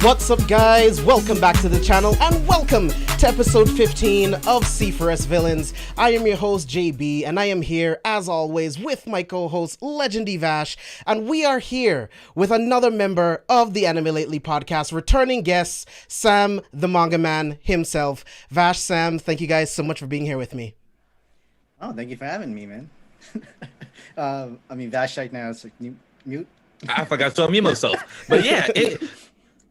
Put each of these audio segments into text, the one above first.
What's up, guys? Welcome back to the channel and welcome to episode 15 of C4SVillains. I am your host JB and I am here as always with my co-host Legendy Vash, and we are here with another member of the Anime Lately podcast, returning guest Sam the Manga Man himself. Vash, Sam, thank you guys so much for being here with me. Oh, thank you for having me, man. Vash right now is like mute. I forgot to unmute myself. But yeah,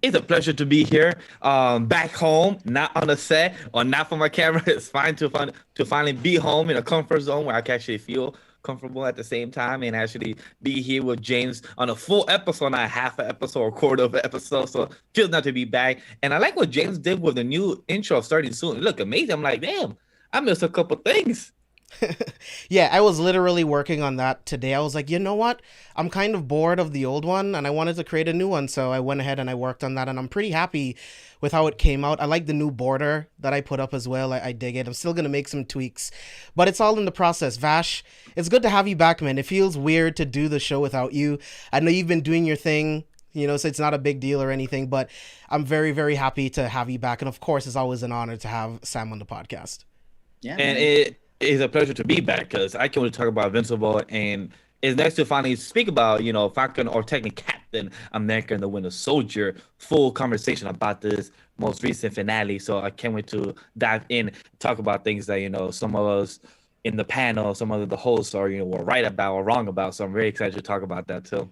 it's a pleasure to be here, back home, not on the set or not for my camera. It's fine to finally be home in a comfort zone where I can actually feel comfortable at the same time and actually be here with James on a full episode, not half an episode or a quarter of an episode. So feels not to be back. And I like what James did with the new intro starting soon. It looked amazing. I'm like, damn, I missed a couple things. Yeah, I was literally working on that today. I was like, you know what? I'm kind of bored of the old one and I wanted to create a new one. So I went ahead and I worked on that and I'm pretty happy with how it came out. I like the new border that I put up as well. I dig it. I'm still going to make some tweaks, but it's all in the process. Vash, it's good to have you back, man. It feels weird to do the show without you. I know you've been doing your thing, you know, so it's not a big deal or anything, but I'm very, very happy to have you back. And of course, it's always an honor to have Sam on the podcast. Yeah, and it is a pleasure to be back because I can only talk about Invincible, and it's nice to finally speak about, Falcon, or technically Captain America and the Winter Soldier, full conversation about this most recent finale. So I can't wait to dive in, talk about things that, some of us in the panel, some of the hosts are, were right about or wrong about. So I'm very excited to talk about that too.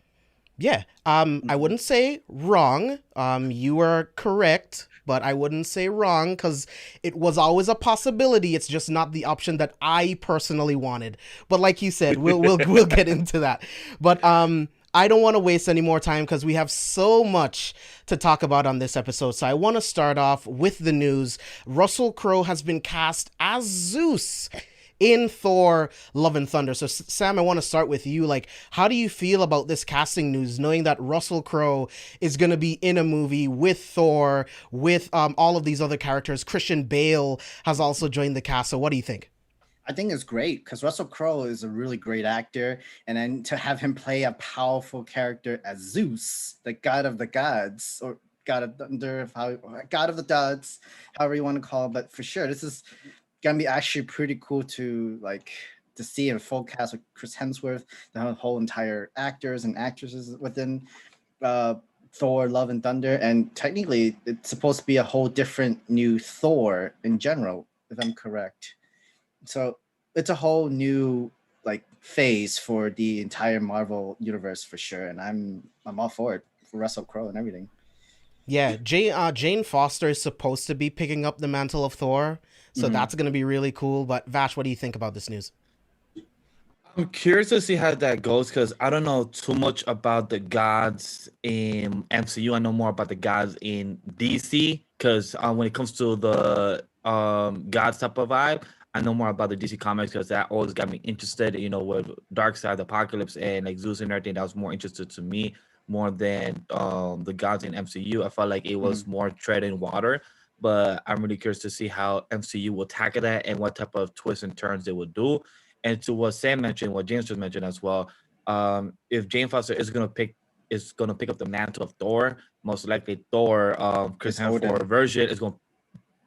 Yeah, I wouldn't say wrong. You are correct, but I wouldn't say wrong because it was always a possibility. It's just not the option that I personally wanted. But like you said, we'll get into that. But I don't want to waste any more time because we have so much to talk about on this episode. So I want to start off with the news. Russell Crowe has been cast as Zeus in Thor Love and Thunder. So Sam, I want to start with you. Like, how do you feel about this casting news, knowing that Russell Crowe is going to be in a movie with Thor, with all of these other characters? Christian Bale has also joined the cast. So what do you think? I think it's great because Russell Crowe is a really great actor, and then to have him play a powerful character as Zeus, the god of the gods, or god of thunder, god of the gods, however you want to call it. But for sure, this is gonna be actually pretty cool to see a full cast with Chris Hemsworth, the whole entire actors and actresses within Thor Love and Thunder. And technically it's supposed to be a whole different new Thor in general, if I'm correct. So it's a whole new phase for the entire Marvel universe for sure, and I'm all for it, for Russell Crowe and everything. Yeah, Jane Foster is supposed to be picking up the mantle of Thor, so that's going to be really cool. But Vash, what do you think about this news? I'm curious to see how that goes because I don't know too much about the gods in MCU. I know more about the gods in DC because when it comes to the gods type of vibe, I know more about the DC comics because that always got me interested, with Darkseid, Apocalypse, and Zeus and everything. That was more interested to me more than the gods in MCU. I felt like it was more treading water, but I'm really curious to see how MCU will tackle that and what type of twists and turns they will do. And to what Sam mentioned, what James just mentioned as well, if Jane Foster is gonna pick up the mantle of Thor, most likely Thor, Chris Hemsworth version is gonna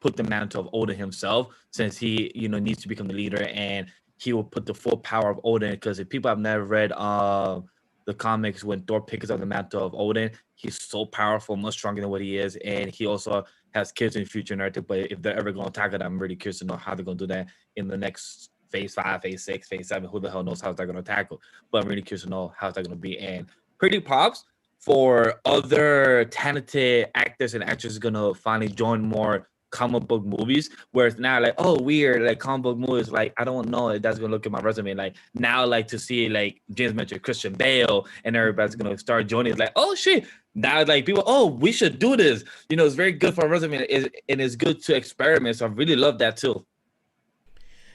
put the mantle of Odin himself, since he needs to become the leader, and he will put the full power of Odin. Because if people have never read the comics, when Thor picks up the mantle of Odin, he's so powerful, much stronger than what he is, and he also has kids in the future and everything. But if they're ever going to tackle that, I'm really curious to know how they're going to do that in the next phase 5, phase 6, phase 7. Who the hell knows how they're going to tackle? But I'm really curious to know how they're going to be. And pretty props for other talented actors and actresses going to finally join more comic book movies, where it's now like, oh, weird, like comic book movies, like I don't know if that's gonna look at my resume. Like now, like to see, like James mentioned, Christian Bale and everybody's gonna start joining. It's like, oh shit, now like people, oh, we should do this. You know, it's very good for a resume, and it's good to experiment. So I really love that too.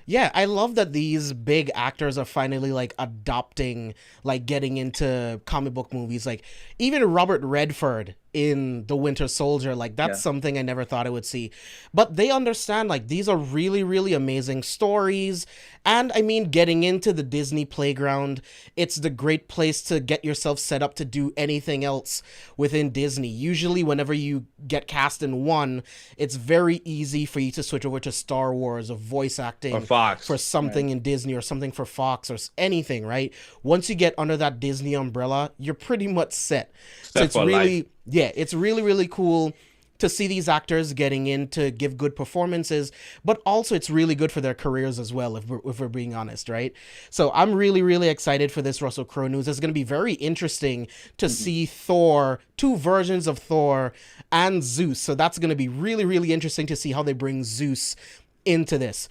Yeah, I love that these big actors are finally like adopting, like getting into comic book movies. Like even Robert Redford in The Winter Soldier, like that's something I never thought I would see. But they understand like these are really, really amazing stories. And I mean, getting into the Disney playground, it's the great place to get yourself set up to do anything else within Disney. Usually whenever you get cast in one, it's very easy for you to switch over to Star Wars or voice acting Or Fox. for something in Disney or something for Fox or anything, right? Once you get under that Disney umbrella, you're pretty much set. So it's really, it's really, really cool to see these actors getting in to give good performances, but also it's really good for their careers as well, if we're being honest, right? So I'm really, really excited for this Russell Crowe news. It's going to be very interesting to see Thor, 2 versions of Thor and Zeus. So that's going to be really, really interesting to see how they bring Zeus into this.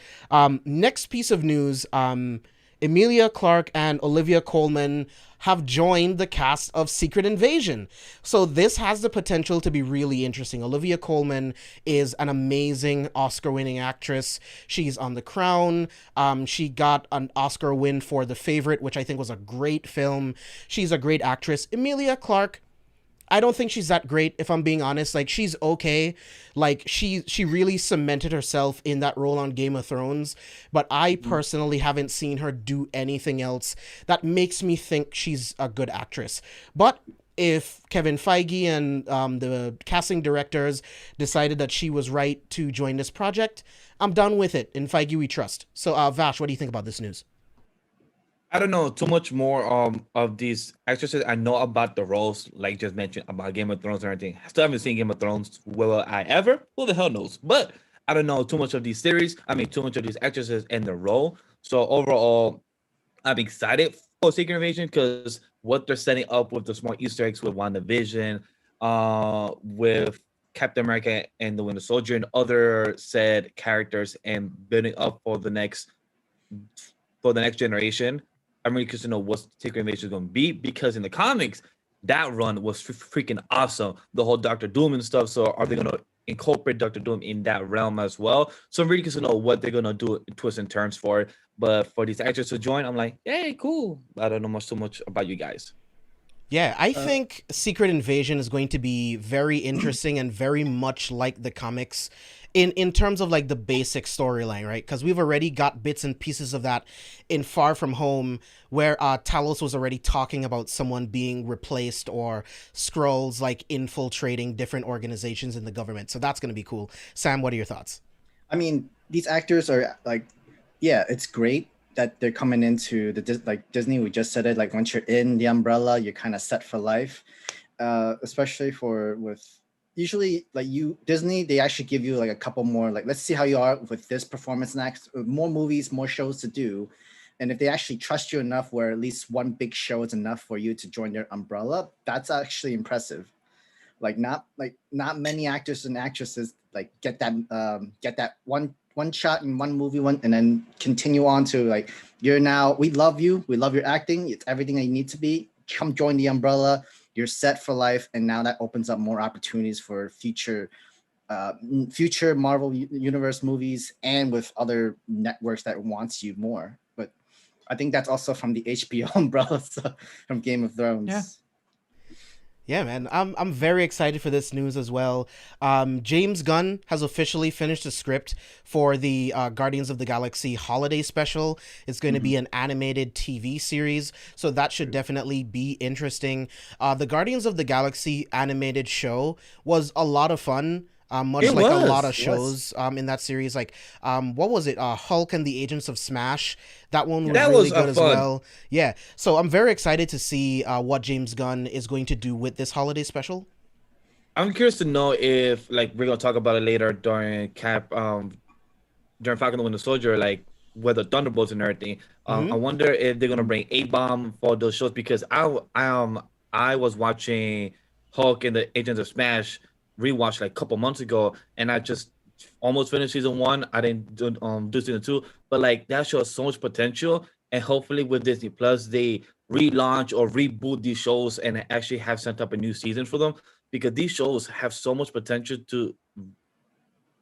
Next piece of news, Emilia Clarke and Olivia Colman have joined the cast of Secret Invasion. So this has the potential to be really interesting. Olivia Colman is an amazing Oscar-winning actress. She's on The Crown. She got an Oscar win for The Favorite, which I think was a great film. She's a great actress. Emilia Clarke, I don't think she's that great, if I'm being honest. Like, she's okay. Like, she really cemented herself in that role on Game of Thrones. But I personally haven't seen her do anything else that makes me think she's a good actress. But if Kevin Feige and the casting directors decided that she was right to join this project, I'm done with it. In Feige, we trust. So, Vash, what do you think about this news? I don't know too much more of these actresses. I know about the roles, like just mentioned about Game of Thrones and everything. I still haven't seen Game of Thrones. Will I ever? Who the hell knows? But I don't know too much of these series. I mean, too much of these actresses and the role. So overall, I'm excited for Secret Invasion because what they're setting up with the small Easter eggs with WandaVision, with Captain America and the Winter Soldier and other said characters, and building up for the next generation. I'm really curious to know what Secret Invasion is going to be, because in the comics, that run was freaking awesome. The whole Doctor Doom and stuff. So are they going to incorporate Doctor Doom in that realm as well? So I'm really curious to know what they're going to do, twists and turns for it. But for these actors to join, I'm like, hey, cool. I don't know too much about you guys. Yeah, I think Secret Invasion is going to be very interesting and very much like the comics in terms of like the basic storyline, right? Because we've already got bits and pieces of that in Far From Home, where Talos was already talking about someone being replaced or Skrulls like infiltrating different organizations in the government. So that's going to be cool. Sam, what are your thoughts? I mean, these actors are like, yeah, it's great that they're coming into the like Disney. We just said it, like once you're in the umbrella, you're kind of set for life. Especially with usually like Disney, they actually give you like a couple more, like, let's see how you are with this performance next, more movies, more shows to do. And if they actually trust you enough where at least one big show is enough for you to join their umbrella, that's actually impressive. Like not many actors and actresses like get that one shot in one movie and then continue on to like, we love you, we love your acting, it's everything that you need to be, come join the umbrella, you're set for life. And now that opens up more opportunities for future Marvel Universe movies and with other networks that wants you more. But I think that's also from the HBO umbrella, so, from Game of Thrones. Yeah. Yeah, man, I'm very excited for this news as well. James Gunn has officially finished the script for the Guardians of the Galaxy holiday special. It's going to be an animated TV series, so that should definitely be interesting. The Guardians of the Galaxy animated show was a lot of fun. much It like a lot of was. shows in that series. Like, what was it? Hulk and the Agents of Smash. That one was That really was good as fun. well. Yeah. So I'm very excited to see what James Gunn is going to do with this holiday special. I'm curious to know if like we're gonna talk about it later during Falcon the Winter Soldier, like with the Thunderbolts and everything. I Hmm. wonder if they're gonna bring A-Bomb for those shows because I was watching Hulk and the Agents of Smash rewatch like a couple months ago, and I just almost finished season one. I didn't do season two, but like that show has so much potential, and hopefully with Disney Plus they relaunch or reboot these shows and actually have set up a new season for them because these shows have so much potential to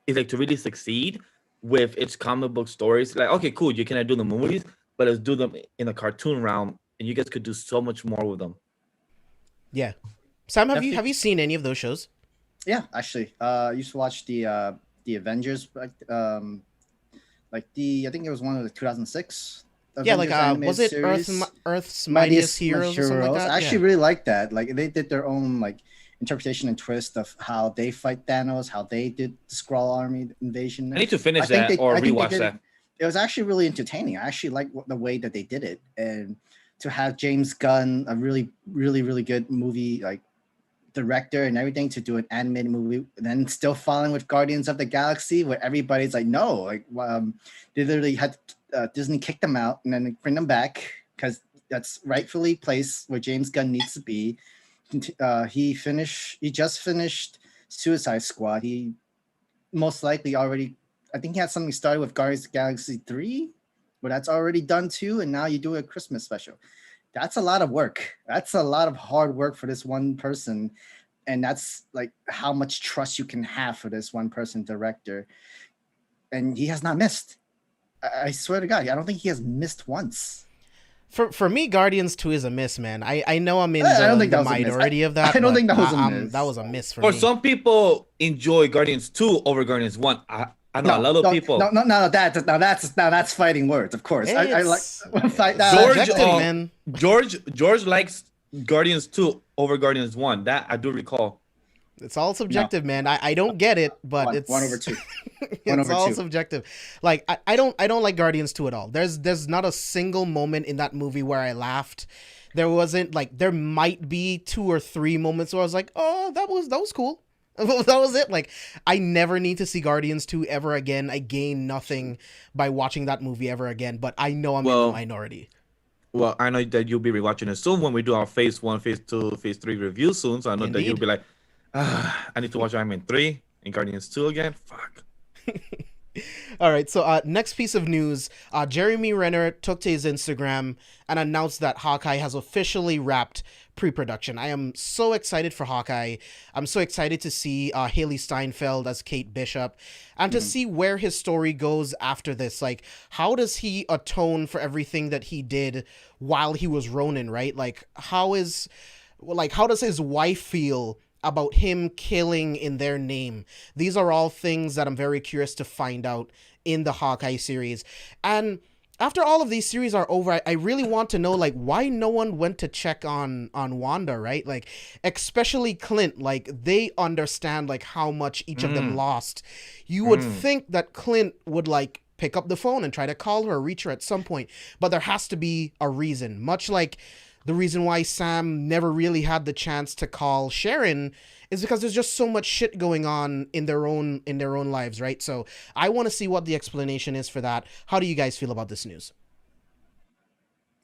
is like to really succeed with its comic book stories. Like, okay, cool, you cannot do the movies, but let's do them in a cartoon realm, and you guys could do so much more with them. Yeah. Sam, have you Definitely. seen any of those shows? Yeah, actually, I used to watch the Avengers, like the I think it was one of the 2006 Yeah, like Avengers animated was it series. Earth's Mightiest Mightiest like, Heroes or something like Heroes. that? I Yeah. actually really like that. Like they did their own like interpretation and twist of how they fight Thanos, how they did the Skrull army invasion. I need to finish that or I think they rewatch did. that. It was actually really entertaining. I actually like the way that they did it, and to have James Gunn, a really good movie like director and everything, to do an animated movie, and then still following with Guardians of the Galaxy, where everybody's like, no, like they literally had Disney kick them out and then bring them back because that's rightfully placed where James Gunn needs to be. He just finished Suicide Squad. He most likely already, I think he had something started with Guardians of the Galaxy 3, but that's already done too. And now you do a Christmas special. That's a lot of work. That's a lot of hard work for this one person. And that's like how much trust you can have for this one person director. And he has not missed. I swear to God, I don't think he has missed once. For me, Guardians 2 is a miss, man. I know I'm in I don't think the that was a miss. minority of that. I don't but think that was a miss. that was a miss for For me. some people, enjoy Guardians 2 over Guardians 1. I know a lot of people. No, that's fighting words, of course. I like fight that. Subjective, man. George likes Guardians 2 over Guardians 1. That I do recall. It's all subjective, man. I don't get it, but it's 1/2. It's all subjective. Like I don't like Guardians 2 at all. There's not a single moment in that movie where I laughed. There wasn't like there might be 2 or 3 moments where I was like, oh, that was cool. That was it. Like I never need to see Guardians 2 ever again. I gain nothing by watching that movie ever again. But I know I'm in the minority. Well, I know that you'll be rewatching it soon when we do our phase 1, phase 2, phase 3 review soon. So I know that you'll be like, I need to watch Iron Man 3 and Guardians 2 again. Fuck. All right, so next piece of news, Jeremy Renner took to his Instagram and announced that Hawkeye has officially wrapped pre-production. I am so excited for Hawkeye. I'm so excited to see Haley Steinfeld as Kate Bishop and to see where his story goes after this. Like, how does he atone for everything that he did while he was Ronin, right? Like, how does his wife feel about him killing in their name? These are all things that I'm very curious to find out in the Hawkeye series. And after all of these series are over, I really want to know, like, why no one went to check on Wanda, right? Like, especially Clint. Like, they understand, like, how much each of them lost. You would think that Clint would, like, pick up the phone and try to call her or reach her at some point. But there has to be a reason. Much like the reason why Sam never really had the chance to call Sharon is because there's just so much shit going on in their own lives, right? So I want to see what the explanation is for that. How do you guys feel about this news?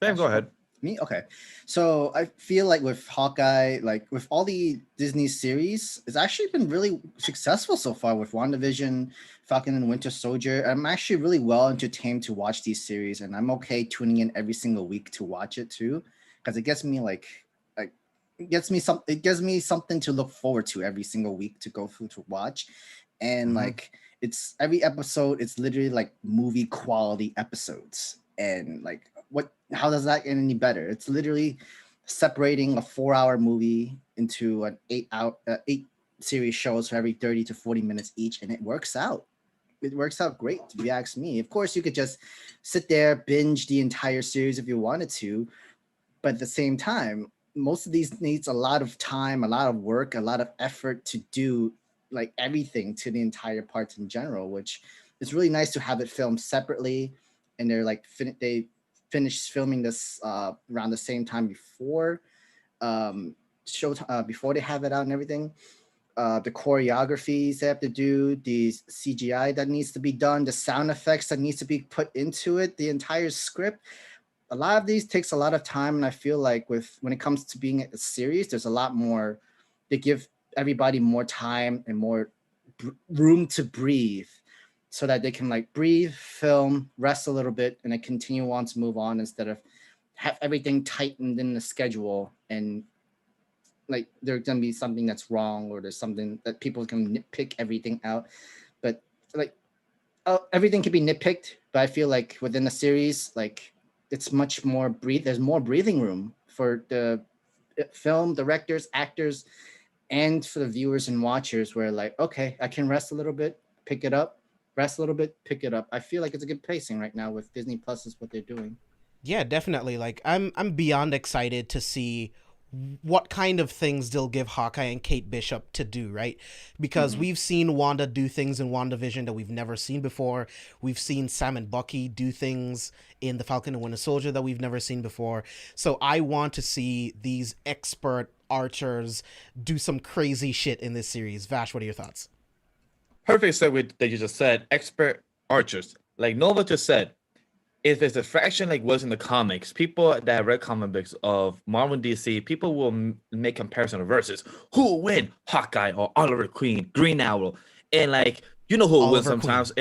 Sam, go ahead. Me? Okay. So I feel like with Hawkeye, like with all the Disney series, it's actually been really successful so far with WandaVision, Falcon and Winter Soldier. I'm actually really well entertained to watch these series, and I'm okay tuning in every single week to watch it too, because it gets me it gives me something to look forward to every single week to go through to watch. And like it's every episode, it's literally like movie quality episodes. And like how does that get any better? It's literally separating a 4-hour movie into an 8 series shows for every 30 to 40 minutes each, and it works out. It works out great, if you ask me. Of course, you could just sit there, binge the entire series if you wanted to, but at the same time, most of these needs a lot of time, a lot of work, a lot of effort to do like everything to the entire parts in general, which is really nice to have it filmed separately. And they're like they finished filming this around the same time before before they have it out and everything. The choreographies they have to do, the CGI that needs to be done, the sound effects that needs to be put into it, the entire script. A lot of these takes a lot of time, and I feel like when it comes to being a series, there's a lot more. They give everybody more time and more room to breathe, so that they can like breathe, film, rest a little bit, and then continue on to move on instead of have everything tightened in the schedule and like there's gonna be something that's wrong or there's something that people can nitpick everything out. But like everything can be nitpicked, but I feel like within the series, like it's much more there's more breathing room for the film directors, actors, and for the viewers and watchers where like, okay, I can rest a little bit, pick it up, rest a little bit, pick it up. I feel like it's a good pacing right now with Disney Plus is what they're doing. Yeah, definitely. Like I'm beyond excited to see what kind of things they'll give Hawkeye and Kate Bishop to do, right? Because we've seen Wanda do things in WandaVision that we've never seen before. We've seen Sam and Bucky do things in The Falcon and Winter Soldier that we've never seen before. So I want to see these expert archers do some crazy shit in this series. Vash, what are your thoughts? Perfect segue that you just said. Expert archers, like Nova just said. If it's a fraction like was in the comics, people that read comic books of Marvel and DC, people will make comparison of versus who will win, Hawkeye or Oliver Queen, Green Owl, and like you know who will win sometimes,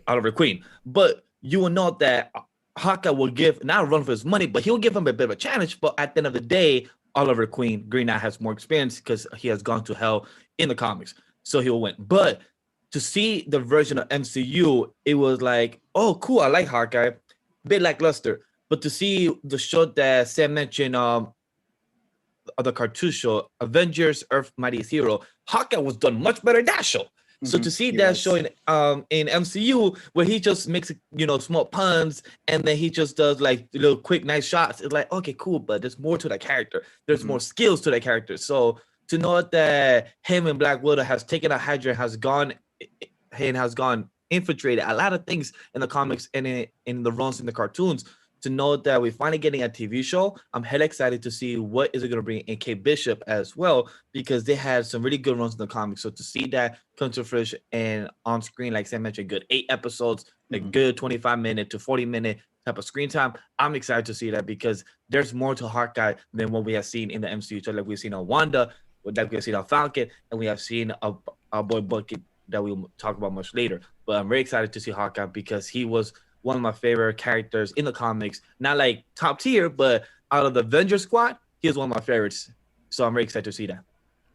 Oliver Queen. But you will know that Hawkeye will give not a run for his money, but he'll give him a bit of a challenge. But at the end of the day, Oliver Queen, Green Owl has more experience because he has gone to hell in the comics, so he'll win. But to see the version of MCU, it was like, oh, cool, I like Hawkeye. Bit lackluster, but to see the show that Sam mentioned, the cartoon show, Avengers: Earth Mightiest Hero, Hawkeye was done much better in that show. So to see that show in MCU where he just makes small puns and then he just does like little quick nice shots, it's like okay, cool, but there's more to that character. There's more skills to that character. So to know that him and Black Widow has taken a Hydra, has gone infiltrated a lot of things in the comics and in the runs in the cartoons, to know that we're finally getting a TV show. I'm hella excited to see what is it going to bring in Kate Bishop as well, because they had some really good runs in the comics. So to see that come to fruition and on screen, like Sam mentioned, good 8 episodes, a good 25-minute to 40-minute type of screen time. I'm excited to see that because there's more to Hawkeye than what we have seen in the MCU. So like we've seen on Wanda, like we've seen on Falcon, and we have seen our boy Bucky that we'll talk about much later. But I'm very excited to see Hawkeye because he was one of my favorite characters in the comics. Not like top tier, but out of the Avengers squad, he is one of my favorites. So I'm very excited to see that.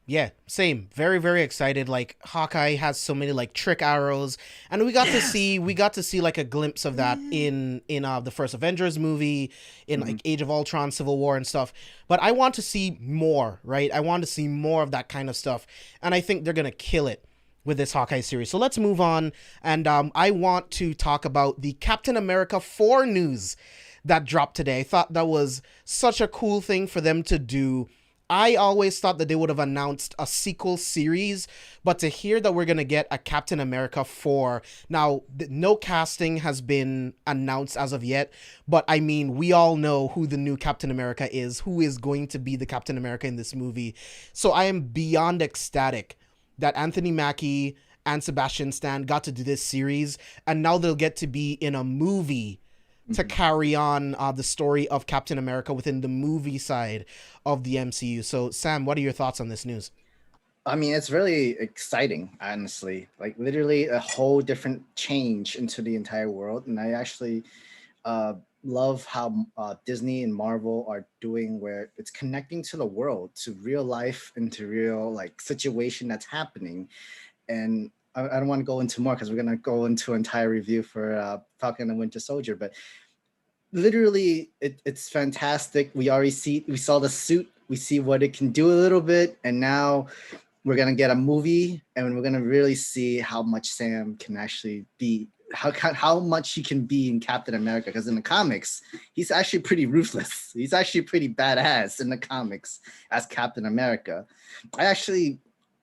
Yeah, same. Very, very excited. Like Hawkeye has so many like trick arrows, and we got to see like a glimpse of that in the first Avengers movie, in like Age of Ultron, Civil War, and stuff. But I want to see more, right? I want to see more of that kind of stuff, and I think they're gonna kill it with this Hawkeye series. So let's move on, and I want to talk about the Captain America 4 news that dropped today. I thought that was such a cool thing for them to do. I always thought that they would have announced a sequel series, but to hear that we're going to get a Captain America 4, now, no casting has been announced as of yet, but I mean, we all know who the new Captain America is, who is going to be the Captain America in this movie. So I am beyond ecstatic that Anthony Mackie and Sebastian Stan got to do this series, and now they'll get to be in a movie to carry on the story of Captain America within the movie side of the MCU. So, Sam, what are your thoughts on this news? I mean, it's really exciting, honestly. Like, literally a whole different change into the entire world. And I actually love how Disney and Marvel are doing, where it's connecting to the world, to real life, and to real like situation that's happening. And I don't want to go into more because we're gonna go into an entire review for Falcon and Winter Soldier. But literally, it's fantastic. We saw the suit, we see what it can do a little bit, and now we're gonna get a movie, and we're gonna really see how much Sam can actually be. How much he can be in Captain America, because in the comics he's actually pretty ruthless. He's actually pretty badass in the comics as Captain America. I actually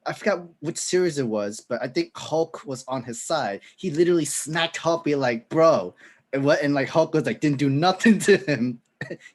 I forgot which series it was, but I think Hulk was on his side. He literally smacked Hulk, be like, "Bro," and like Hulk was like didn't do nothing to him.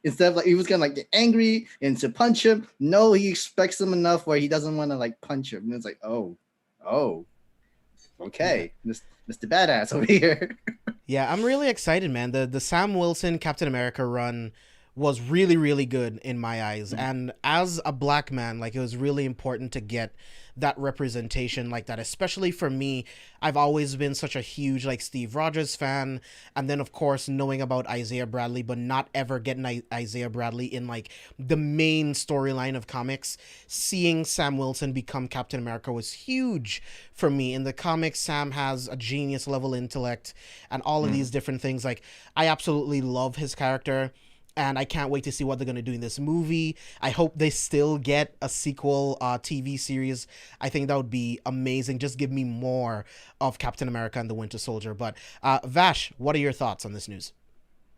Instead of like he was gonna like get angry and to punch him. No, he expects him enough where he doesn't want to like punch him. And it's like, oh, Yeah. okay, Mr. Badass over here. Yeah, I'm really excited, man. The Sam Wilson Captain America run was really really good in my eyes. And as a black man, like it was really important to get that representation like that, especially for me. I've always been such a huge like Steve Rogers fan, and then of course knowing about Isaiah Bradley but not ever getting Isaiah Bradley in like the main storyline of comics. Seeing Sam Wilson become Captain America was huge for me. In the comics, Sam has a genius level intellect and all of these different things. Like I absolutely love his character, and I can't wait to see what they're going to do in this movie. I hope they still get a sequel TV series. I think that would be amazing. Just give me more of Captain America and the Winter Soldier. But Vash, what are your thoughts on this news?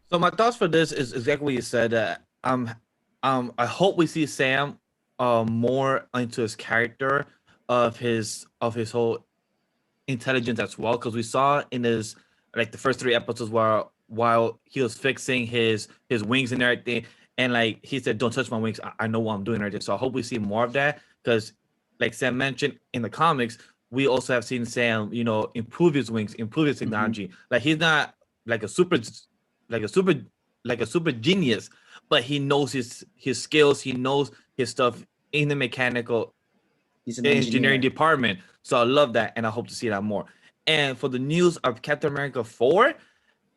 So my thoughts for this is exactly what you said. I hope we see Sam more into his character of his whole intelligence as well, because we saw in his like the first 3 episodes where while he was fixing his wings and everything, and like he said, "Don't touch my wings. I know what I'm doing right there." So I hope we see more of that, because like Sam mentioned in the comics, we also have seen Sam, improve his wings, improve his technology. Like he's not like a super, like a super, like a super genius, but he knows his skills. He knows his stuff in the mechanical He's an engineering engineer. department. So I love that, and I hope to see that more. And for the news of Captain America 4,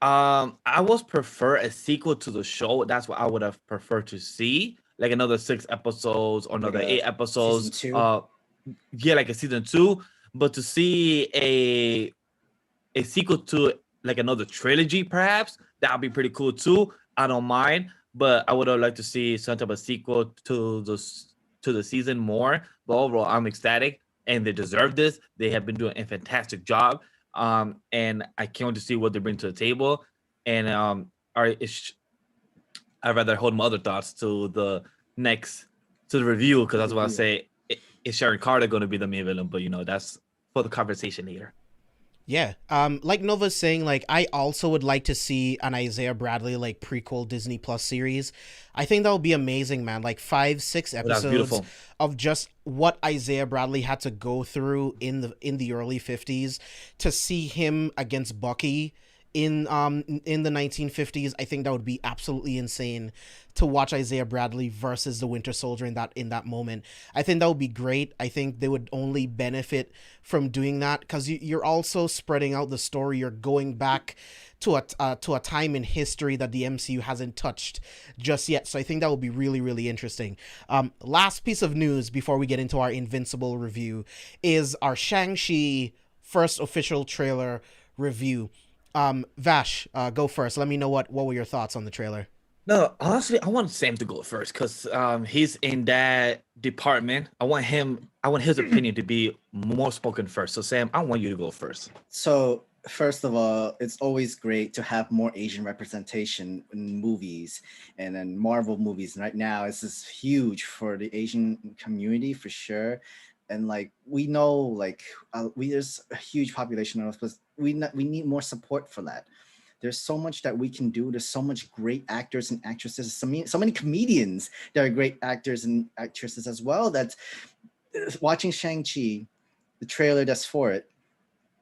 I would prefer a sequel to the show. That's what I would have preferred to see, like another 6 episodes or Like another a 8 episodes. season 2. Yeah, like a season 2. But to see a sequel to like another trilogy, perhaps that would be pretty cool too. I don't mind, but I would have liked to see some type of sequel to the season more. But overall, I'm ecstatic, and they deserve this. They have been doing a fantastic job, and I can't wait to see what they bring to the table. And are I'd rather hold my other thoughts to the next to the review, because I was about to say, is Sharon Carter going to be the main villain? But that's for the conversation later. Yeah. Like Nova's saying, like I also would like to see an Isaiah Bradley like prequel Disney Plus series. I think that would be amazing, man. Like 5, 6 Oh, that's episodes beautiful. of just what Isaiah Bradley had to go through in the early 50s to see him against Bucky in the 1950s. I think that would be absolutely insane to watch Isaiah Bradley versus the Winter Soldier in that moment. I think that would be great. I think they would only benefit from doing that, because you're also spreading out the story. You're going back to a time in history that the MCU hasn't touched just yet. So I think that would be really really interesting. Last piece of news before we get into our Invincible review is our Shang-Chi first official trailer review. Vash, go first. Let me know what were your thoughts on the trailer. No, honestly, I want Sam to go first, because he's in that department. I want him. I want his opinion to be more spoken first. So Sam, I want you to go first. So first of all, it's always great to have more Asian representation in movies and in Marvel movies. And right now, this is huge for the Asian community for sure. And like we know, like there's a huge population of us, but we need more support for that. There's so much that we can do. There's so much great actors and actresses. So many comedians that are great actors and actresses as well. That watching Shang-Chi, the trailer that's for it,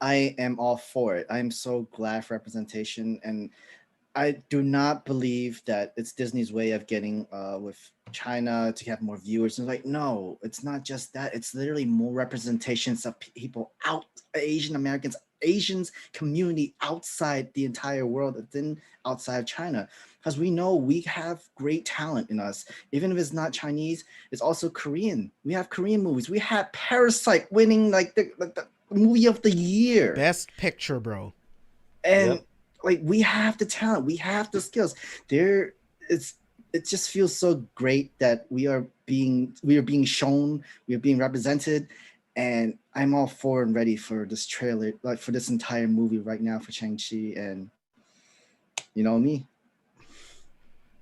I am all for it. I am so glad for representation, and I do not believe that it's Disney's way of getting with China to have more viewers. And like, no, it's not just that. It's literally more representations of people out, Asian Americans, Asians community outside the entire world, within outside of China, because we know we have great talent in us. Even if it's not Chinese, it's also Korean. We have Korean movies. We had Parasite winning like the movie of the year. Best picture, bro. And Yep. like we have the talent, we have the skills. It just feels so great that we are being shown, we are being represented, and I'm all for and ready for this trailer, like for this entire movie right now for Shang-Chi. And you know me,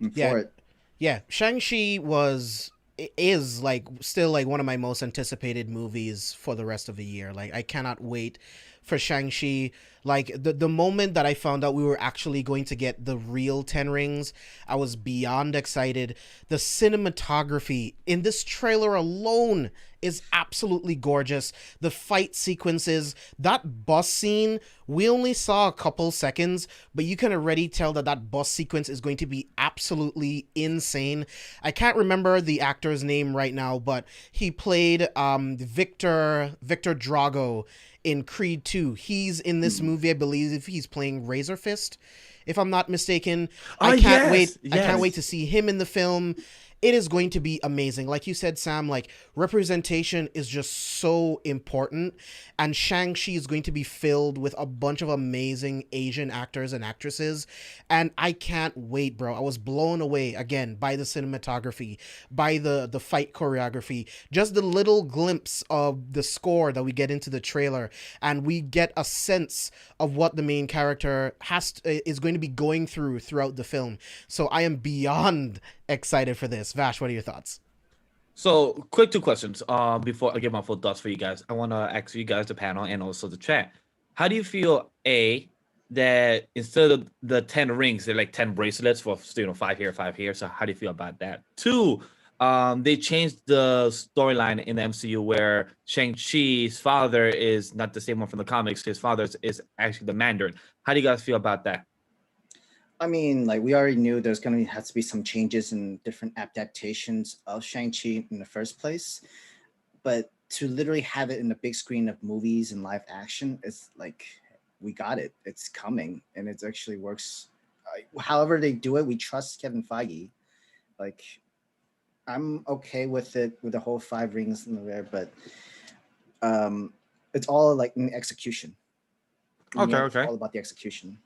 I'm Yeah, for it. yeah. Shang-Chi was is like still like one of my most anticipated movies for the rest of the year. Like I cannot wait for Shang-Chi. Like the moment that I found out we were actually going to get the real 10 rings, I was beyond excited. The cinematography in this trailer alone is absolutely gorgeous. The fight sequences, that bus scene, we only saw a couple seconds, but you can already tell that that bus sequence is going to be absolutely insane. I can't remember the actor's name right now, but he played Victor Drago in Creed 2. He's in this movie, I believe, if he's playing Razor Fist, if I'm not mistaken. I can't wait. I can't wait to see him in the film. It is going to be amazing. Like you said, Sam, like representation is just so important. And Shang-Chi is going to be filled with a bunch of amazing Asian actors and actresses. And I can't wait, bro. I was blown away again by the cinematography, by the fight choreography, just the little glimpse of the score that we get into the trailer. And we get a sense of what the main character is going to be going throughout the film. So I am beyond excited for this. Vash, what are your thoughts? So, quick two questions. Before I give my full thoughts for you guys, I want to ask you guys, the panel, and also the chat. How do you feel, A, that instead of the 10 rings, they're like 10 bracelets for 5 here, 5 here. So, how do you feel about that? Two, they changed the storyline in the MCU where Shang-Chi's father is not the same one from the comics. His father is actually the Mandarin. How do you guys feel about that? I mean, like we already knew there's going to have to be some changes in different adaptations of Shang-Chi in the first place. But to literally have it in the big screen of movies and live action, it's like, we got it. It's coming. And it actually works. However they do it, we trust Kevin Feige. Like, I'm okay with it, with the whole 5 rings in there, but it's all like in execution. Okay. It's all about the execution.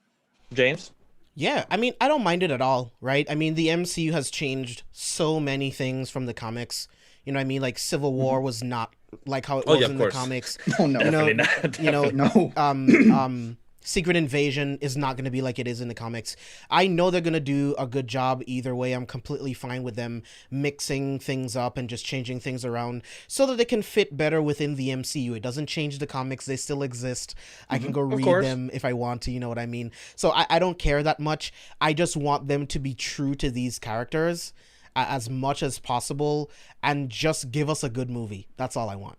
James? Yeah, I mean, I don't mind it at all, right? I mean, the MCU has changed so many things from the comics. You know what I mean? Like Civil War was not like how it was in the comics. No, Definitely not. no. Secret Invasion is not going to be like it is in the comics. I know they're going to do a good job either way. I'm completely fine with them mixing things up and just changing things around so that they can fit better within the MCU. It doesn't change the comics. They still exist. I can go read them if I want to, you know what I mean? So I don't care that much. I just want them to be true to these characters as much as possible and just give us a good movie. That's all I want.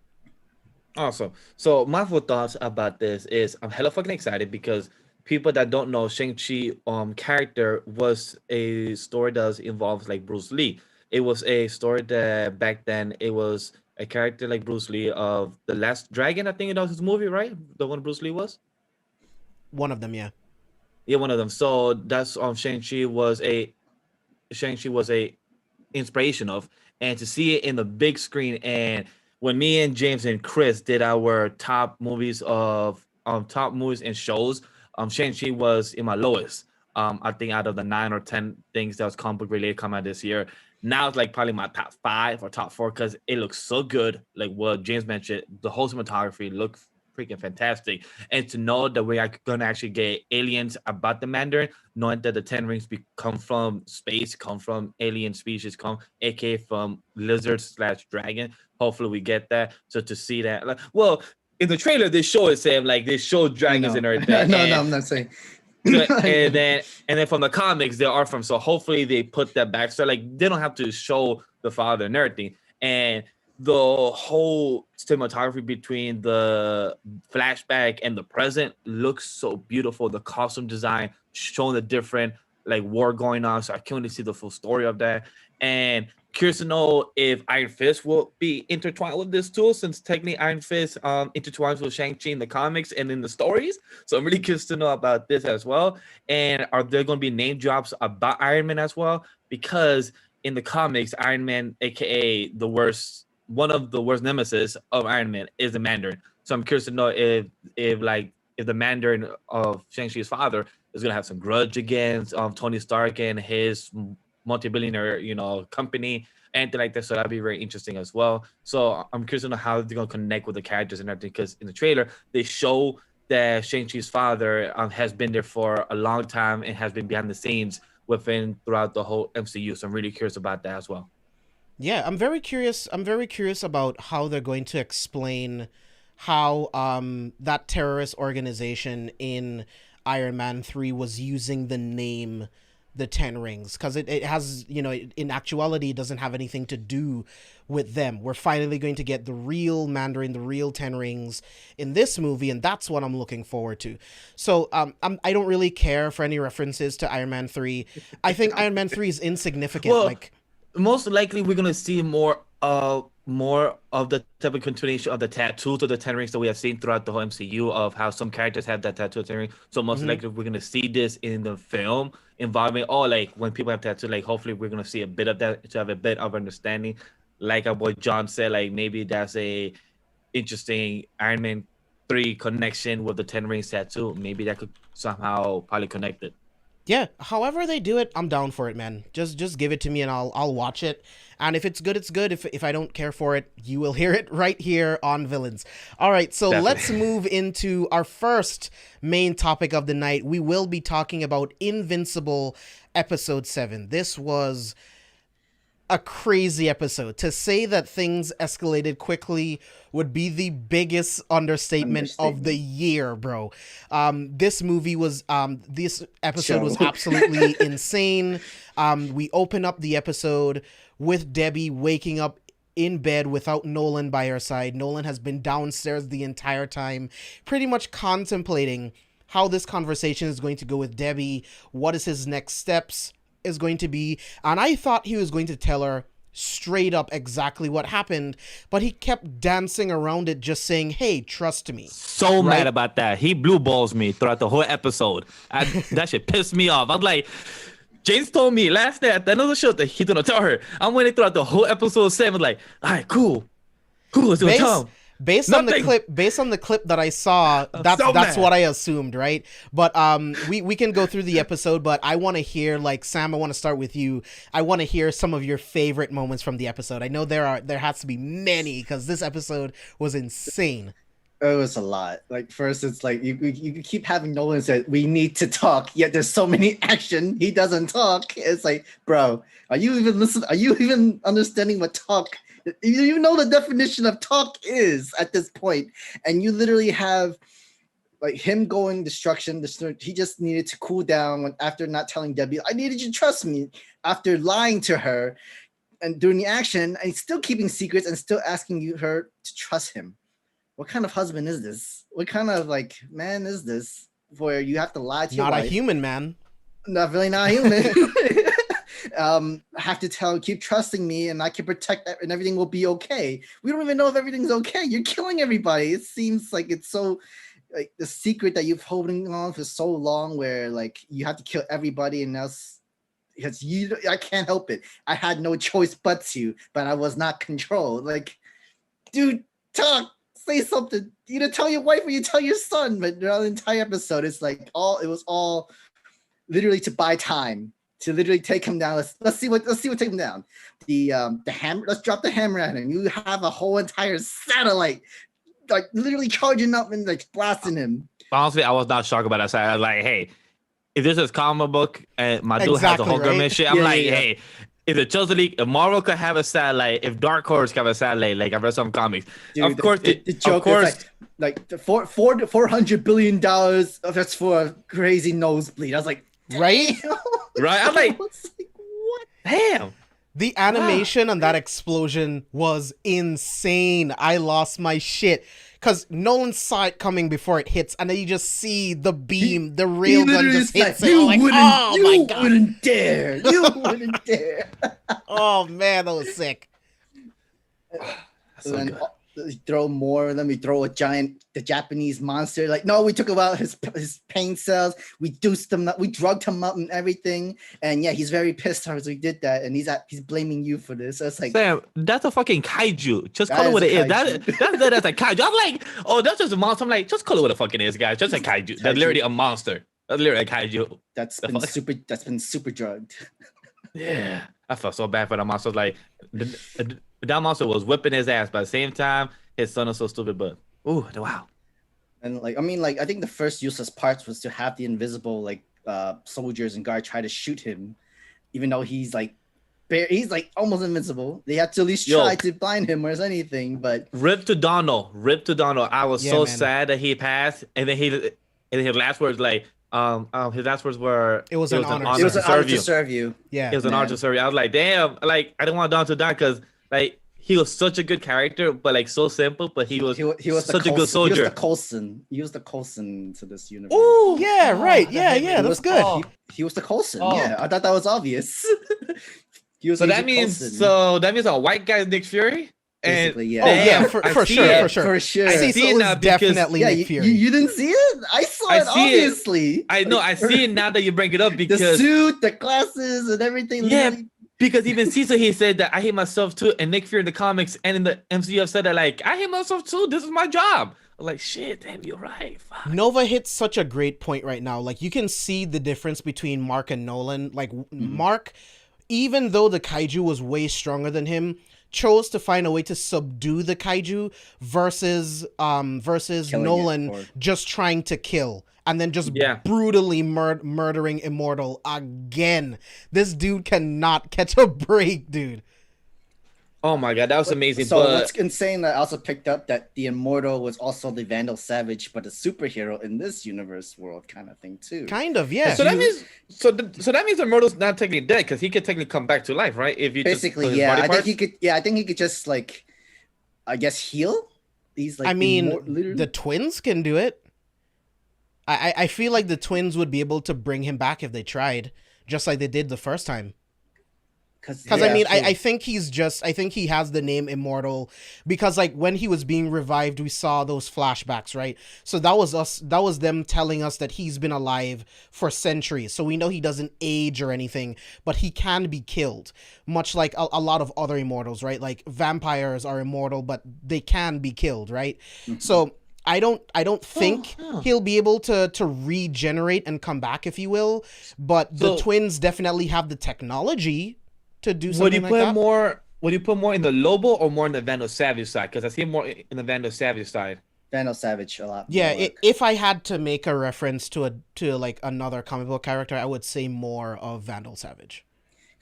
Awesome. So my full thoughts about this is I'm hella fucking excited because people that don't know, Shang-Chi character was a story that involves like Bruce Lee. It was a story that back then it was a character like Bruce Lee of The Last Dragon. I think it was his movie, right? The one Bruce Lee was? One of them, yeah. Yeah, one of them. So that's Shang-Chi was a inspiration of, and to see it in the big screen. And when me and James and Chris did our top movies and shows, Shang-Chi was in my lowest. I think out of the 9 or 10 things that was comic book related come out this year, now it's like probably my top 5 or top 4 because it looks so good. Like what James mentioned, the whole cinematography looks freaking fantastic. And to know that we are gonna actually get aliens about the Mandarin, knowing that the 10 rings come from space, come from alien species, aka from lizard/dragon. Hopefully we get that. So to see that, like, well, in the trailer they show it, Sam, like they show dragons and everything. No, I'm not saying. and then from the comics they are from. So hopefully they put that back. So like they don't have to show the father and everything. And the whole cinematography between the flashback and the present looks so beautiful. The costume design showing the different like war going on. So I can't really see the full story of that. And curious to know if Iron Fist will be intertwined with this tool, since technically Iron Fist intertwines with Shang-Chi in the comics and in the stories. So I'm really curious to know about this as well. And are there going to be name drops about Iron Man as well? Because in the comics, Iron Man, aka one of the worst nemesis of Iron Man, is the Mandarin. So I'm curious to know if the Mandarin of Shang-Chi's father is gonna have some grudge against Tony Stark and his multi-billionaire, company, anything like that. So that'd be very interesting as well. So I'm curious to know how they're gonna connect with the characters and everything, because in the trailer they show that Shang-Chi's father has been there for a long time and has been behind the scenes throughout the whole MCU. So I'm really curious about that as well. Yeah, I'm very curious. I'm very curious about how they're going to explain how that terrorist organization in Iron Man 3 was using the name the Ten Rings, because it has, in actuality it doesn't have anything to do with them. We're finally going to get the real Mandarin, the real Ten Rings in this movie, and that's what I'm looking forward to. So I don't really care for any references to Iron Man 3. I think Iron Man 3 is insignificant. Well, Like, most likely we're gonna see more of the type of continuation of the tattoos of the Ten Rings that we have seen throughout the whole MCU, of how some characters have that tattoo of Ten Rings. So most likely we're gonna see this in the film involving, like when people have tattoos, like hopefully we're gonna see a bit of that to have a bit of understanding. Like our boy John said, like maybe that's a interesting Iron Man 3 connection with the Ten Rings tattoo. Maybe that could somehow probably connect it. yeah, however they do it, I'm down for it, man. Just give it to me and I'll watch it. And if it's good, it's good. If I don't care for it, you will hear it right here on Villains. All right, so Definitely. let's move into our first main topic of the night. We will be talking about Invincible episode 7. This was a crazy episode. To say that things escalated quickly would be the biggest understatement of the year, bro. This movie was this episode was absolutely insane. We open up the episode with Debbie waking up in bed without Nolan by her side. Nolan has been downstairs the entire time, pretty much contemplating how this conversation is going to go with Debbie. What is his next steps is going to be, and I thought he was going to tell her straight up exactly what happened, but he kept dancing around it, just saying, hey, trust me. So mad about that. He blue balls me throughout the whole episode. That shit pissed me off. I was like, James told me last night at the end of the show that he's gonna tell her. I'm waiting throughout the whole episode 7, like, all right, cool, let's do it. Based on the clip that I saw, that's what I assumed, right? But we can go through the episode, but I want to hear, like, Sam, I want to start with you. I want to hear some of your favorite moments from the episode. I know there has to be many, because this episode was insane. It was a lot. Like, first, it's like you keep having Nolan say we need to talk, yet there's so many action. He doesn't talk. It's like, bro, are you even listening? Are you even understanding what talk? You know the definition of talk is at this point, and you literally have like him going destruction. He just needed to cool down after not telling Debbie, I needed you to trust me, after lying to her and doing the action, and still keeping secrets and still asking her to trust him. What kind of husband is this? What kind of like man is this where you have to lie to your wife? Not a human, man. Not really, not human. Have to keep trusting me, and I can protect that, and everything will be okay. We don't even know if everything's okay. You're killing everybody. It seems like it's so like the secret that you've holding on for so long, where like you have to kill everybody, and that's because I can't help it. I had no choice but to, but I was not controlled. Like, dude, talk. Say something. You either tell your wife or you tell your son. But the entire episode, it's like it was all literally to buy time, to literally take him down. Let's see what take him down. The hammer. Let's drop the hammer at him. You have a whole entire satellite, like literally charging up and like blasting him. Honestly, I was not shocked about that. I was like, hey, if this is comic book and my dude has a hologram and shit, I'm hey. If the Justice League, if Marvel could have a satellite, if Dark Horse could have a satellite, like I've read some comics, dude, of course, the joke is like the $400 billion. That's for a crazy nosebleed. I was like, right, right. I'm like, what? Damn. The animation on that explosion was insane. I lost my shit. Because Nolan saw it coming before it hits, and then you just see the beam, the railgun just hits it. You like, oh my God. wouldn't dare. You wouldn't dare. Oh, man, that was sick. So good. Throw more. Let me throw the Japanese monster. Like, no, we took about his pain cells. We dosed him up. We drugged him up and everything. And yeah, he's very pissed as we did that. And he's blaming you for this. So it's like, Sam, that's a fucking kaiju. Just call it what it is. That's a kaiju. I'm like, oh, that's just a monster. I'm like, just call it what the fucking is, guys. Just a kaiju. That's literally a monster. That's literally a kaiju. That's been super drugged. Yeah, I felt so bad for that monster. Like that monster was whipping his ass, but at the same time, his son is so stupid. But wow. And like, I mean, like, I think the first useless parts was to have the invisible like soldiers and guards try to shoot him, even though he's like he's like almost invincible. They had to at least try to blind him or anything. But Rip to Donald. I was so man. sad that he passed, and then his last words like his last words were It was an honor. it was to an honor serve to you. serve you. Yeah, It was an honor to serve you. I was like, damn, like I didn't want Don to die because like he was such a good character, but like so simple. But he was such a good soldier. He was the Coulson. He was the Coulson to this universe. Oh, yeah, right. Yeah, that's good. He was the Coulson. Yeah, I thought that was obvious. So that means a white guy is Nick Fury. Basically, yeah. Oh yeah, for sure. For sure. I see it now definitely Nick Fury. You didn't see it? I saw it, obviously. I know, I see it now that you bring it up because the suit, the glasses, and everything. Yeah, literally. Because even Caesar, he said that I hate myself too, and Nick Fury in the comics and in the MCU have said that like I hate myself too. This is my job. I'm like, shit, damn, you're right. Fuck. Nova hits such a great point right now. Like you can see the difference between Mark and Nolan. Like Mark, even though the kaiju was way stronger than him, chose to find a way to subdue the kaiju versus Nolan just trying to kill and then just brutally murdering Immortal again. This dude cannot catch a break, dude. Oh my god, that was amazing. So what's insane that I also picked up that the Immortal was also the Vandal Savage, but a superhero in this universe world kind of thing too. Kind of, yeah. So that means Immortal's not technically dead because he could technically come back to life, right? If you basically, just I think he could. Yeah, I think he could just like, I guess heal. He's like. I mean, the twins can do it. I feel like the twins would be able to bring him back if they tried, just like they did the first time. Because I mean, I think he has the name Immortal because like when he was being revived, we saw those flashbacks, right? So that was them telling us that he's been alive for centuries. So we know he doesn't age or anything, but he can be killed, much like a lot of other immortals, right? Like vampires are immortal, but they can be killed, right? Mm-hmm. So I don't think he'll be able to regenerate and come back, if you will, but the twins definitely have the technology to do something like that. Would you put more in the Lobo or more in the Vandal Savage side? Because I see more in the Vandal Savage side. Vandal Savage a lot. Yeah, if I had to make a reference to like another comic book character, I would say more of Vandal Savage.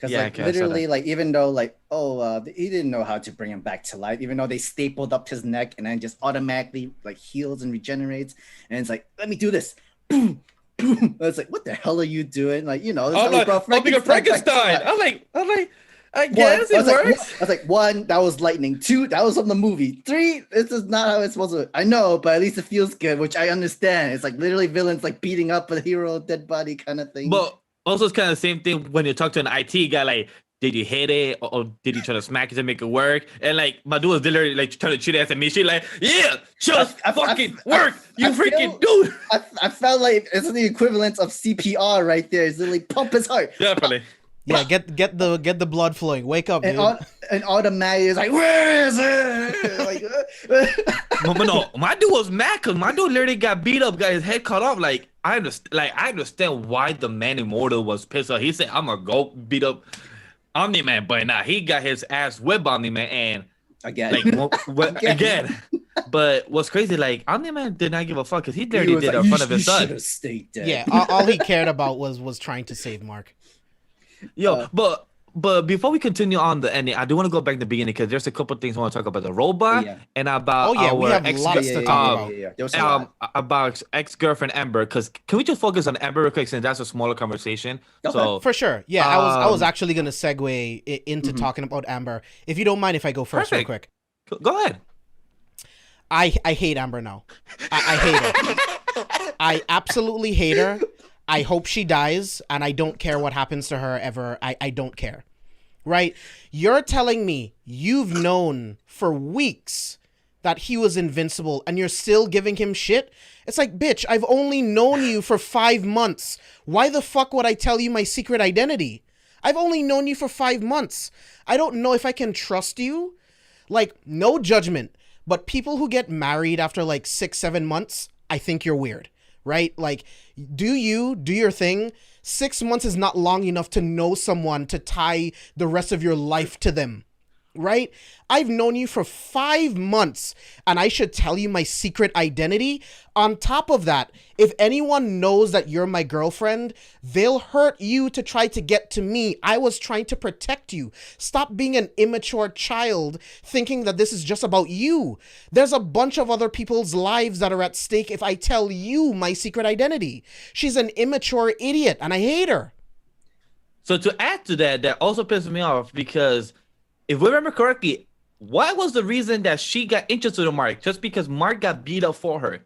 Because literally, like even though like he didn't know how to bring him back to life, even though they stapled up his neck and then just automatically like heals and regenerates, and it's like, let me do this. Boom. It's like, what the hell are you doing? Like, you know, Frankenstein. I'm like, I guess it works. I was like, 1, that was lightning. 2, that was from the movie. 3, this is not how it's supposed to. I know, but at least it feels good, which I understand. It's like literally villains like beating up a hero, dead body kind of thing. But also, it's kind of the same thing when you talk to an IT guy, like, did you hit it or did you try to smack it to make it work? And like my dude was literally like trying to cheat ass at me. She like, yeah, just fucking work, freaking dude. I felt like it's the equivalent of CPR right there. It's literally pump his heart. Definitely. Yeah, get the blood flowing. Wake up, dude. And automatically is like, where is it? Like, no, my dude was mad because my dude literally got beat up, got his head cut off. Like I understand why the man Immortal was pissed off. He said, I'm gonna go beat up Omni-Man, but now he got his ass whipped Omni-Man and again. But what's crazy, like Omni-Man did not give a fuck because he literally did it in front of his son. Yeah, all he cared about was trying to save Mark. Yo, but before we continue on the ending, I do want to go back to the beginning because there's a couple things I want to talk about the robot and about we have lots to talk about. About ex-girlfriend Amber. Because can we just focus on Amber real quick since that's a smaller conversation? Okay. So for sure, yeah, I was actually gonna segue into talking about Amber. If you don't mind, if I go first, real quick. Go ahead. I hate Amber now. I hate her. I absolutely hate her. I hope she dies, and I don't care what happens to her ever. I don't care. Right? You're telling me you've known for weeks that he was invincible, and you're still giving him shit? It's like, bitch, I've only known you for 5 months. Why the fuck would I tell you my secret identity? I've only known you for 5 months. I don't know if I can trust you. Like, no judgment, but people who get married after like 6-7 months, I think you're weird. Right? Like, do your thing. 6 months is not long enough to know someone to tie the rest of your life to them. right? I've known you for 5 months and I should tell you my secret identity. On top of that, if anyone knows that you're my girlfriend, they'll hurt you to try to get to me. I was trying to protect you. Stop being an immature child thinking that this is just about you. There's a bunch of other people's lives that are at stake if I tell you my secret identity. She's an immature idiot and I hate her. So to add to that, that also pisses me off because if we remember correctly, what was the reason that she got interested in Mark? Just because Mark got beat up for her.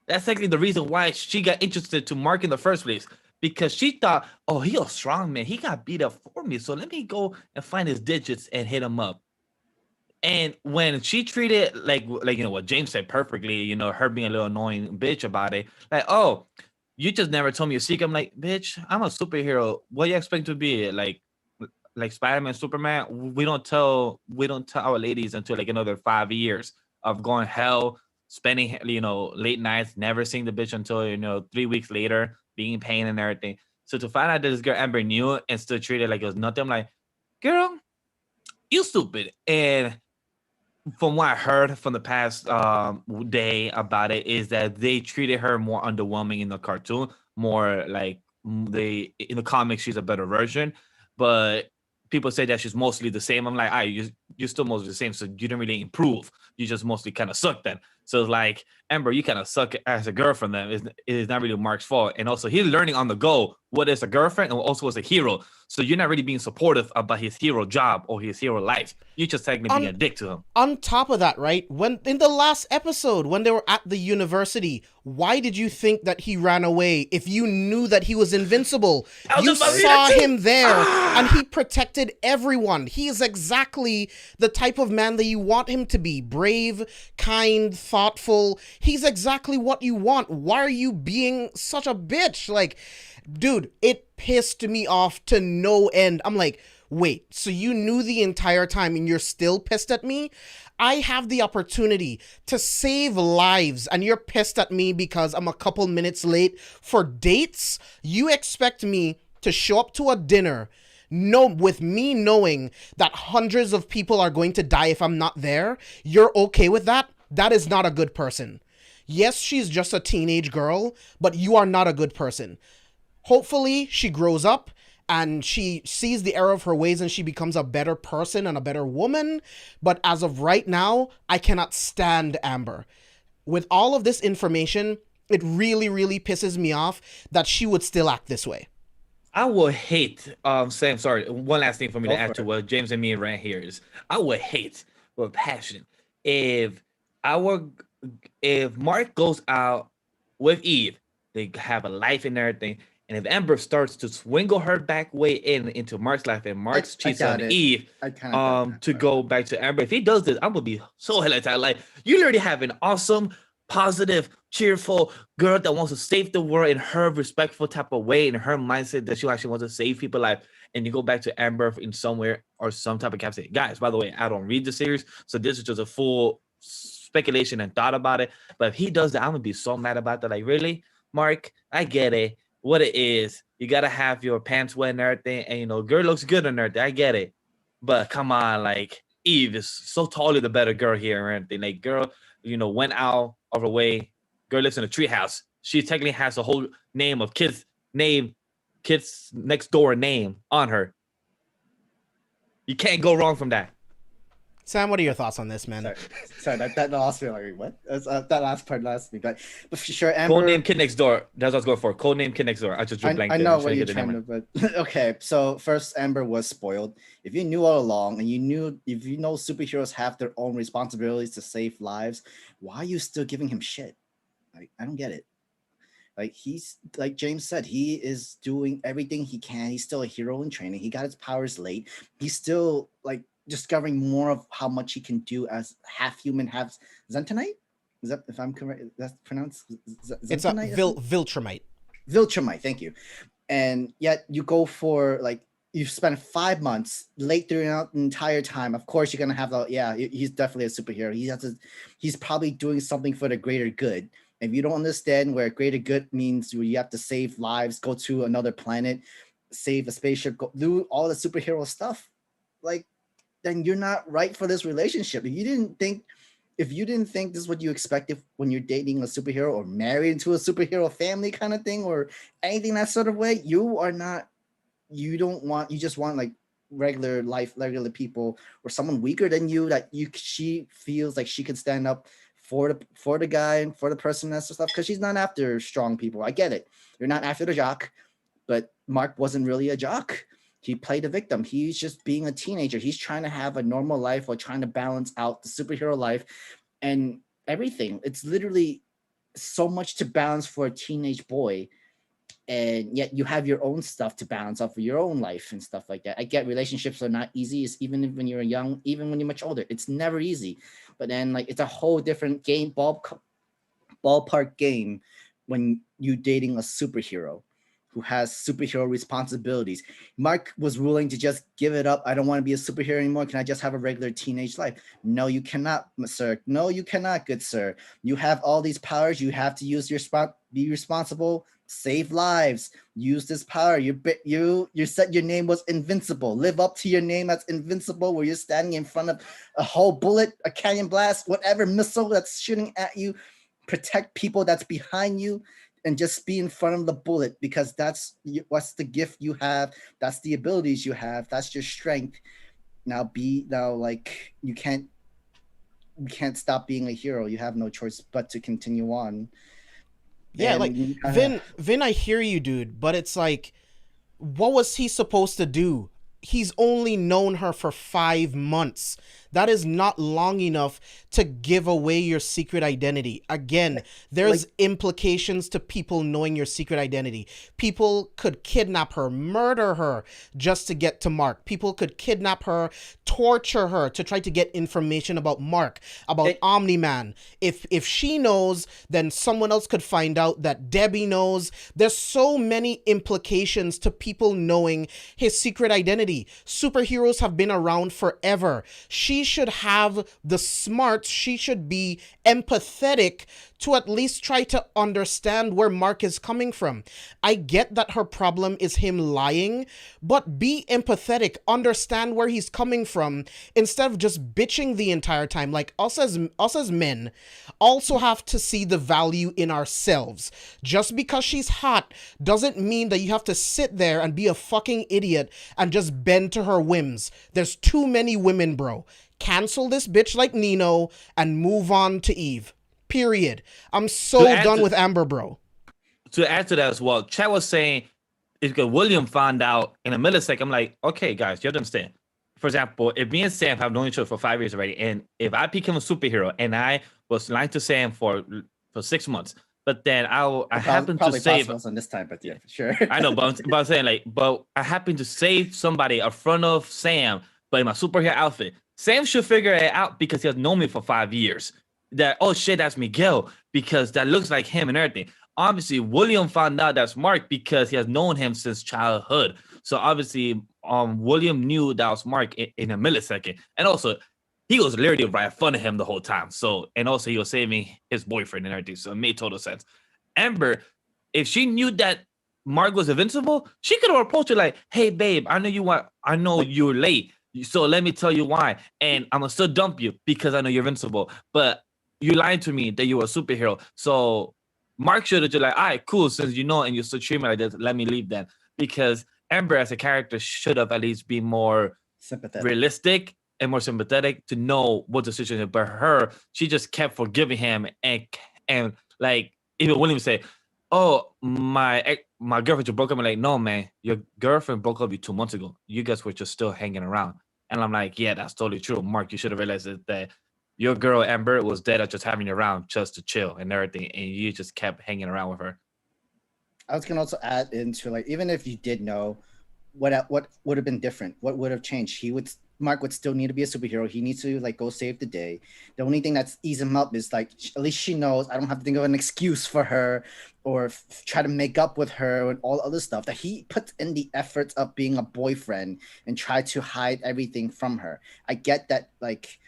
That's actually the reason why she got interested to Mark in the first place. Because she thought, oh, he's a strong man. He got beat up for me. So let me go and find his digits and hit him up. And when she treated like what James said perfectly, her being a little annoying bitch about it, like, oh, you just never told me a secret. I'm like, bitch, I'm a superhero. What do you expect to be? Like Spider-Man, Superman, we don't tell our ladies until like another 5 years of going hell, spending late nights, never seeing the bitch until 3 weeks later, being in pain and everything. So to find out that this girl Amber knew it and still treated it like it was nothing, I'm like, girl, you stupid. And from what I heard from the past day about it is that they treated her more underwhelming in the cartoon, more like in the comics she's a better version, but people say that she's mostly the same. I'm like, you're still mostly the same, so you didn't really improve. You just mostly kind of suck then. So it's like, Amber, you kind of suck as a girlfriend then. It is not really Mark's fault. And also, he's learning on the go what is a girlfriend and also as a hero. So you're not really being supportive about his hero job or his hero life. You're just technically being a dick to him. On top of that, right, when in the last episode, when they were at the university, why did you think that he ran away if you knew that he was invincible? You saw him there and he protected everyone. He is exactly the type of man that you want him to be. Brave, kind, thoughtful. He's exactly what you want. Why are you being such a bitch? Like, dude, it pissed me off to no end. I'm like, wait, so you knew the entire time and you're still pissed at me? I have the opportunity to save lives and you're pissed at me because I'm a couple minutes late for dates? You expect me to show up to a dinner with me knowing that hundreds of people are going to die if I'm not there? You're okay with that? That is not a good person. Yes, she's just a teenage girl, but you are not a good person. Hopefully, she grows up and she sees the error of her ways and she becomes a better person and a better woman. But as of right now, I cannot stand Amber. With all of this information, it really, really pisses me off that she would still act this way. I will hate, Sam, sorry, one last thing for me to add to what James and me ran here is, I would hate with passion if Mark goes out with Eve, they have a life and everything, and if Amber starts to swingle her back way into Mark's life and Mark's cheats on Eve to go back to Amber, if he does this, I'm gonna be so hell excited. Like, you already have an awesome, positive, cheerful girl that wants to save the world in her respectful type of way, in her mindset that she actually wants to save people's life, and you go back to Amber in somewhere or some type of capacity. Guys, by the way, I don't read the series, so this is just a full speculation and thought about it. But if he does that, I'm gonna be so mad about that. Like, really, Mark? I get it. What it is, you gotta have your pants wet and everything, and girl looks good and everything. I get it, but come on, like, Eve is so totally the better girl here and everything. Like, girl, went out of her way. Girl lives in a treehouse. She technically has a whole name of kids next door name on her. You can't go wrong from that. Sam, what are your thoughts on this, man? Sorry, that lost me. Like, what? That last part lost me. But for sure, Amber. Codename Kid Next Door. That's what I was going for. Codename Kid Next Door. I just drew blank. I know what you're trying to, but okay. So first, Amber was spoiled. If you knew all along, and if you know superheroes have their own responsibilities to save lives, why are you still giving him shit? Like, I don't get it. Like, he's, like James said, he is doing everything he can. He's still a hero in training. He got his powers late. He's still like discovering more of how much he can do as half human, half Zentonite. Is that, if I'm correct, that's pronounced Zentonite? It's a Viltrumite. Viltrumite, thank you. And yet you go for, like, you've spent 5 months late throughout the entire time. Of course, you're gonna have he's definitely a superhero. He's probably doing something for the greater good. If you don't understand where greater good means, you have to save lives, go to another planet, save a spaceship, do all the superhero stuff, like, then you're not right for this relationship. If you didn't think this is what you expected when you're dating a superhero or married into a superhero family kind of thing or anything that sort of way, you just want like regular life, regular people, or someone weaker than you that she feels like she could stand up for the guy and for the person and stuff, because she's not after strong people. I get it. You're not after the jock, but Mark wasn't really a jock. He played a victim. He's just being a teenager. He's trying to have a normal life while trying to balance out the superhero life and everything. It's literally so much to balance for a teenage boy. And yet you have your own stuff to balance out for your own life and stuff like that. I get relationships are not easy. It's even when you're young, even when you're much older, it's never easy. But then like it's a whole different game, ballpark game when you dating a superhero who has superhero responsibilities. Mark was willing to just give it up. I don't want to be a superhero anymore. Can I just have a regular teenage life? No, you cannot, sir. No, you cannot, good sir. You have all these powers. You have to use your spot, be responsible, save lives, use this power. You said your name was Invincible. Live up to your name as Invincible, where you're standing in front of a whole bullet, a cannon blast, whatever missile that's shooting at you. Protect people that's behind you. And just be in front of the bullet, because that's what's the gift you have. That's the abilities you have. That's your strength. Now like you can't stop being a hero. You have no choice but to continue on. Yeah, And, like Vin, I hear you, dude, but it's like, what was he supposed to do? He's only known her for 5 months. That is not long enough to give away your secret identity. Again, there's implications to people knowing your secret identity. People could kidnap her, murder her just to get to Mark. People could kidnap her, torture her to try to get information about Mark, about Omni-Man. If she knows, then someone else could find out that Debbie knows. There's so many implications to people knowing his secret identity. Superheroes have been around forever. She should have the smarts. She should be empathetic to at least try to understand where Mark is coming from. I get that her problem is him lying, but be empathetic, understand where he's coming from, instead of just bitching the entire time. Like us as men also have to see the value in ourselves. Just because she's hot doesn't mean that you have to sit there and be a fucking idiot and just bend to her whims. There's too many women, bro. Cancel this bitch like Nino and move on to Eve. Period. I'm so done with Amber, bro. To add to that as well, Chad was saying if William found out in a millisecond, I'm like, okay, guys, you have to understand. For example, if me and Sam have known each other for 5 years already, and if I became a superhero and I was lying to Sam for 6 months, but then I happened to save on this time, but yeah, sure. I know, but I'm saying but I happened to save somebody in front of Sam, but in my superhero outfit. Sam should figure it out because he has known me for 5 years. That, oh shit, that's Miguel, because that looks like him and everything. Obviously, William found out that's Mark because he has known him since childhood. So obviously, William knew that was Mark in a millisecond. And also, he was literally right in front of him the whole time. So, and also he was saving his boyfriend and everything. So it made total sense. Amber, if she knew that Mark was invincible, she could have approached her like, hey babe, I know you're late. So let me tell you why. And I'm gonna still dump you because I know you're invincible. But you lied to me that you were a superhero. So Mark should have just like, all right, cool. Since you know and you're still treating me like this, let me leave then. Because Amber as a character should have at least been more realistic and more sympathetic to know what the situation is. But her, she just kept forgiving him and like even William say, oh, my girlfriend just broke up. I'm like, no, man, your girlfriend broke up with you 2 months ago. You guys were just still hanging around. And I'm like, yeah, that's totally true. Mark, you should have realized that your girl, Amber, was dead at just having you around just to chill and everything. And you just kept hanging around with her. I was going to also add into, like, even if you did know, what would have been different? What would have changed? Mark would still need to be a superhero. He needs to, like, go save the day. The only thing that's easing him up is, like, at least she knows I don't have to think of an excuse for her or try to make up with her and all other stuff, that he puts in the efforts of being a boyfriend and try to hide everything from her. I get that, like,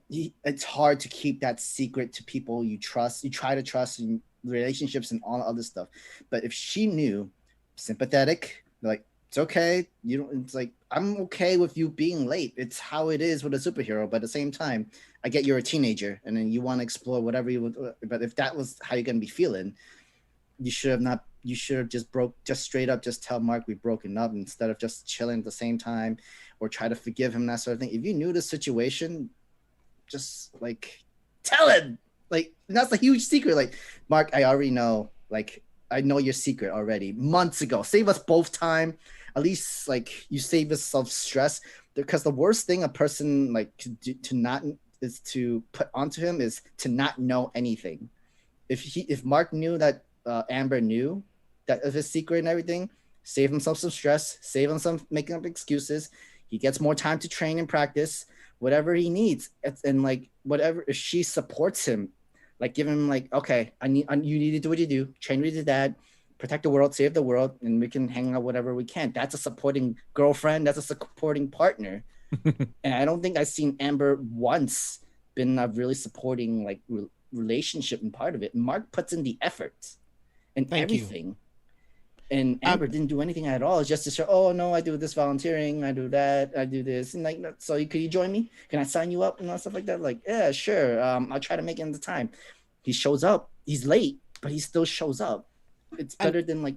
it's hard to keep that secret to people you trust. You try to trust in relationships and all other stuff. But if she knew, sympathetic, like, It's okay. You don't. It's like I'm okay with you being late. It's how it is with a superhero. But at the same time, I get you're a teenager and then you want to explore whatever you would. But if that was how you're gonna be feeling, you should have not. You should have just straight up, just tell Mark we've broken up instead of just chilling at the same time, or try to forgive him, that sort of thing. If you knew the situation, just like tell him. Like that's a huge secret. Like Mark, I already know. Like I know your secret already months ago. Save us both time. At least like you save yourself stress, because the worst thing a person like to not is to put onto him is to not know anything. If Mark knew that Amber knew that of his secret and everything, save himself some stress, save him some making up excuses. He gets more time to train and practice whatever he needs, and like whatever, if she supports him, like give him like, okay, you need to do what you do, train with your dad, protect the world, save the world, and we can hang out whatever we can. That's a supporting girlfriend. That's a supporting partner. And I don't think I've seen Amber once been a really supporting like relationship and part of it. Mark puts in the effort and Thank you. everything. And Amber didn't do anything at all. It's just to show, oh no, I do this volunteering, I do that, I do this, and like, so could you join me? Can I sign you up and all stuff like that? Like, yeah, sure. I'll try to make it in the time. He shows up. He's late, but he still shows up. It's better than like.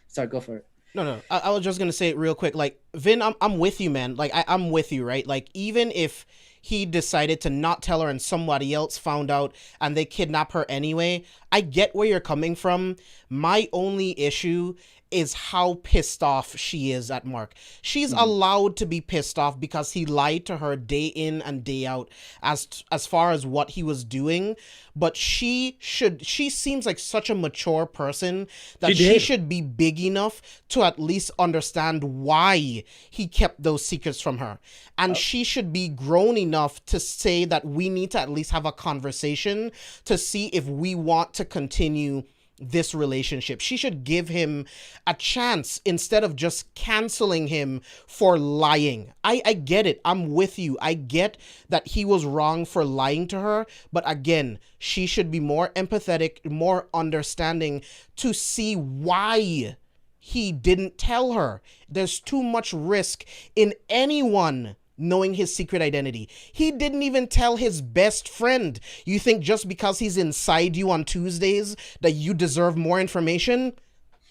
Sorry, go for it. No. I was just gonna say it real quick. Like Vin, I'm with you, man. Like I'm with you, right? Like even if he decided to not tell her and somebody else found out and they kidnap her anyway, I get where you're coming from. My only issue is how pissed off she is at Mark. She's allowed to be pissed off because he lied to her day in and day out as far as what he was doing, but she seems like such a mature person that she should be big enough to at least understand why he kept those secrets from her. And she should be grown enough to say that we need to at least have a conversation to see if we want to continue this relationship. She should give him a chance instead of just canceling him for lying. I get it. I'm with you. I get that he was wrong for lying to her, but again, she should be more empathetic, more understanding to see why he didn't tell her. There's too much risk in anyone knowing his secret identity. He didn't even tell his best friend. You think just because he's inside you on Tuesdays that you deserve more information?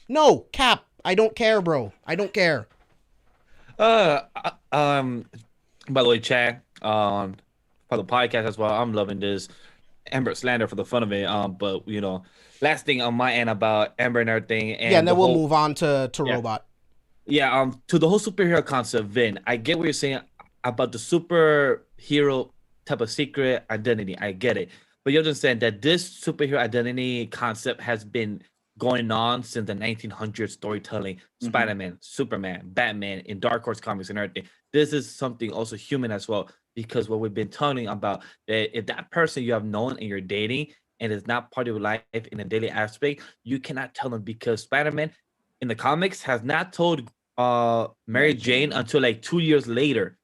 No, Cap. I don't care, bro. I don't care. By the way, Chad, for the podcast as well, I'm loving this Amber slander for the fun of it. But last thing on my end about Amber and everything, and yeah, and then we'll move on to Robot. Yeah, to the whole superhero concept, Vin. I get what you're saying about the superhero type of secret identity. I get it. But you understand that this superhero identity concept has been going on since the 1900s storytelling. Spider-Man, Superman, Batman, in Dark Horse comics and everything. This is something also human as well, because what we've been talking about, that if that person you have known and you're dating and is not part of your life in a daily aspect, you cannot tell them, because Spider-Man in the comics has not told Mary Jane until like 2 years later.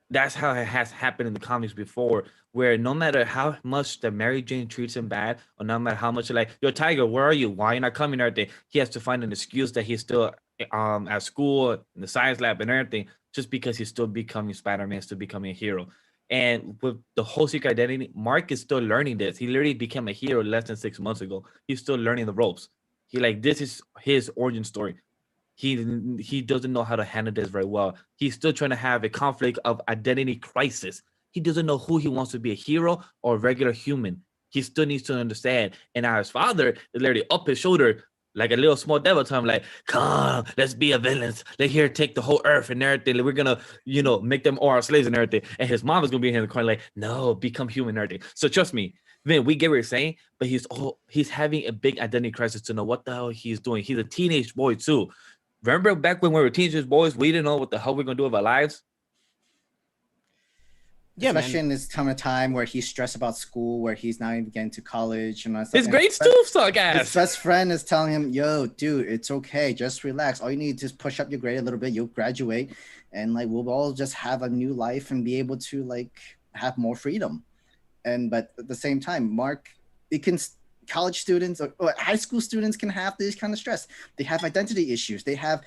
That's how it has happened in the comics before, where no matter how much the Mary Jane treats him bad, or no matter how much like, yo, Tiger, where are you? Why are you not coming? Everything, he has to find an excuse that he's still at school, in the science lab, and everything, just because he's still becoming Spider-Man, still becoming a hero. And with the whole secret identity, Mark is still learning this. He literally became a hero less than 6 months ago. He's still learning the ropes. This is his origin story. He doesn't know how to handle this very well. He's still trying to have a conflict of identity crisis. He doesn't know who he wants to be, a hero or a regular human. He still needs to understand. And now his father is literally up his shoulder like a little small devil to him, like, come, let's be a villains. Let here take the whole earth and everything. We're gonna, make them all our slaves and everything. And his mom is gonna be in the corner like, no, become human and everything. So trust me, Vin, we get what you're saying, but he's having a big identity crisis to know what the hell he's doing. He's a teenage boy too. Remember back when we were teenagers, boys, we didn't know what the hell we're going to do with our lives? Yeah, especially in this time of time where he's stressed about school, where he's not even getting to college. And his grades too suck ass. His best friend is telling him, yo, dude, it's okay. Just relax. All you need to just push up your grade a little bit. You'll graduate. And like, we'll all just have a new life and be able to like have more freedom. But at the same time, Mark, college students or high school students can have this kind of stress. They have identity issues. They have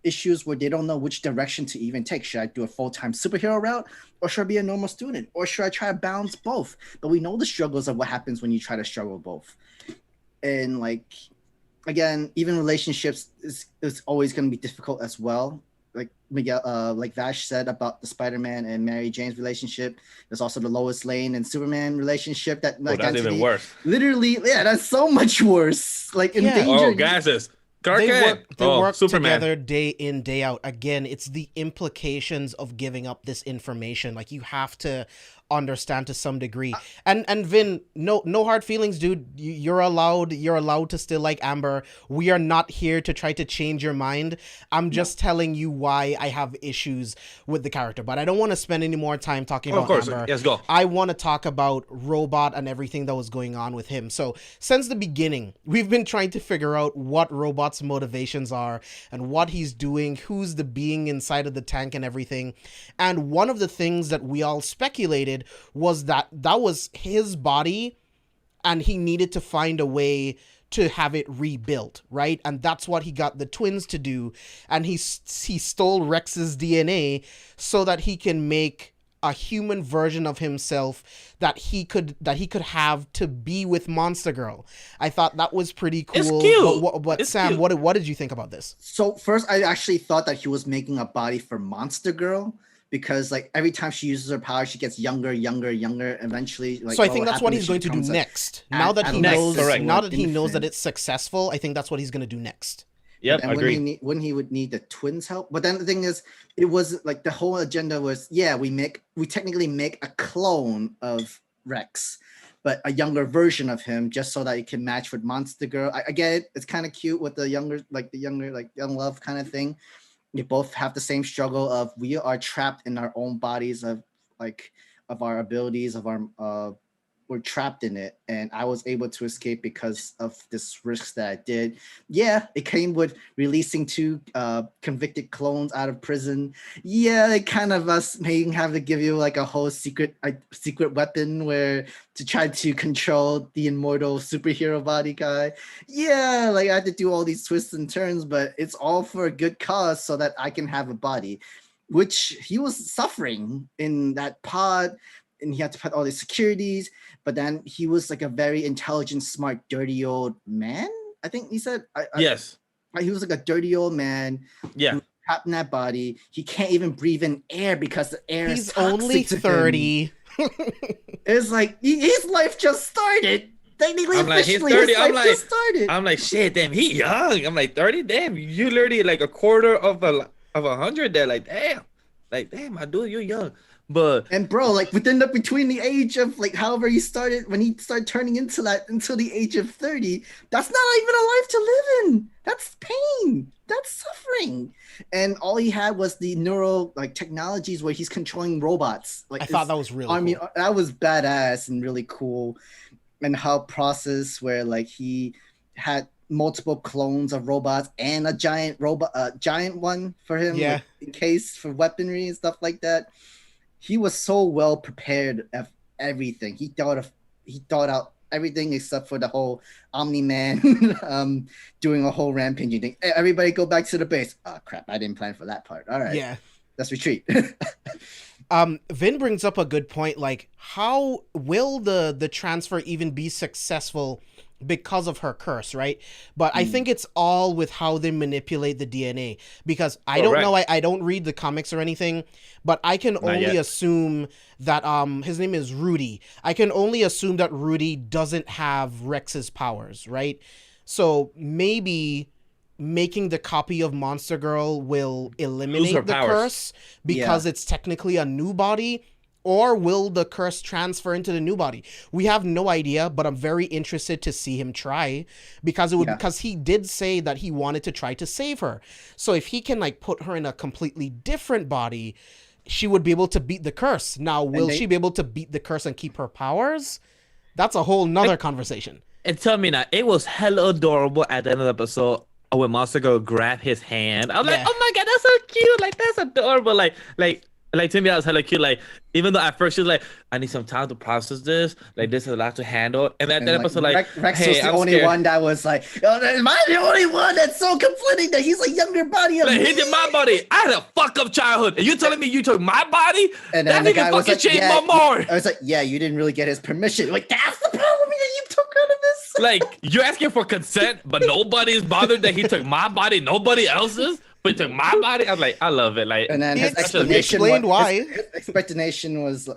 issues where they don't know which direction to even take. Should I do a full-time superhero route, or should I be a normal student, or should I try to balance both? But we know the struggles of what happens when you try to struggle both. And like, again, even relationships is always going to be difficult as well. Like Miguel, like Vash said about the Spider-Man and Mary Jane's relationship. There's also the Lois Lane and Superman relationship that like that's even worse. Literally, yeah, that's so much worse. Like in danger. Oh, gases. They work Superman. together day in, day out. Again, it's the implications of giving up this information. Like, you have to understand to some degree. And Vin, no hard feelings, dude. You're allowed to still like Amber. We are not here to try to change your mind. I'm just telling you why I have issues with the character. But I don't want to spend any more time talking about Amber. Yes, go. I want to talk about Robot and everything that was going on with him. So since the beginning, we've been trying to figure out what Robot's motivations are and what he's doing, who's the being inside of the tank and everything. And one of the things that we all speculated was that was his body and he needed to find a way to have it rebuilt, right? And that's what he got the twins to do. And he stole Rex's DNA so that he can make a human version of himself that he could have to be with Monster Girl. I thought that was pretty cool. It's cute. But Sam, cute. what did you think about this? So first, I actually thought that he was making a body for Monster Girl, because like every time she uses her power, she gets younger eventually. Like, so I think that's what he's going to do next. Now that he knows that it's successful, I think that's what he's going to do next. Yep, and agree. When he would need the twins' help. But then the thing is, it was like the whole agenda was, we technically make a clone of Rex, but a younger version of him, just so that it can match with Monster Girl. I get it. It's kind of cute with the younger, like young love kind of thing. You both have the same struggle of we are trapped in our own bodies of our abilities, we're trapped in it. And I was able to escape because of this risk that I did. Yeah, it came with releasing 2 convicted clones out of prison. Yeah, it kind of us may have to give you like a whole secret weapon to try to control the immortal superhero body guy. Yeah, like I had to do all these twists and turns, but it's all for a good cause so that I can have a body, which he was suffering in that pod. And he had to put all these securities, but then he was like a very intelligent, smart, dirty old man. I think he said. Yes. He was like a dirty old man. Yeah. Trapped in that body. He can't even breathe in air because the air is toxic only to 30. It's like his life just started. Technically, I'm like, he's officially, 30. his life just started. I'm like, shit, damn, he young. I'm like, 30, damn, you literally like a quarter of 100 there. Like, damn, my dude, you're young. But and bro, like between the age of like however he started, when he started turning into that until the age of 30, that's not even a life to live in. That's pain. That's suffering. And all he had was the neural like technologies where he's controlling robots. Like I thought that was really cool. That was badass and really cool. And how process where like he had multiple clones of robots and a giant one for him, like, in case for weaponry and stuff like that. He was so well prepared of everything. He thought out everything except for the whole Omni-Man doing a whole rampaging thing. Hey, everybody go back to the base. Oh crap, I didn't plan for that part. All right. Yeah. Let's retreat. Vin brings up a good point. Like, how will the transfer even be successful because of her curse, right? But I think it's all with how they manipulate the DNA, because I don't know, I don't read the comics or anything, but I can only assume that his name is Rudy. I can only assume that Rudy doesn't have Rex's powers, right? So maybe making the copy of Monster Girl will eliminate the curse because it's technically a new body. Or will the curse transfer into the new body? We have no idea, but I'm very interested to see him try, because because he did say that he wanted to try to save her. So if he can like put her in a completely different body, she would be able to beat the curse. Now, will she be able to beat the curse and keep her powers? That's a whole nother conversation. And tell me now, it was hella adorable at the end of the episode when Monster Girl grabbed his hand. I'm like, oh my god, that's so cute. Like, that's adorable. Like Like to me, I was hella cute. Like even though at first she was like, "I need some time to process this. Like this is a lot to handle." And then And that like episode, like, Rex "Hey, was the I'm only scared." one that was like, oh, am I the only one that's so conflicting that he's a younger body of Like me? he did my body. I had a fuck up childhood, and you telling me you took my body? And That then the nigga guy was fucking like, changed yeah, my more. I was like, yeah, you didn't really get his permission. Like, that's the problem that you took out of this. Like you're asking for consent, but nobody's bothered that he took my body, nobody else's, but he took my body. I'm like, I love it. Like, And then He his explained why.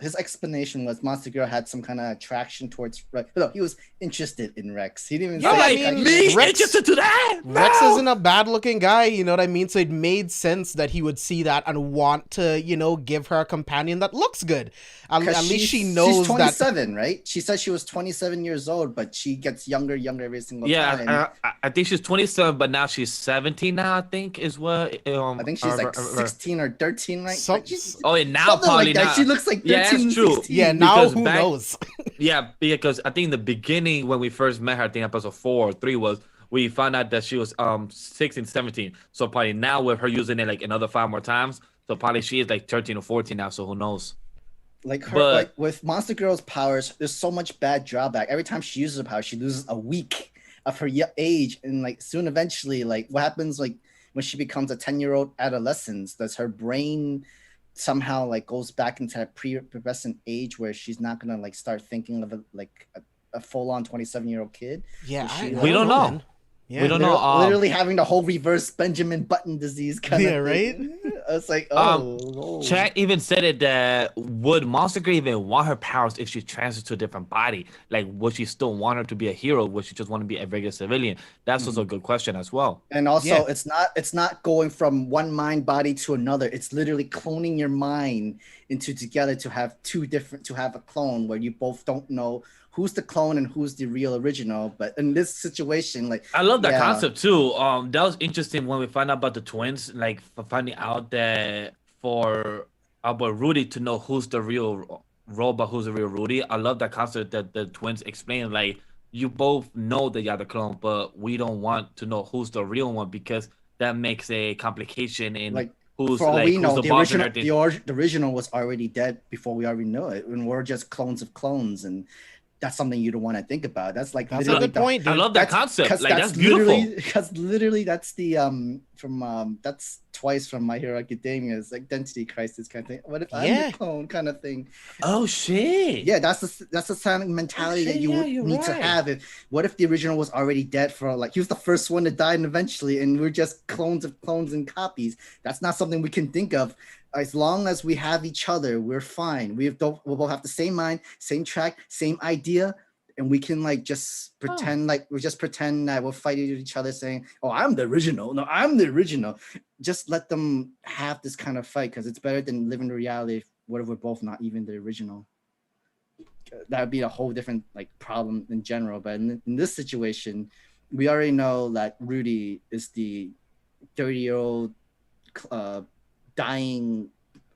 His explanation was Monster Girl had some kind of attraction towards Rex. No, he was interested in Rex. He didn't even Yeah, say I'm like, I mean, me Rex- interested to that? Rex No. isn't a bad looking guy, you know what I mean? So it made sense that he would see that and want to, you know, give her a companion that looks good. At least she knows she's that. 27, right? She said she was 27 years old, but she gets younger every single time. Yeah, I think she's 27, but now she's 17 now, I think is what. I think she's like 16 or 13, right? Some- Like, she's, Oh, and now something probably like that. not. She looks like 13, Yeah, that's true. 16. Yeah, now Because who back- knows? Yeah, because I think in the beginning when we first met her, I think episode 4 or 3 was, we found out that she was 16, 17. So probably now with her using it like another 5 more times, so probably she is like 13 or 14 now. So who knows? Like her, But- like with Monster Girl's powers, there's so much bad drawback. Every time she uses a power, she loses a week of her age, and like soon, eventually, like what happens, like when she becomes a 10-year-old adolescent, does her brain somehow like goes back into that pre-pubescent age where she's not gonna like start thinking of a full-on 27-year-old kid? Yeah, We don't know. man. Yeah. We don't know. Literally having the whole reverse Benjamin Button disease kind Yeah, of thing. I was like, oh. Chat even said it that would Monster Girl even want her powers if she transfers to a different body? Like, would she still want her to be a hero? Would she just want to be a regular civilian? That's also a good question as well. And also, Yeah. it's not going from one mind body to another. It's literally cloning your mind into together to have a clone where you both don't know who's the clone and who's the real original. But in this situation, like, I love that yeah. concept too. That was interesting when we found out about the twins, like for finding out that for our boy Rudy to know who's the real robot, who's the real Rudy. I love that concept that the twins explain. Like, you both know that you're the clone, but we don't want to know who's the real one because that makes a complication in Like, who's for all like we who's know, the the boss and original, everything. the original was already dead before we already know it, and we're just clones of clones, and that's something you don't want to think about. That's like That's a literally good the- point, I dude. love that concept. Because Like, that's beautiful. literally that's the that's twice from My Hero Academia. It's like identity crisis kind of thing. What if I'm Yeah. the clone kind of thing? Oh shit! Yeah, that's the sound mentality that you yeah, would you're need to right. have. What if the original was already dead for like he was the first one to die and eventually, and we're just clones of clones and copies? That's not something we can think of. As long as we have each other, we're fine. We'll both have the same mind, same track, same idea. And we can like just pretend that we'll fight each other saying, oh, I'm the original. No, I'm the original. Just let them have this kind of fight because it's better than living the reality what if we're both not even the original. That would be a whole different like problem in general. But in this situation, we already know that Rudy is the 30-year-old dying,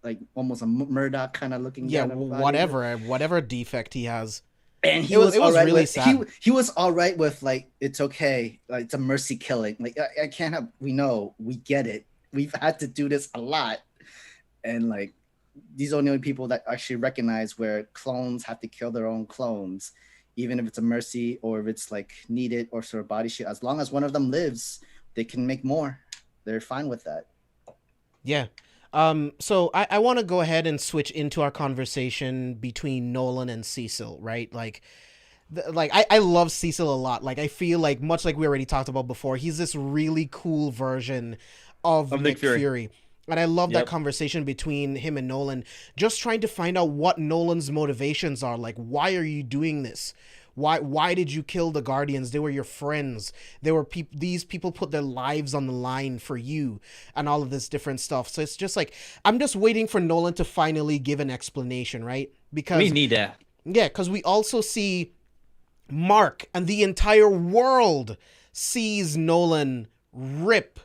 like almost a Murdoch kind of looking. Yeah, kind of body. whatever defect he has. And he It was all right really with, sad. He was all right with like it's okay, like it's a mercy killing. Like I can't have. We know, we get it. We've had to do this a lot, and like these are the only people that actually recognize where clones have to kill their own clones, even if it's a mercy or if it's like needed or sort of body shit. As long as one of them lives, they can make more. They're fine with that. Yeah. So I want to go ahead and switch into our conversation between Nolan and Cecil, right? Like I love Cecil a lot. Like, I feel like, much like we already talked about before, he's this really cool version of Nick Fury. And I love that conversation between him and Nolan, just trying to find out what Nolan's motivations are. Like, why are you doing this? Why did you kill the Guardians? They were your friends. They were these people put their lives on the line for you and all of this different stuff. So it's just like, I'm just waiting for Nolan to finally give an explanation, right? Because We need that. yeah, because we also see Mark and the entire world sees Nolan rip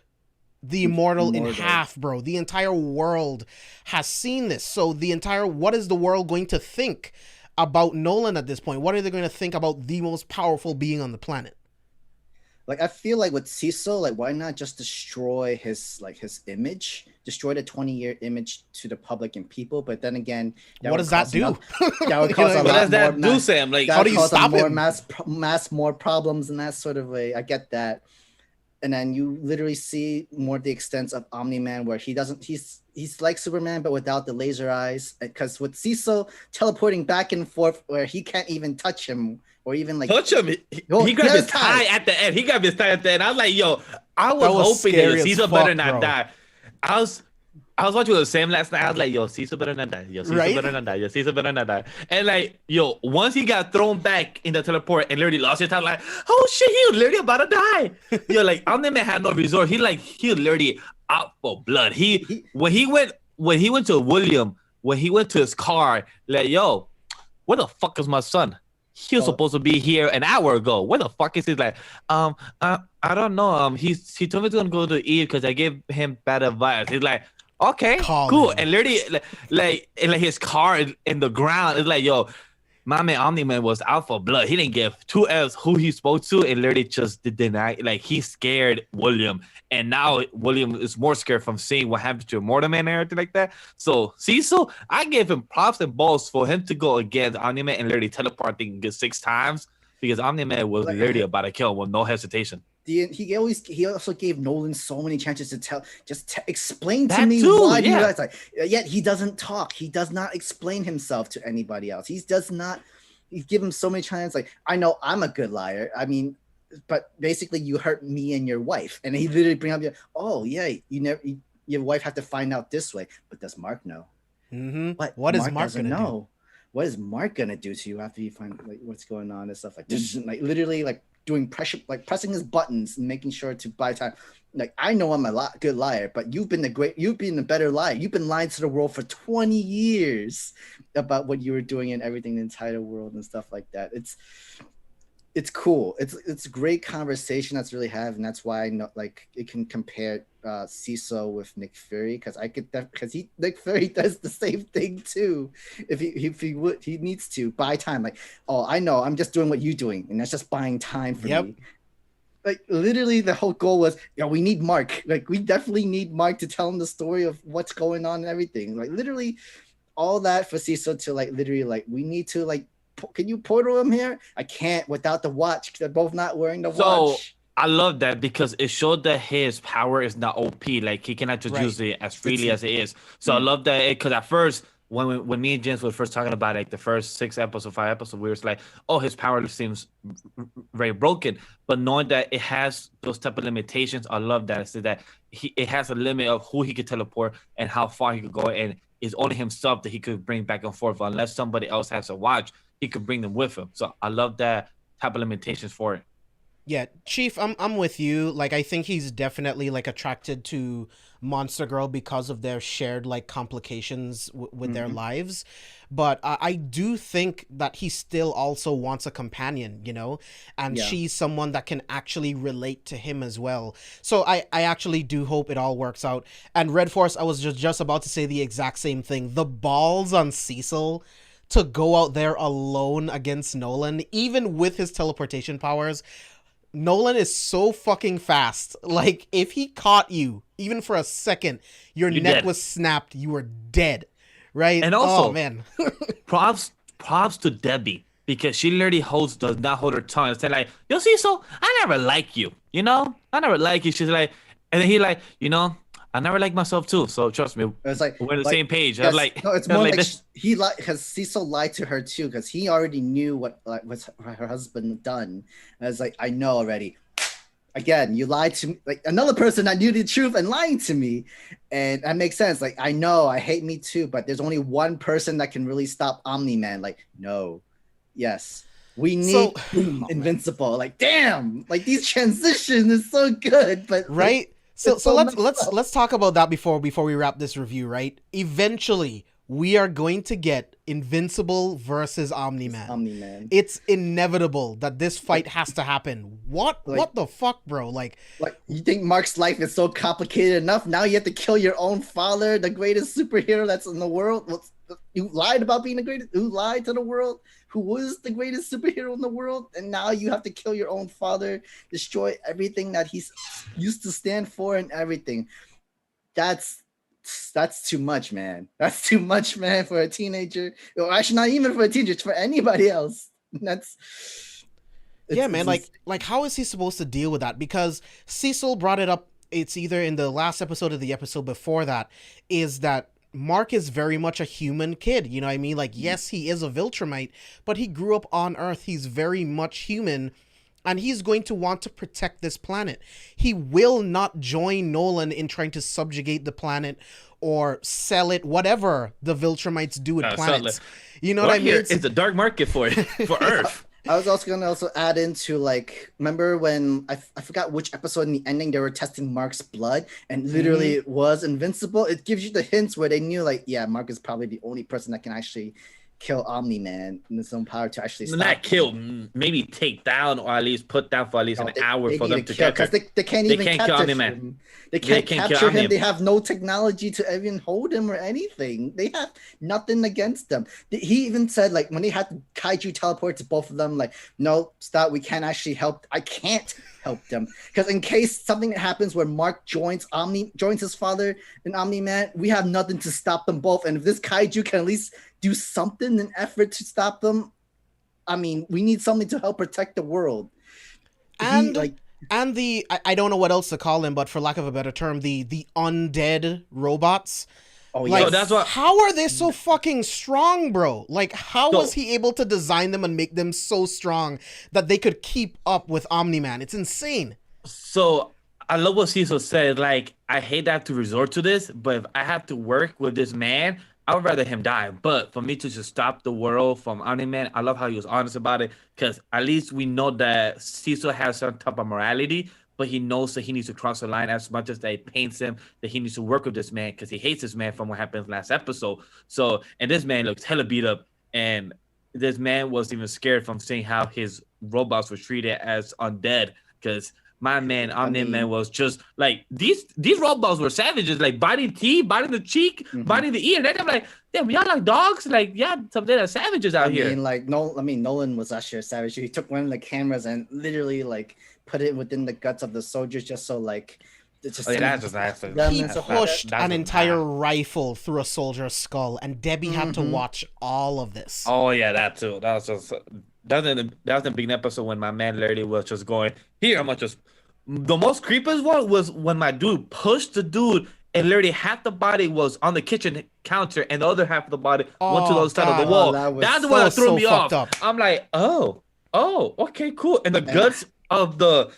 the Immortal in half, bro. The entire world has seen this. So what is the world going to think about Nolan at this point? What are they going to think about the most powerful being on the planet? Like I feel like with Cecil, like why not just destroy his image, destroy the 20-year image to the public and people? But then again, what does that do? That would cause a What lot does that more do, Sam? Like, that how would do you cause stop more him? more problems in that sort of way. I get that. And then you literally see more the extent of Omni-Man where he's like Superman but without the laser eyes, because with Cecil teleporting back and forth where he can't even touch him or even like touch him. He grabbed his tie at the end. I was like, yo, I was hoping that Cecil better not die. I was watching with Sam last night. I was like, yo, Cecil better not die. Yo, Cecil better not die. Yo, Cecil better not die. And like, yo, once he got thrown back in the teleport and literally lost his time, like, oh shit, he was literally about to die. Yo, like, Omni-Man had no resort. He was literally out for blood. When he went to William, when he went to his car, like, yo, where the fuck is my son? He was supposed to be here an hour ago. Where the fuck is he? Like, I don't know. He told me to go to Eve because I gave him bad advice. He's like, okay, cool. And literally, like his car in the ground. It's like, yo, my man Omni-Man was out for blood. He didn't give two F's who he spoke to, and literally just denied. Like, he scared William, and now William is more scared from seeing what happened to Immortal Man and everything like that. So Cecil, I gave him props and balls for him to go against Omni-Man and literally teleporting 6 times, because Omni-Man was literally about to kill him with no hesitation. He also gave Nolan so many chances to explain to me why he does like. Yet he doesn't talk. He does not explain himself to anybody else. He does not. He give him so many chances. Like, I know I'm a good liar. I mean, but basically you hurt me and your wife, and he literally bring up, oh yeah, your wife have to find out this way. But does Mark know? Mm-hmm. What is Mark gonna know? What is Mark gonna do to you after you find like what's going on and stuff like this? Like literally like doing pressure, like pressing his buttons and making sure to buy time. Like, I know I'm a good liar, but you've been the better liar. You've been lying to the world for 20 years about what you were doing and everything, the entire world and stuff like that. It's cool. It's a great conversation that's really had, and that's why I know, like, it can compare Cecil with Nick Fury, because Nick Fury does the same thing too. If he needs to buy time. Like, oh, I know, I'm just doing what you're doing, and that's just buying time for me. Like, literally, the whole goal was, we need Mark. Like, we definitely need Mark to tell him the story of what's going on and everything. Like, literally, all that for Cecil to like, literally, like, we need to like. Can you portal him here? I can't without the watch. They're both not wearing the watch. I love that because it showed that his power is not OP. Like, he cannot just use it as freely as it is. So I love that, because at first, when me and James were first talking about it, like the first 5 episodes, we were like, oh, his power seems very broken. But knowing that it has those type of limitations, I love that. So that it has a limit of who he could teleport and how far he could go, and it's only himself that he could bring back and forth. Unless somebody else has a watch, he could bring them with him. So I love that type of limitations for it. Yeah, Chief, I'm with you. Like, I think he's definitely like attracted to Monster Girl because of their shared like complications with their lives. But I do think that he still also wants a companion, you know, and she's someone that can actually relate to him as well. So I actually do hope it all works out. And Red Force, I was just about to say the exact same thing. The balls on Cecil to go out there alone against Nolan, even with his teleportation powers. Nolan is so fucking fast. Like, if he caught you, even for a second, you're neck dead. Was snapped, you were dead. Right? And also, oh, man. props to Debbie, because she literally does not hold her tongue and say like, yo, Cecil, I never like you. You know? I never like you. She's like, and then he like, you know, I never liked myself too, so trust me. It's like we're on the same page. I was like, no, it's more like he because Cecil lied to her too, because he already knew what her husband done. And it's like, I know already. Again, you lied to me, like another person that knew the truth and lying to me, and that makes sense. Like, I know, I hate me too, but there's only one person that can really stop Omni-Man. Like, no, yes. We need Invincible. Like, damn, like these transitions is so good, but right. Like, So let's talk about that before we wrap this review, right? Eventually, we are going to get Invincible versus Omni-Man. It's inevitable that this fight has to happen. What the fuck, bro? Like, you think Mark's life is so complicated enough? Now you have to kill your own father, the greatest superhero that's in the world. You lied about being the greatest. You lied to the world. who was the greatest superhero in the world, and now you have to kill your own father, destroy everything that he's used to stand for, and everything. That's too much, man. That's too much, man, for a teenager. Or actually, not even for a teenager, it's for anybody else. Yeah, man, like how is he supposed to deal with that? Because Cecil brought it up, it's either in the last episode or the episode before that, is that Mark is very much a human kid, you know what I mean? Like, yes, he is a Viltrumite, but he grew up on Earth. He's very much human, and he's going to want to protect this planet. He will not join Nolan in trying to subjugate the planet or sell it, whatever the Viltrumites do with planets. You know what I mean? It's a dark market for it, for Earth. I was also going to add into, like, remember when I forgot which episode in the ending they were testing Mark's blood, and literally it was Invincible. It gives you the hints where they knew, like, yeah, Mark is probably the only person that can actually kill Omni-Man in his own power to actually stop not kill, maybe take down, or at least put down for at least an hour for them to kill. Because they can't even capture him. They can't capture him. They have no technology to even hold him or anything. They have nothing against them. He even said, like, when they had to kaiju teleport to both of them, like, no, stop. We can't actually help. I can't help them, because in case something happens where Mark joins his father in Omni-Man, we have nothing to stop them both. And if this kaiju can at least do something in effort to stop them, I mean, we need something to help protect the world. And I don't know what else to call them, but for lack of a better term, the undead robots. Oh yeah, like, that's what. How are they so fucking strong, bro? Like, how was he able to design them and make them so strong that they could keep up with Omni-Man? It's insane. So I love what Cecil said. Like, I hate to have to resort to this, but if I have to work with this man, I would rather him die. But for me to just stop the world from Omni-Man, I love how he was honest about it, because at least we know that Cecil has some type of morality, but he knows that he needs to cross the line as much as that it pains him that he needs to work with this man, because he hates this man from what happened last episode. So, and this man looks hella beat up, and this man was even scared from seeing how his robots were treated as undead, because my man, Omni-Man was just like, these robots were savages, like biting teeth, biting the cheek, biting the ear. And then I'm like, damn, y'all like dogs? Like, yeah, some they're savages out here. Nolan was actually a savage. He took one of the cameras and literally like put it within the guts of the soldiers just so like he pushed an entire rifle through a soldier's skull, and Debbie had to watch all of this. Oh yeah, that too. That was just that was the beginning episode when my man literally was just going, here, I'm gonna just. The most creepiest one was when my dude pushed the dude, and literally half the body was on the kitchen counter and the other half of the body went to the other side of the wall. That's what threw me off. I'm like, oh, okay, cool. And the guts of the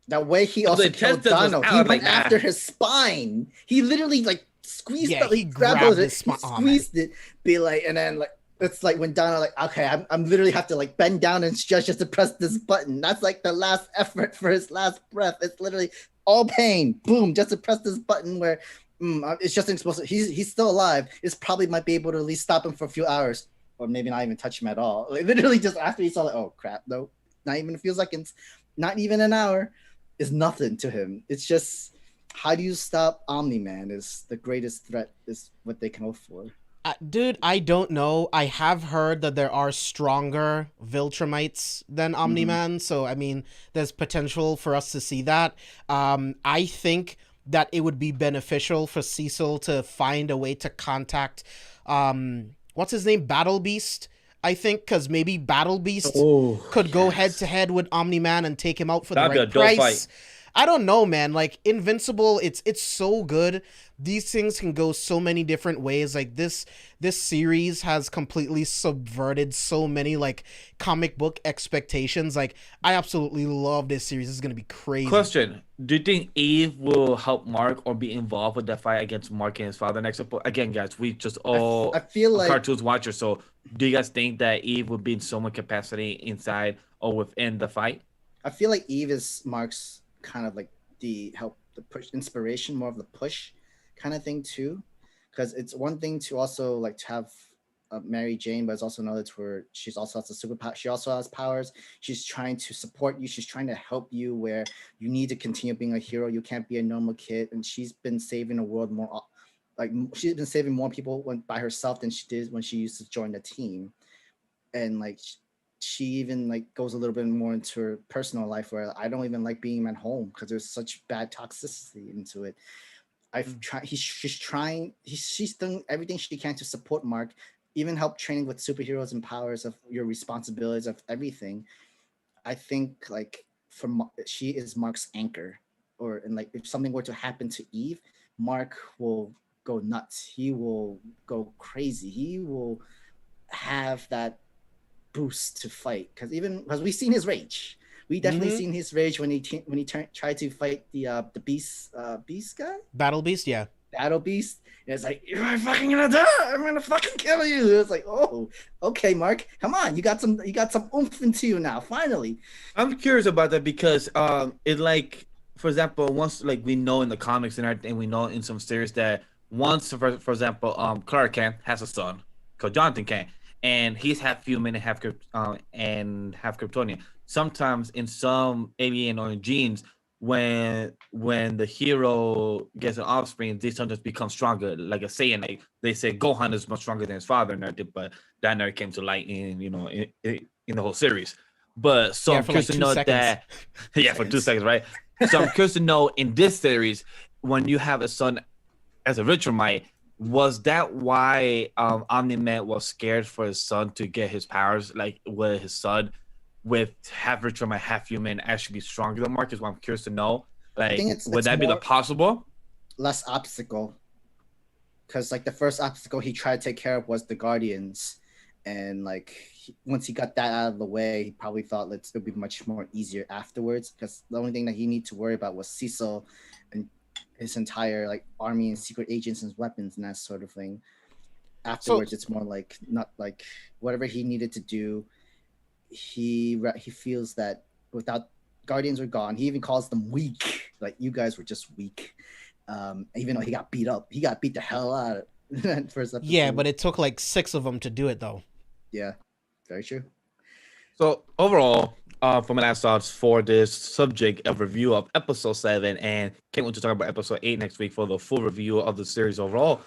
that way he also killed Donald. He went after his spine. He literally like squeezed it. He grabbed it, squeezed it, be like, and then like. It's like when Donald like, okay, I'm literally have to like bend down and stretch just to press this button. That's like the last effort for his last breath. It's literally all pain. Boom, just to press this button where it's just explosive. He's still alive. It's probably might be able to at least stop him for a few hours, or maybe not even touch him at all. Like literally just after he saw like, oh crap, no, not even a few seconds, not even an hour, is nothing to him. It's just how do you stop Omni-Man is the greatest threat is what they can hope for. Dude, I don't know. I have heard that there are stronger Viltrumites than Omni-Man, so I mean, there's potential for us to see that. I think that it would be beneficial for Cecil to find a way to contact, what's his name, Battle Beast, I think, because maybe Battle Beast could go head-to-head with Omni-Man and take him out for the right price. Fight. I don't know, man. Like, Invincible, it's so good. These things can go so many different ways. Like, this series has completely subverted so many, like, comic book expectations. Like, I absolutely love this series. This is going to be crazy. Question. Do you think Eve will help Mark or be involved with that fight against Mark and his father next episode? Again, guys, we just all I feel like cartoons watchers. So, do you guys think that Eve would be in so much capacity inside or within the fight? I feel like Eve is Mark's kind of like the push inspiration, more of the push kind of thing too, because it's one thing to also like to have Mary Jane, but it's also another to where she's also has a superpower. She also has powers. She's trying to support you. She's trying to help you where you need to continue being a hero. You can't be a normal kid. And she's been saving the world more. Like she's been saving more people by herself than she did when she used to join the team. and like she even like goes a little bit more into her personal life where I don't even like being at home because there's such bad toxicity into it. I've tried. She's done everything she can to support Mark, even help training with superheroes and powers of your responsibilities of everything. I think like she is Mark's anchor, and like if something were to happen to Eve, Mark will go nuts. He will go crazy. He will have that boost to fight because we've seen his rage. We definitely seen his rage when he tried to fight the beast guy, Battle Beast, yeah. Battle Beast. And it's like, you're fucking gonna die. I'm gonna fucking kill you. It's like, oh, okay, Mark, come on, you got some oomph into you now. Finally. I'm curious about that because it like, for example, once like we know in the comics and everything, we know in some series that once, for example, Clark Kent has a son called Jonathan Kent, and he's half human and half Kryptonian. Sometimes in some alien or genes, when the hero gets an offspring, they sometimes become stronger. Like a Saiyan, like they say Gohan is much stronger than his father and everything, but that never came to light in in the whole series. But so I'm curious to know that yeah, for 2 seconds, right? So I'm curious to know in this series, when you have a son as a Viltrumite, was that why Omni-Man was scared for his son to get his powers? Like, would his son, with half Viltrumite, half human, actually be stronger than Mark? Is what I'm curious to know. Like, would that be the possible? Less obstacle. Because, like, the first obstacle he tried to take care of was the Guardians. And, like, once he got that out of the way, he probably thought it would be much more easier afterwards. Because the only thing that he needed to worry about was Cecil and his entire like army and secret agents and weapons and that sort of thing. Afterwards, it's more like not like whatever he needed to do. He feels that without Guardians are gone. He even calls them weak. Like, you guys were just weak. Even though he got beat up, he got beat the hell out of that first episode. Yeah, but it took like 6 of them to do it though. Yeah, very true. So overall, for my last thoughts for this subject of review of episode 7, and can't wait to talk about episode 8 next week for the full review of the series overall.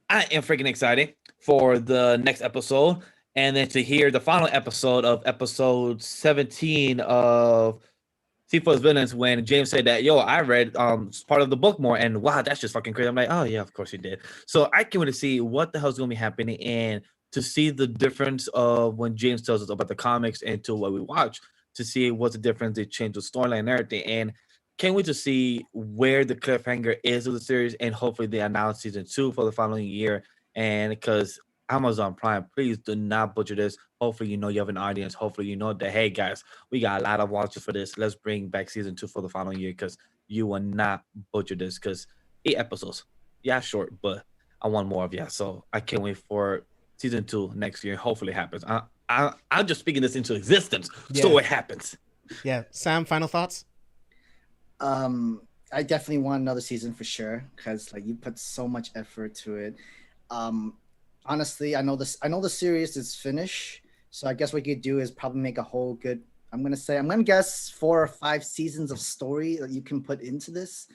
I am freaking excited for the next episode, and then to hear the final episode of episode 17 of C4SVillains, when James said that, yo, I read part of the book more, and wow, that's just fucking crazy. I'm like, oh yeah, of course you did. So I can't wait to see what the hell's going to be happening, and to see the difference of when James tells us about the comics and to what we watch, to see what's the difference, they change the storyline and everything. And can't wait to see where the cliffhanger is of the series, and hopefully they announce season 2 for the following year. And because Amazon Prime, please do not butcher this. Hopefully you know you have an audience. Hopefully you know that, hey guys, we got a lot of watchers for this. Let's bring back season 2 for the following year, because you will not butcher this, because 8 episodes, yeah, short, but I want more of you. So I can't wait for season 2 next year. Hopefully it happens. I'm just speaking this into existence, so it happens. Yeah. Sam, final thoughts? I definitely want another season for sure, because like you put so much effort to it. Honestly, I know the series is finished, so I guess what you could do is probably make a whole good, I'm gonna guess 4 or 5 seasons of story that you can put into this.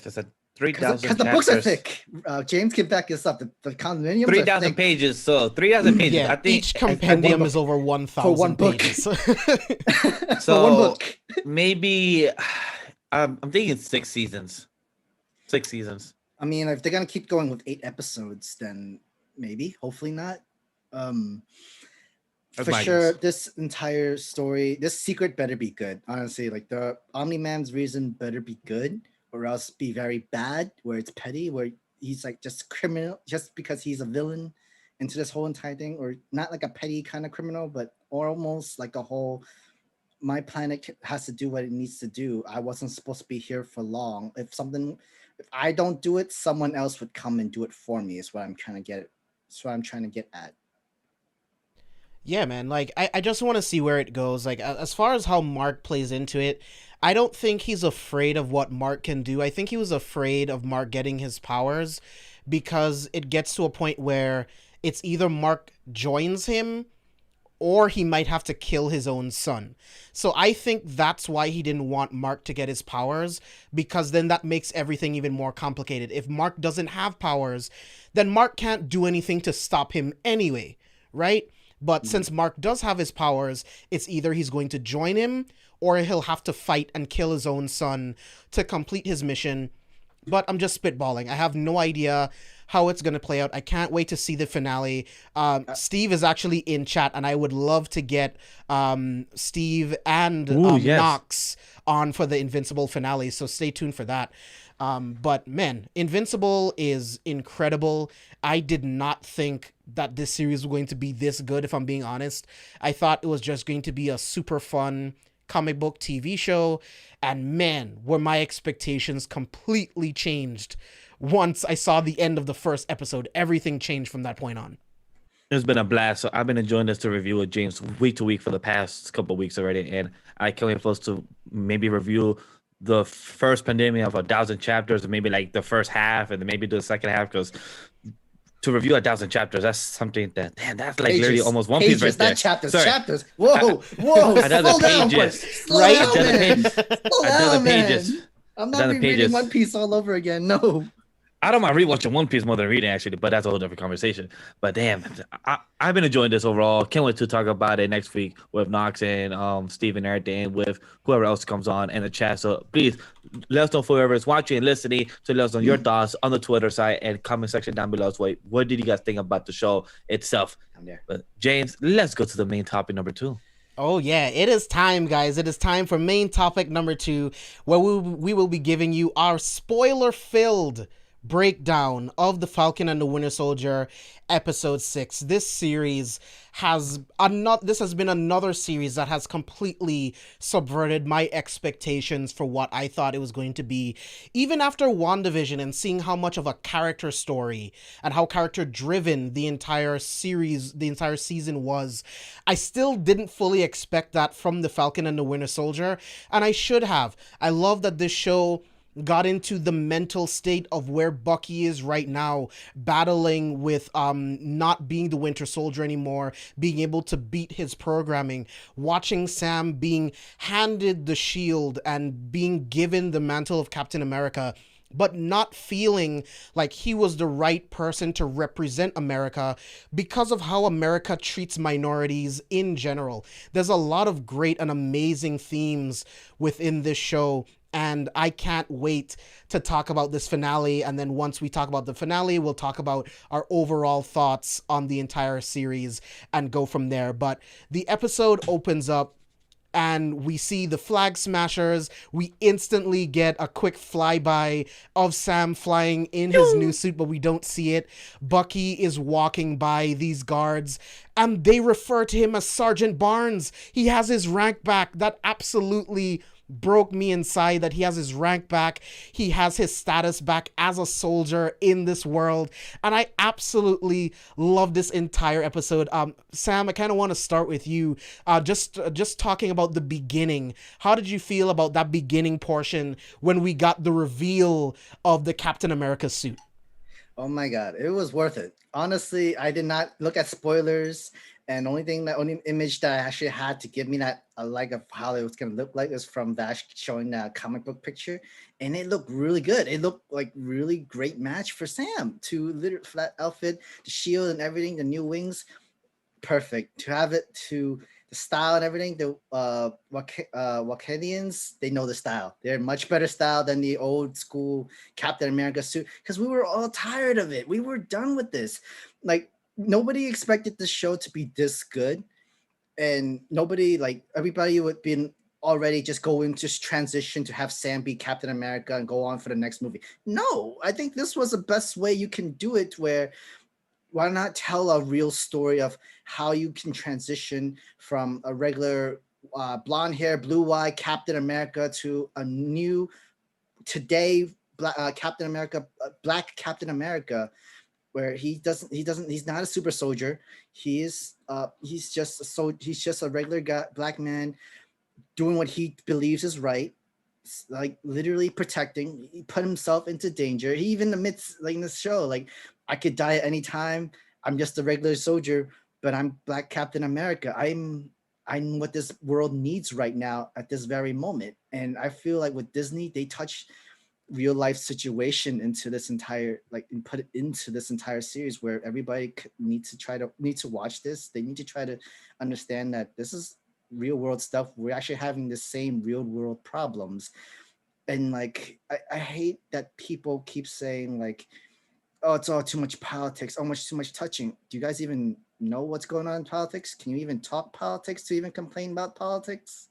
That's a 3,000 because the books are thick. James can back this up. The condominiums 3,000 pages. So 3,000 pages. Yeah, I think each compendium is over 1,000 pages. So for one book. Maybe I'm thinking 6 seasons. 6 seasons. I mean, if they're gonna keep going with 8 episodes, then maybe, hopefully not. For sure, this entire story, this secret better be good. Honestly, like the Omni-Man's reason better be good, or else be very bad, where it's petty, where he's like just criminal just because he's a villain into this whole entire thing, or not like a petty kind of criminal, but almost like a whole, my planet has to do what it needs to do. I wasn't supposed to be here for long. If I don't do it, someone else would come and do it for me, is what I'm trying to get. That's what I'm trying to get at. Yeah, man, like, I just want to see where it goes. Like, as far as how Mark plays into it, I don't think he's afraid of what Mark can do. I think he was afraid of Mark getting his powers, because it gets to a point where it's either Mark joins him or he might have to kill his own son. So I think that's why he didn't want Mark to get his powers, because then that makes everything even more complicated. If Mark doesn't have powers, then Mark can't do anything to stop him anyway, right? But since Mark does have his powers, it's either he's going to join him or he'll have to fight and kill his own son to complete his mission. But I'm just spitballing. I have no idea how it's going to play out. I can't wait to see the finale. Steve is actually in chat, and I would love to get Steve and Nox on for the Invincible finale, so stay tuned for that. But man, Invincible is incredible. I did not think that this series was going to be this good, if I'm being honest. I thought it was just going to be a super fun comic book TV show, and man, were my expectations completely changed once I saw the end of the first episode. Everything changed from that point on. It's been a blast. So I've been enjoying this to review with James week to week for the past couple of weeks already, and I can't wait for us to maybe review the first pandemic of 1,000 chapters, or maybe like the first half, and then maybe do the second half, because to review 1,000 chapters, that's something that, damn, that's like literally almost One Piece right there. Not chapters, chapters. Whoa, whoa, slow down, pages. I'm not rereading One Piece all over again. No. I don't mind rewatching One Piece more than reading, actually, but that's a whole different conversation. But damn, I've been enjoying this overall. Can't wait to talk about it next week with Nox and Steve and everything, and with whoever else comes on in the chat. So please let us know, whoever is watching and listening, to let us know your thoughts on the Twitter side and comment section down below. So what did you guys think about the show itself? I'm there. But James, let's go to the main topic number 2. Oh yeah, it is time, guys. It is time for main topic number 2, where we will be giving you our spoiler-filled breakdown of the Falcon and the Winter Soldier episode 6. This series has been another series that has completely subverted my expectations for what I thought it was going to be. Even after WandaVision and seeing how much of a character story and how character driven the entire season was, I still didn't fully expect that from the Falcon and the Winter Soldier, and I should have. I love that this show got into the mental state of where Bucky is right now, battling with not being the Winter Soldier anymore, being able to beat his programming, watching Sam being handed the shield and being given the mantle of Captain America, but not feeling like he was the right person to represent America because of how America treats minorities in general. There's a lot of great and amazing themes within this show, and I can't wait to talk about this finale. And then once we talk about the finale, we'll talk about our overall thoughts on the entire series and go from there. But the episode opens up and we see the Flag Smashers. We instantly get a quick flyby of Sam flying in his new suit, but we don't see it. Bucky is walking by these guards, and they refer to him as Sergeant Barnes. He has his rank back. That absolutely broke me inside, that he has his rank back. He has his status back as a soldier in this world, and I absolutely love this entire episode. Sam, I kind of want to start with you, just talking about the beginning. How did you feel about that beginning portion when we got the reveal of the Captain America suit? Oh my God, it was worth it. Honestly, I did not look at spoilers, and the only image that I actually had to give me that like of how it was gonna look like was from Vash showing that comic book picture, and it looked really good. It looked like really great match for Sam, to literally flat outfit, the shield and everything, the new wings, perfect. To have it, to the style and everything, the Wakanians, they know the style. They're much better style than the old school Captain America suit, because we were all tired of it. We were done with this. Like, nobody expected the show to be this good, and everybody would be already just transition to have Sam be Captain America and go on for the next movie. No, I think this was the best way you can do it, where why not tell a real story of how you can transition from a regular blonde hair, blue-eyed Captain America to a new Captain America, Black Captain America, where he's not a super soldier. He's just a regular guy, black man, doing what he believes is right, like literally protecting. He put himself into danger. He even admits, like in this show, like, I could die at any time. I'm just a regular soldier, but I'm Black Captain America. I'm what this world needs right now at this very moment. And I feel like with Disney, they touch real life situation into this entire and put it into this entire series where everybody needs to watch this. They need to try to understand that this is real world stuff. We're actually having the same real world problems. And like I hate that people keep saying like, oh, it's all too much politics, too much touching. Do you guys even know what's going on in politics? Can you even talk politics to even complain about politics?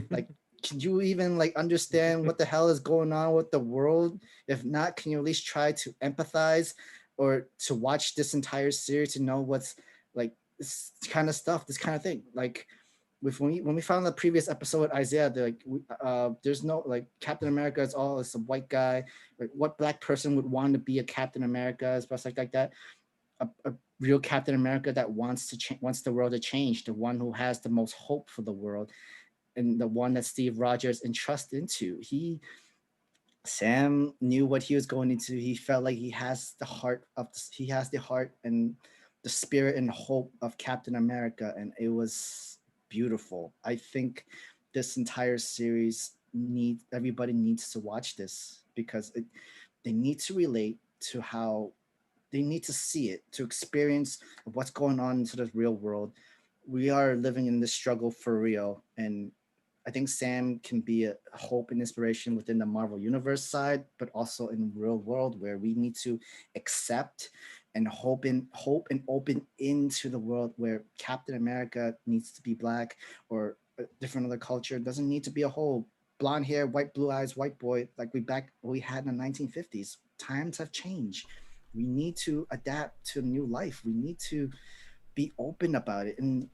Like, can you even like understand what the hell is going on with the world? If not, can you at least try to empathize or to watch this entire series to know what's like this kind of stuff, this kind of thing? Like when we found the previous episode with Isaiah, there's no like Captain America is all it's a white guy. Like what black person would want to be a Captain America, stuff like that? A real Captain America that wants the world to change, the one who has the most hope for the world. And the one that Steve Rogers entrusted into. Sam knew what he was going into. He felt like he has the heart and the spirit and hope of Captain America, and it was beautiful. I think this entire series everybody needs to watch this because they need to relate to how they need to see it, to experience what's going on into the real world. We are living in this struggle for real, and I think Sam can be a hope and inspiration within the Marvel Universe side, but also in the real world where we need to accept and hope and open into the world where Captain America needs to be black or a different other culture. It doesn't need to be a whole blonde hair, white blue eyes, white boy like we had in the 1950s. Times have changed. We need to adapt to a new life. We need to be open about it. And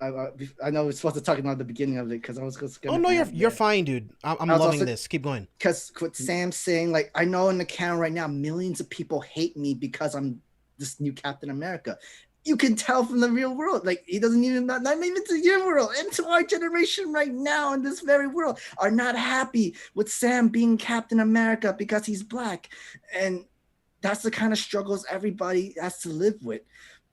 I know we're supposed to talk about the beginning of it because I was just gonna. Oh no, you're fine, dude. I'm loving this. Keep going. Because what Sam's saying, like, I know in the canon right now, millions of people hate me because I'm this new Captain America. You can tell from the real world, like he doesn't even not even to your world, into our generation right now in this very world are not happy with Sam being Captain America because he's black, and that's the kind of struggles everybody has to live with.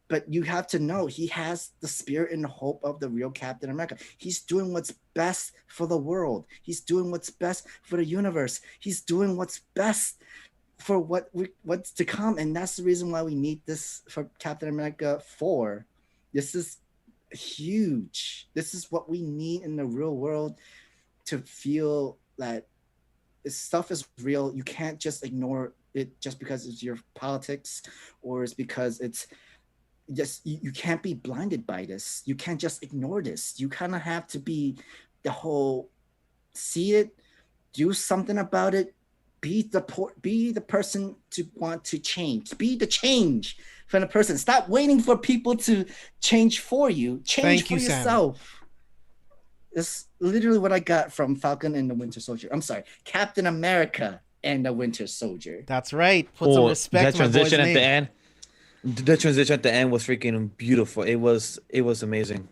But you have to know he has the spirit and the hope of the real Captain America. He's doing what's best for the world. He's doing what's best for the universe. He's doing what's best for what's to come. And that's the reason why we need this for Captain America 4. This is huge. This is what we need in the real world to feel that this stuff is real. You can't just ignore it just because it's your politics or it's because it's just you can't be blinded by this. You can't just ignore this. You kind of have to be the whole see it, do something about it, be the person to want to change, be the change for the person. Stop waiting for people to change for you. Change for yourself. Sam. That's literally what I got from Falcon and the Winter Soldier. I'm sorry, Captain America and the Winter Soldier. That's right. Put some respect that to my boy's transition at name. the end. The transition at the end was freaking beautiful. It was amazing.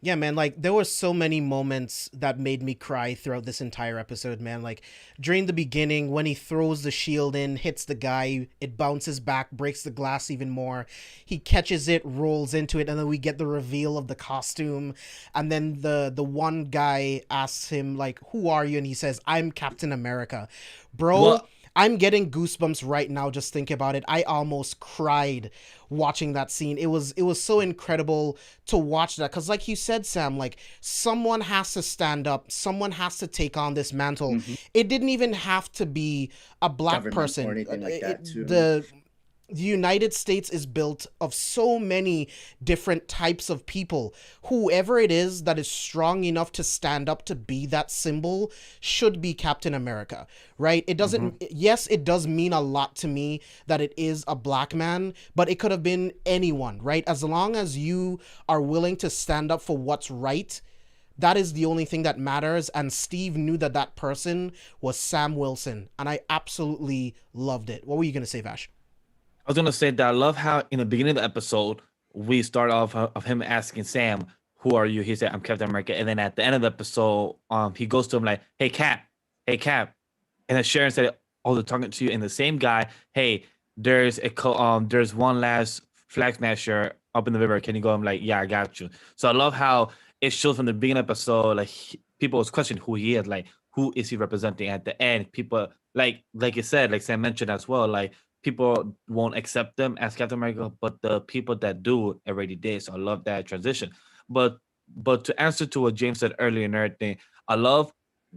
Yeah, man, like there were so many moments that made me cry throughout this entire episode, man. Like during the beginning when he throws the shield in, hits the guy, it bounces back, breaks the glass even more. He catches it, rolls into it, and then we get the reveal of the costume. And then the one guy asks him like, "Who are you?" And he says, "I'm Captain America." Bro, what? I'm getting goosebumps right now just thinking about it. I almost cried watching that scene. It was so incredible to watch that because like you said, Sam, like someone has to stand up, someone has to take on this mantle. Mm-hmm. It didn't even have to be a black person or anything like that too. The United States is built of so many different types of people. Whoever it is that is strong enough to stand up to be that symbol should be Captain America, right? It doesn't, yes, it does mean a lot to me that it is a black man, but it could have been anyone, right? As long as you are willing to stand up for what's right, that is the only thing that matters. And Steve knew that that person was Sam Wilson, and I absolutely loved it. What were you going to say, Vash? I was going to say that I love how in the beginning of the episode, we start off of him asking Sam, "Who are you?" He said, "I'm Captain America." And then at the end of the episode, he goes to him like, "Hey, Cap. And then Sharon said, "Oh, they're talking to you." And the same guy, "Hey, there's one last flag smasher up in the river. Can you go?" I'm like, "Yeah, I got you." So I love how it shows from the beginning of the episode, like people was questioning who he is, like who is he representing. At the end, people like you said, like Sam mentioned as well, like people won't accept them as Captain America, but the people that do already did. So I love that transition. But to answer to what James said earlier and everything, I love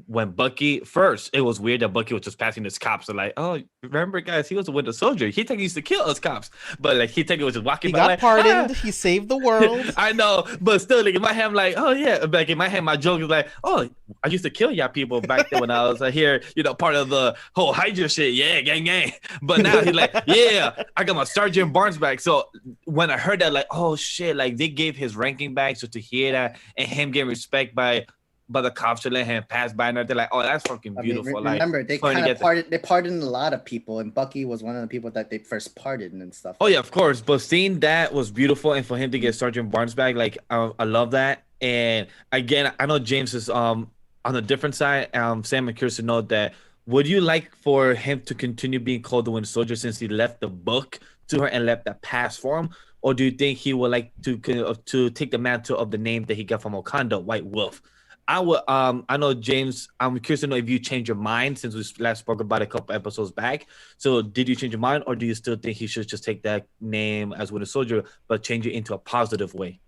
when Bucky first, it was weird that Bucky was just passing his cops and like, oh, remember guys, he was a Winter Soldier. He technically used to kill us cops, but like he technically was just walking He by got like, pardoned. ah. He saved the world. I know, but still, like in my head, I'm like, oh yeah. Like in my head, my joke is like, oh, I used to kill y'all people back then when I was here, part of the whole Hydra shit. Yeah, gang, gang. But now he's like, yeah, I got my Sergeant Barnes back. So when I heard that, like, oh shit, like they gave his ranking back. So to hear that and him getting respect by the cops to let him pass by, and they're like, oh, that's fucking beautiful. Remember, they kind of pardoned a lot of people, and Bucky was one of the people that they first pardoned and stuff. Oh yeah, of course. But seeing that was beautiful, and for him to get Sergeant Barnes back, like I love that. And again, I know James is on a different side. Sam, I'm curious to know that. Would you like for him to continue being called the Winter Soldier since he left the book to her and left that pass for him, or do you think he would like to take the mantle of the name that he got from Wakanda, White Wolf? I would. I know James. I'm curious to know if you changed your mind since we last spoke about it a couple episodes back. So, did you change your mind, or do you still think he should just take that name as Winter Soldier, but change it into a positive way?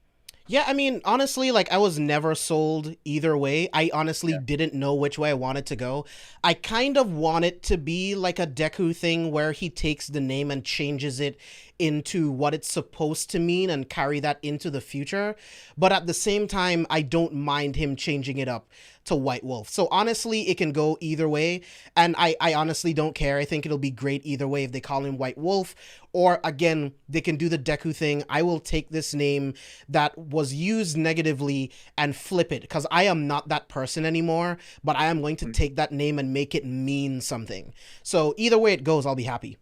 Yeah, I mean, honestly, like, I was never sold either way. I honestly didn't know which way I wanted to go. I kind of want it to be like a Deku thing where he takes the name and changes it into what it's supposed to mean and carry that into the future. But at the same time, I don't mind him changing it up to White Wolf. So honestly, it can go either way. And I honestly don't care. I think it'll be great either way if they call him White Wolf. Or again, they can do the Deku thing. I will take this name that was used negatively and flip it, because I am not that person anymore, but I am going to take that name and make it mean something. So either way it goes, I'll be happy.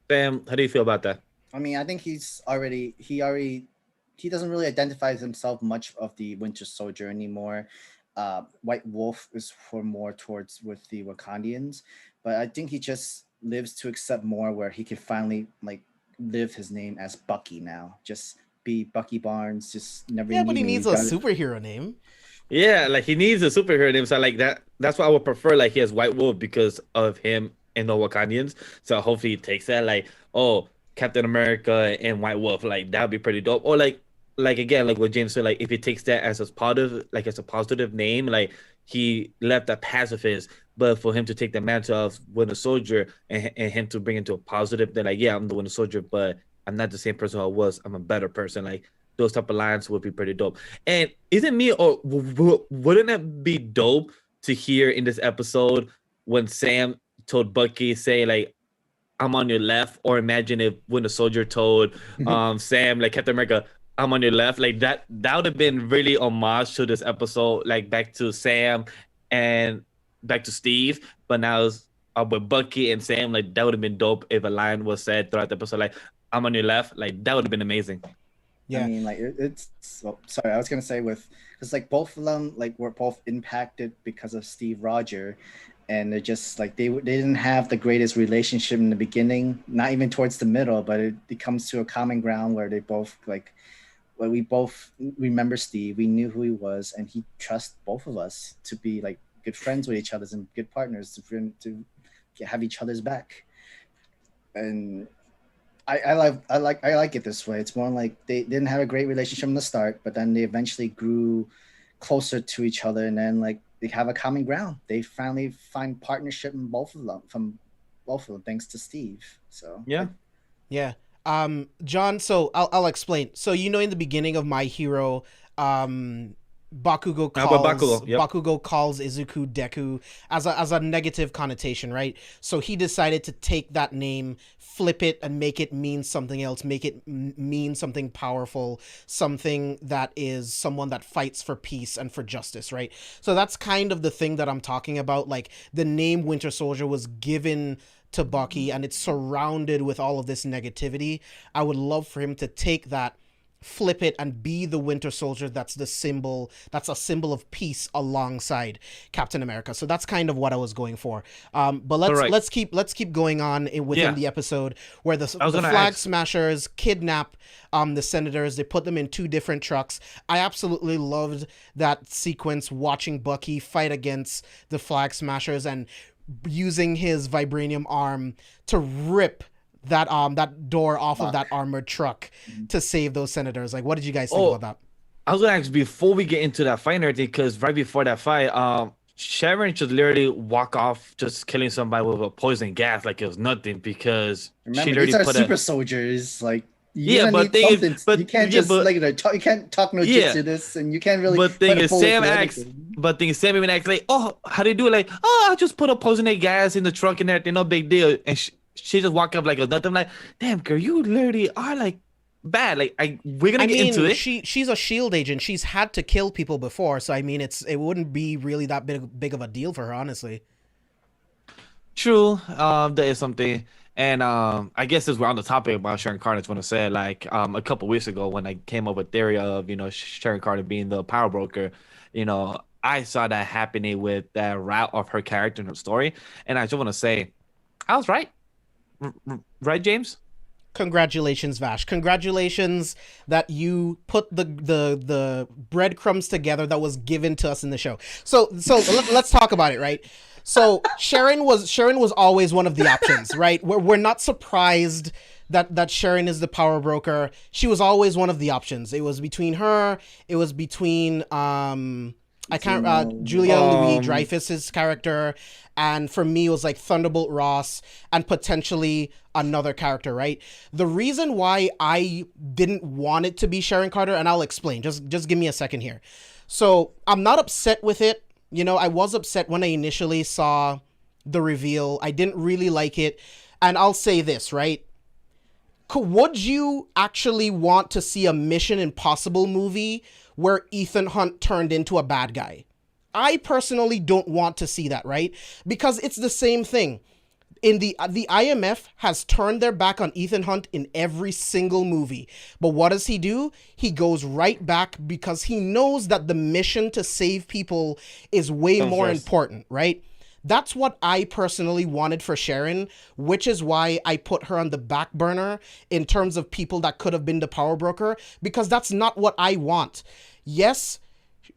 Sam, how do you feel about that? I mean, I think he doesn't really identify himself much of the Winter Soldier anymore. White Wolf is for more towards with the Wakandians, but I think he just lives to accept more where he can finally like live his name as Bucky now. Just be Bucky Barnes, just never. Yeah, but he needs a superhero name. Yeah, like he needs a superhero name. So like that's why I would prefer like he has White Wolf because of him and the Wakandians. So hopefully he takes that like, oh, Captain America and White Wolf, like that'd be pretty dope. Or like again, like what James said, like if he takes that as a positive name, like he left that pacifist, but for him to take the mantle of Winter Soldier and him to bring into a positive, then like, yeah, I'm the Winter Soldier, but I'm not the same person I was. I'm a better person. Like those type of lines would be pretty dope. And isn't me, or wouldn't it be dope to hear in this episode when Sam told Bucky, say like, I'm on your left, or imagine if Winter Soldier told Sam, like Captain America, I'm on your left, like that would have been really homage to this episode, like back to Sam and back to Steve, but now it's with Bucky and Sam, like that would have been dope if a line was said throughout the episode, like I'm on your left, like that would have been amazing. Yeah, I mean, like it's sorry, I was gonna say because like both of them like were both impacted because of Steve Rogers, and they're just like they didn't have the greatest relationship in the beginning, not even towards the middle, but it comes to a common ground where they both like. Well, we both remember Steve. We knew who he was, and he trusts both of us to be like good friends with each other and good partners to have each other's back. And I like it this way. It's more like they didn't have a great relationship from the start, but then they eventually grew closer to each other, and then like they have a common ground. They finally find partnership in both of them, thanks to Steve. So yeah. John, so I'll explain. So in the beginning of My Hero, Bakugo calls Izuku Deku as a negative connotation, right? So he decided to take that name, flip it, and make it mean something else, make it mean something powerful, something that is someone that fights for peace and for justice, right? So that's kind of the thing that I'm talking about. Like the name Winter Soldier was given to Bucky, and it's surrounded with all of this negativity. I would love for him to take that, flip it, and be the Winter Soldier that's a symbol of peace alongside Captain America. So that's kind of what I was going for. But let's keep going on within the episode where the Flag Smashers kidnap the senators. They put them in two different trucks. I absolutely loved that sequence, watching Bucky fight against the Flag Smashers and using his vibranium arm to rip that door off of that armored truck to save those senators. Like, what did you guys think about that? I was gonna ask before we get into that fight and everything, because right before that fight, Sharon should literally walk off just killing somebody with a poison gas like it was nothing, because Remember, she literally these are put super soldiers. Like, Yeah, but thing is, you can't just like you can't talk no jutsu this, and you can't really. But thing is, Sam acts. Sam even acts like, oh, how do you do it? Like, oh, I just put a poisoned gas in the trunk and everything, no big deal. And she just walk up like it was nothing. I'm like, damn, girl, you literally are like bad. Like, we're gonna get into it. She's a shield agent. She's had to kill people before, so I mean, it wouldn't be really that big of a deal for her, honestly. True. There is something. And I guess as we're on the topic about Sharon Carter, I just want to say, like, a couple weeks ago when I came up with theory of, Sharon Carter being the power broker, I saw that happening with that route of her character and her story. And I just want to say, I was right. Right, James? Congratulations, Vash. Congratulations that you put the breadcrumbs together that was given to us in the show. So let's talk about it, right? So Sharon was always one of the options, right? We're not surprised that Sharon is the power broker. She was always one of the options. It was between her. It was between Julia Louis-Dreyfus's character, and for me it was like Thunderbolt Ross and potentially another character, right? The reason why I didn't want it to be Sharon Carter, and I'll explain. Just give me a second here. So I'm not upset with it. I was upset when I initially saw the reveal. I didn't really like it. And I'll say this, right? Would you actually want to see a Mission Impossible movie where Ethan Hunt turned into a bad guy? I personally don't want to see that, right? Because it's the same thing. The IMF has turned their back on Ethan Hunt in every single movie. But what does he do? He goes right back because he knows that the mission to save people is way more important, right? That's what I personally wanted for Sharon, which is why I put her on the back burner in terms of people that could have been the power broker, because that's not what I want. Yes,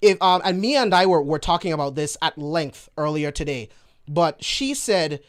and me and I were talking about this at length earlier today, but she said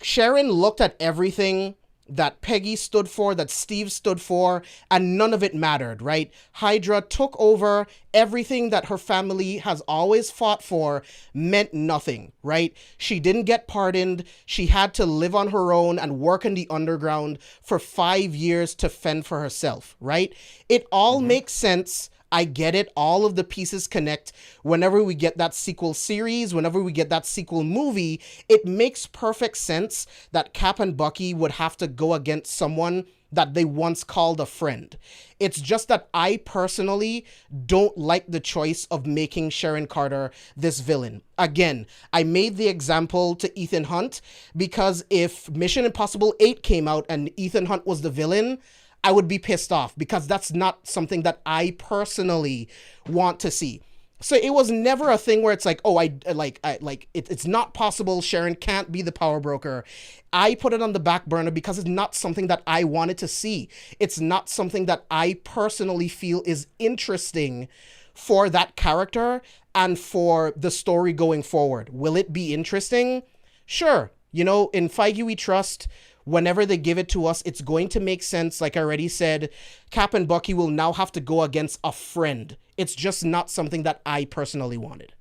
Sharon looked at everything that Peggy stood for, that Steve stood for, and none of it mattered, right? Hydra took over. Everything that her family has always fought for meant nothing, right? She didn't get pardoned. She had to live on her own and work in the underground for 5 years to fend for herself, right? It all makes sense. I get it. All of the pieces connect. Whenever we get that sequel series, whenever we get that sequel movie, it makes perfect sense that Cap and Bucky would have to go against someone that they once called a friend. It's just that I personally don't like the choice of making Sharon Carter this villain. Again, I made the example to Ethan Hunt because if Mission Impossible 8 came out and Ethan Hunt was the villain, I would be pissed off because that's not something that I personally want to see. So it was never a thing where it's like, oh, it's not possible. Sharon can't be the power broker. I put it on the back burner because it's not something that I wanted to see. It's not something that I personally feel is interesting for that character and for the story going forward. Will it be interesting? Sure. In Feige we trust. Whenever they give it to us, it's going to make sense. Like I already said, Cap and Bucky will now have to go against a friend. It's just not something that I personally wanted.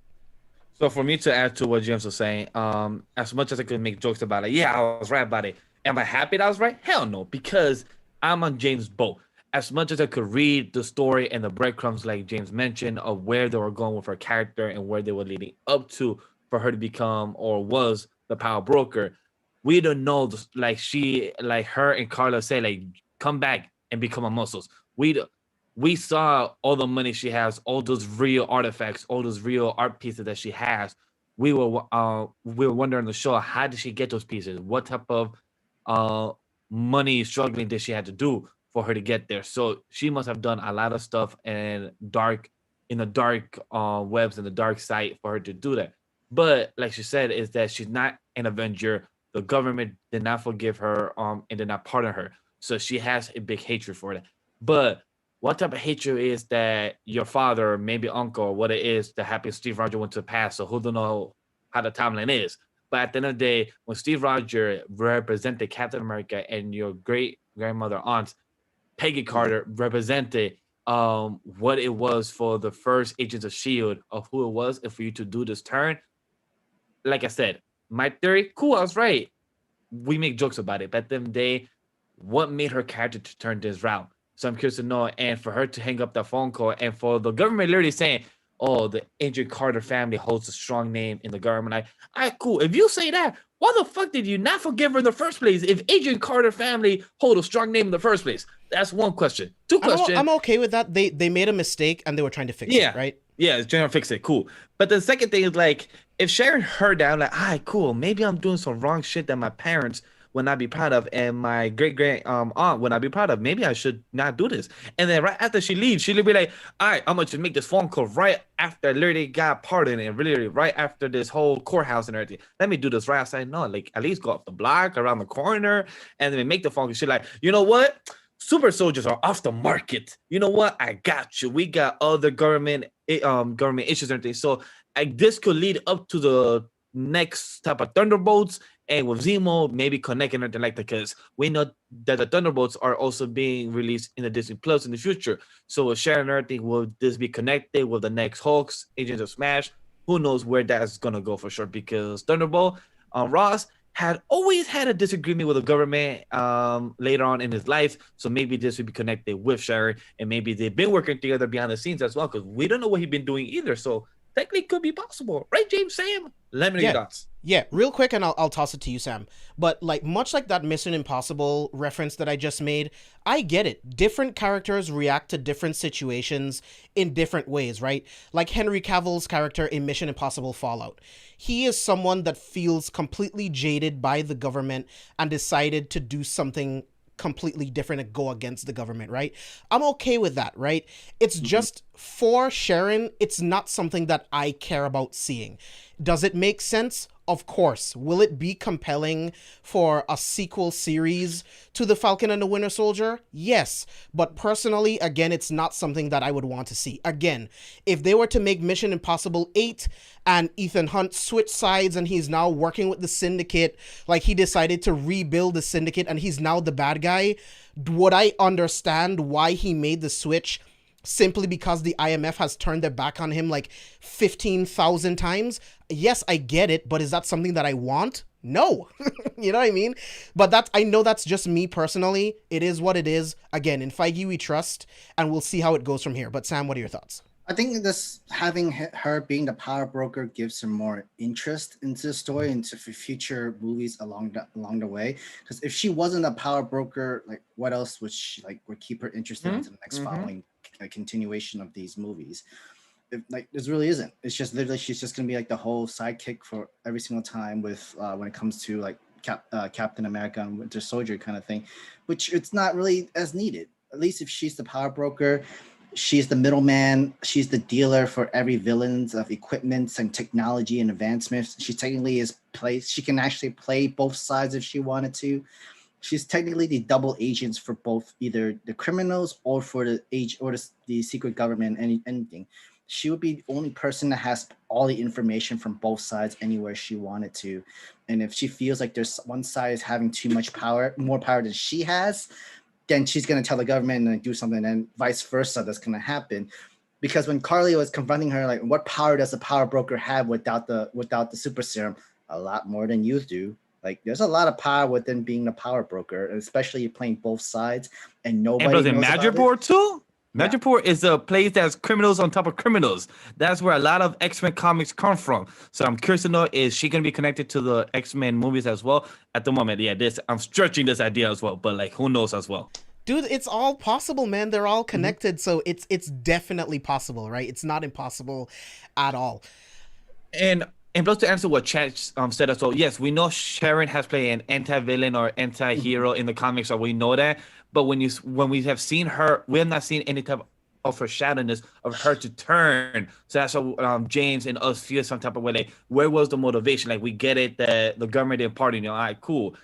So for me to add to what James was saying, as much as I could make jokes about it, yeah, I was right about it. Am I happy that I was right? Hell no, because I'm on James' boat. As much as I could read the story and the breadcrumbs, like James mentioned, of where they were going with her character and where they were leading up to for her to become or was the power broker, we don't know, like her and Carla say, like, come back and become a muscles. We saw all the money she has, all those real artifacts, all those real art pieces that she has. We were wondering on the show, how did she get those pieces? What type of money struggling did she have to do for her to get there? So she must have done a lot of stuff in the dark webs and the dark site for her to do that. But like she said, is that she's not an Avenger. The government did not forgive her and did not pardon her. So she has a big hatred for that. But what type of hatred is that your father, or maybe uncle, or what it is that happened? Steve Rogers went to pass, so who don't know how the timeline is. But at the end of the day, when Steve Rogers represented Captain America and your great grandmother aunt Peggy Carter represented what it was for the first Agents of S.H.I.E.L.D. of who it was, and for you to do this turn, like I said, my theory, cool, I was right. We make jokes about it, but at the end of the day, what made her character to turn this route? So I'm curious to know, and for her to hang up that phone call, and for the government literally saying, oh, the Agent Carter family holds a strong name in the government. Like, all right, cool. If you say that, why the fuck did you not forgive her in the first place if Agent Carter family hold a strong name in the first place? That's one question. Two questions. I'm okay with that. They made a mistake and they were trying to fix it, right? Yeah, it's trying to fix it. Cool. But the second thing is like, if Sharon heard that, I'm like, all right, cool. Maybe I'm doing some wrong shit that my parents would not be proud of, and my great aunt would not be proud of. Maybe I should not do this. And then right after she leaves, she'll be like, all right, I'm gonna just make this phone call right after I literally got pardoned and really right after this whole courthouse and everything. Let me do this right outside. No, like at least go up the block, around the corner, and then make the phone call. She's like, you know what? Super soldiers are off the market. You know what? I got you. We got other government issues and everything. So this could lead up to the next type of Thunderbolts, and with Zemo maybe connecting anything like that, because we know that the Thunderbolts are also being released in the Disney Plus in the future. So with Sharon and everything, will this be connected with the next Hulks, Agents of Smash? Who knows where that's gonna go for sure? Because Thunderbolt, Ross had always had a disagreement with the government later on in his life. So maybe this would be connected with Sharon, and maybe they've been working together behind the scenes as well, because we don't know what he's been doing either. So technically could be possible, right, James? Sam, let me know your thoughts. Yeah, real quick, and I'll toss it to you, Sam. But like much like that Mission Impossible reference that I just made, I get it. Different characters react to different situations in different ways, right? Like Henry Cavill's character in Mission Impossible Fallout. He is someone that feels completely jaded by the government and decided to do something completely different and go against the government, right? I'm okay with that, right? It's just for Sharon, it's not something that I care about seeing. Does it make sense? Of course. Will it be compelling for a sequel series to The Falcon and the Winter Soldier? Yes. But personally, again, it's not something that I would want to see. Again, if they were to make Mission Impossible 8 and Ethan Hunt switch sides and he's now working with the Syndicate, like he decided to rebuild the Syndicate and he's now the bad guy, would I understand why he made the switch? Simply because the IMF has turned their back on him like 15,000 times? Yes, I get it, but is that something that I want? No. You know what I mean? But I know that's just me personally. It is what it is. Again, in Feige we trust, and we'll see how it goes from here. But Sam, what are your thoughts? I think this having her being the power broker gives her more interest into the story, into future movies along the way. Because if she wasn't a power broker, like what else would would keep her interested into the next following continuation of these movies? Like this really isn't. It's just literally she's just gonna be like the whole sidekick for every single time with when it comes to like Captain America and Winter Soldier kind of thing, which it's not really as needed. At least if she's the power broker. She's the middleman. She's the dealer for every villains of equipments and technology and advancements. She technically she can actually play both sides if she wanted to. She's technically the double agents for both either the criminals or for the secret government, anything. She would be the only person that has all the information from both sides anywhere she wanted to. And if she feels like there's one side is having too much power, more power than she has, then she's going to tell the government and do something, and vice versa that's going to happen. Because when Carly was confronting her, like, what power does a power broker have without the super serum? A lot more than you do. Like, there's a lot of power within being a power broker, especially playing both sides, and nobody knows about it. Madripoor too? Madripoor is a place that's criminals on top of criminals. That's where a lot of X-Men comics come from. So I'm curious to know, is she going to be connected to the X-Men movies as well? At the moment, yeah, I'm stretching this idea as well, but like, who knows as well? Dude, it's all possible, man. They're all connected, so it's definitely possible, right? It's not impossible at all. And plus to answer what Chad said as well, yes, we know Sharon has played an anti-villain or anti-hero in the comics, so we know that. But when we have seen her, we have not seen any type of foreshadowing of her to turn. So that's what James and us feel some type of way. Like, where was the motivation? Like, we get it that the government didn't party. All right, cool.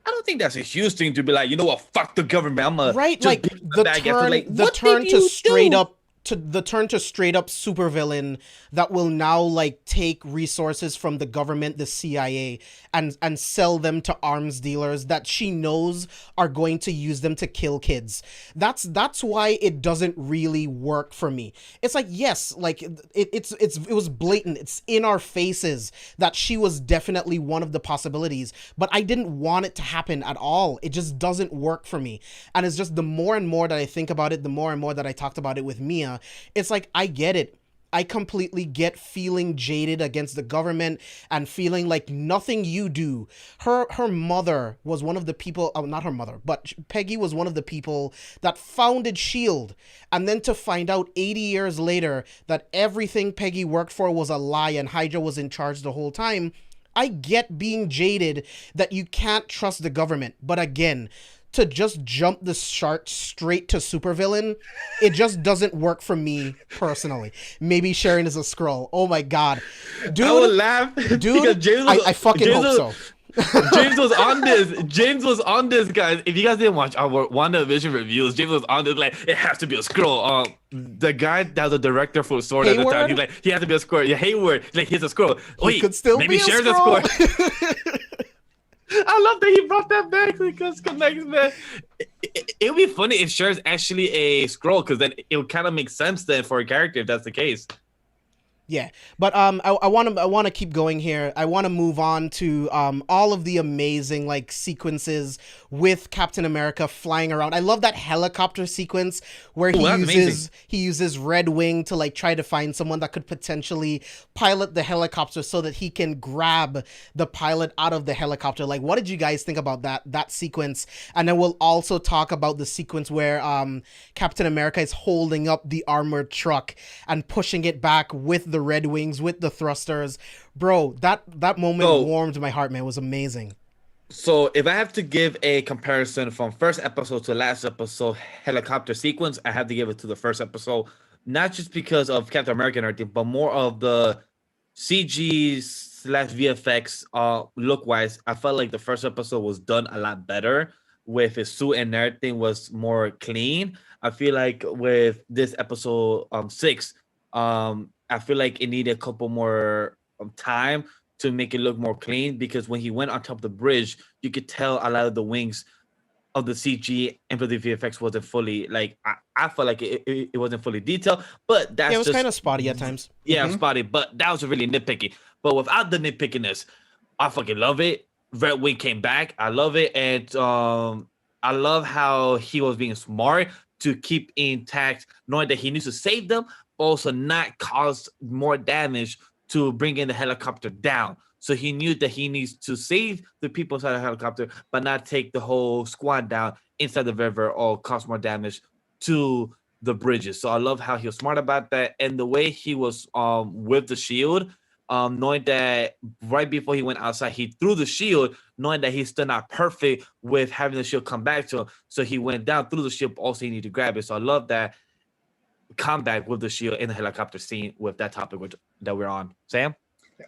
I don't think that's a huge thing to be like, you know what, fuck the government. I'm right, like the turn to straight up to the turn to straight up supervillain that will now like take resources from the government, the CIA, and sell them to arms dealers that she knows are going to use them to kill kids. That's why it doesn't really work for me. It's like, yes, like it was blatant. It's in our faces that she was definitely one of the possibilities, but I didn't want it to happen at all. It just doesn't work for me. And it's just the more and more that I think about it, the more and more that I talked about it with Mia, it's like, I get it. I completely get feeling jaded against the government and feeling like nothing you do. Her mother was one of the people, not her mother, but Peggy was one of the people that founded S.H.I.E.L.D. And then to find out 80 years later that everything Peggy worked for was a lie and Hydra was in charge the whole time, I get being jaded that you can't trust the government. But again, to just jump the shark straight to supervillain, it just doesn't work for me personally. Maybe Sharon is a Skrull. Oh my god, dude! I would laugh, dude. I fucking hope so. James was on this. James was on this, guys. If you guys didn't watch our WandaVision reviews, James was on this. Like, it has to be a Skrull. The guy that was the director for Sword at the time, he's like, he has to be a Skrull. Yeah, Hayward, like, he's a Skrull. Wait, could still maybe be a Sharon's Skrull. a Skrull. I love that he brought that back because connects, man. It would be funny if Cher's actually a Skrull, because then it would kind of make sense then for a character if that's the case. Yeah, but I want to keep going here. I want to move on to all of the amazing like sequences with Captain America flying around. I love that helicopter sequence where he uses Red Wing to like try to find someone that could potentially pilot the helicopter so that he can grab the pilot out of the helicopter. Like, what did you guys think about that sequence? And then we'll also talk about the sequence where Captain America is holding up the armored truck and pushing it back with the Red Wings, with the thrusters. Bro, that moment warmed my heart, man. It was amazing. So if I have to give a comparison from first episode to last episode helicopter sequence, I have to give it to the first episode, not just because of Captain America and everything, but more of the CG/VFX look wise. I felt like the first episode was done a lot better with his suit and everything was more clean. I feel like with this episode 6, I feel like it needed a couple more time to make it look more clean, because when he went on top of the bridge, you could tell a lot of the wings of the CG and for the VFX wasn't fully, like, I felt like it wasn't fully detailed, but that's it was kind of spotty at times. Yeah, spotty, but that was really nitpicky. But without the nitpickiness, I fucking love it. Red Wing came back. I love it. And I love how he was being smart to keep intact, knowing that he needs to save them, but also not cause more damage to bring in the helicopter down. So he knew that he needs to save the people inside the helicopter, but not take the whole squad down inside the river or cause more damage to the bridges. So I love how he was smart about that. And the way he was with the shield, knowing that right before he went outside, he threw the shield, knowing that he's still not perfect with having the shield come back to him. So he went down through the shield, but also he needed to grab it. So I love that combat with the shield in the helicopter scene with that topic that we're on. Sam?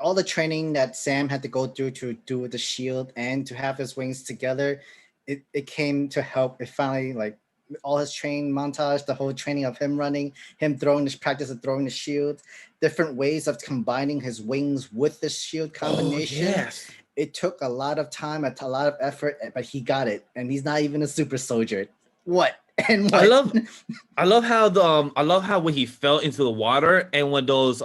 All the training that Sam had to go through to do with the shield and to have his wings together, it came to help. It finally, like, all his training montage, the whole training of him running, him throwing this practice of throwing the shield, different ways of combining his wings with the shield combination. Oh, yes. It took a lot of time, a lot of effort, but he got it. And he's not even a super soldier. What? And what? I love how when he fell into the water and when those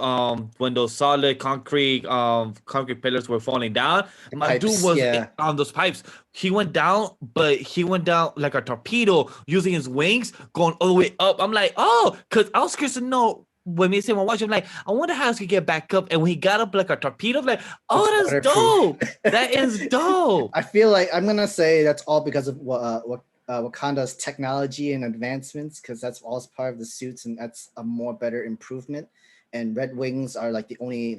solid concrete pillars were falling down, my dude was on those pipes. He went down, but he went down like a torpedo using his wings going all the way up. I'm like, oh, because I was curious to know when me and Sam were watching, I'm like, I wonder how he could get back up. And when he got up like a torpedo, I'm like, oh, that's dope. That is dope. I feel like I'm gonna say that's all because of Wakanda's technology and advancements, because that's all part of the suits, and that's a more better improvement. And Red Wings are like the only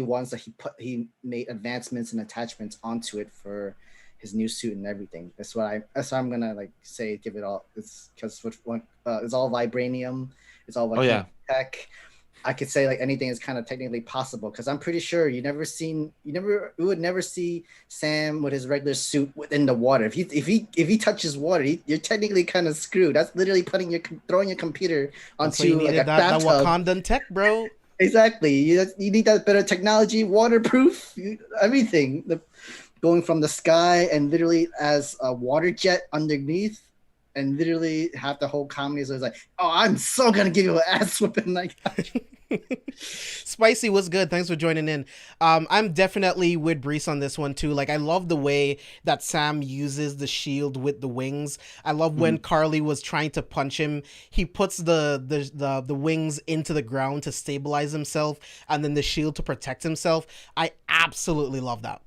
ones that he made advancements and attachments onto it for his new suit and everything. That's why I'm gonna like say give it all. It's because it's all vibranium. It's all tech. I could say like anything is kind of technically possible because I'm pretty sure you would never see Sam with his regular suit within the water. If he touches water, you're technically kind of screwed. That's literally throwing your computer That's why you onto like needed a that bathtub. Wakandan tech, bro. Exactly. You need that better technology, waterproof, everything. Going from the sky and literally as a water jet underneath. And literally half the whole comedy is like, oh, I'm so gonna give you an ass whipping. Like, Spicy, what's good? Thanks for joining in. I'm definitely with Brees on this one too. Like, I love the way that Sam uses the shield with the wings. I love when Carly was trying to punch him. He puts the wings into the ground to stabilize himself, and then the shield to protect himself. I absolutely love that.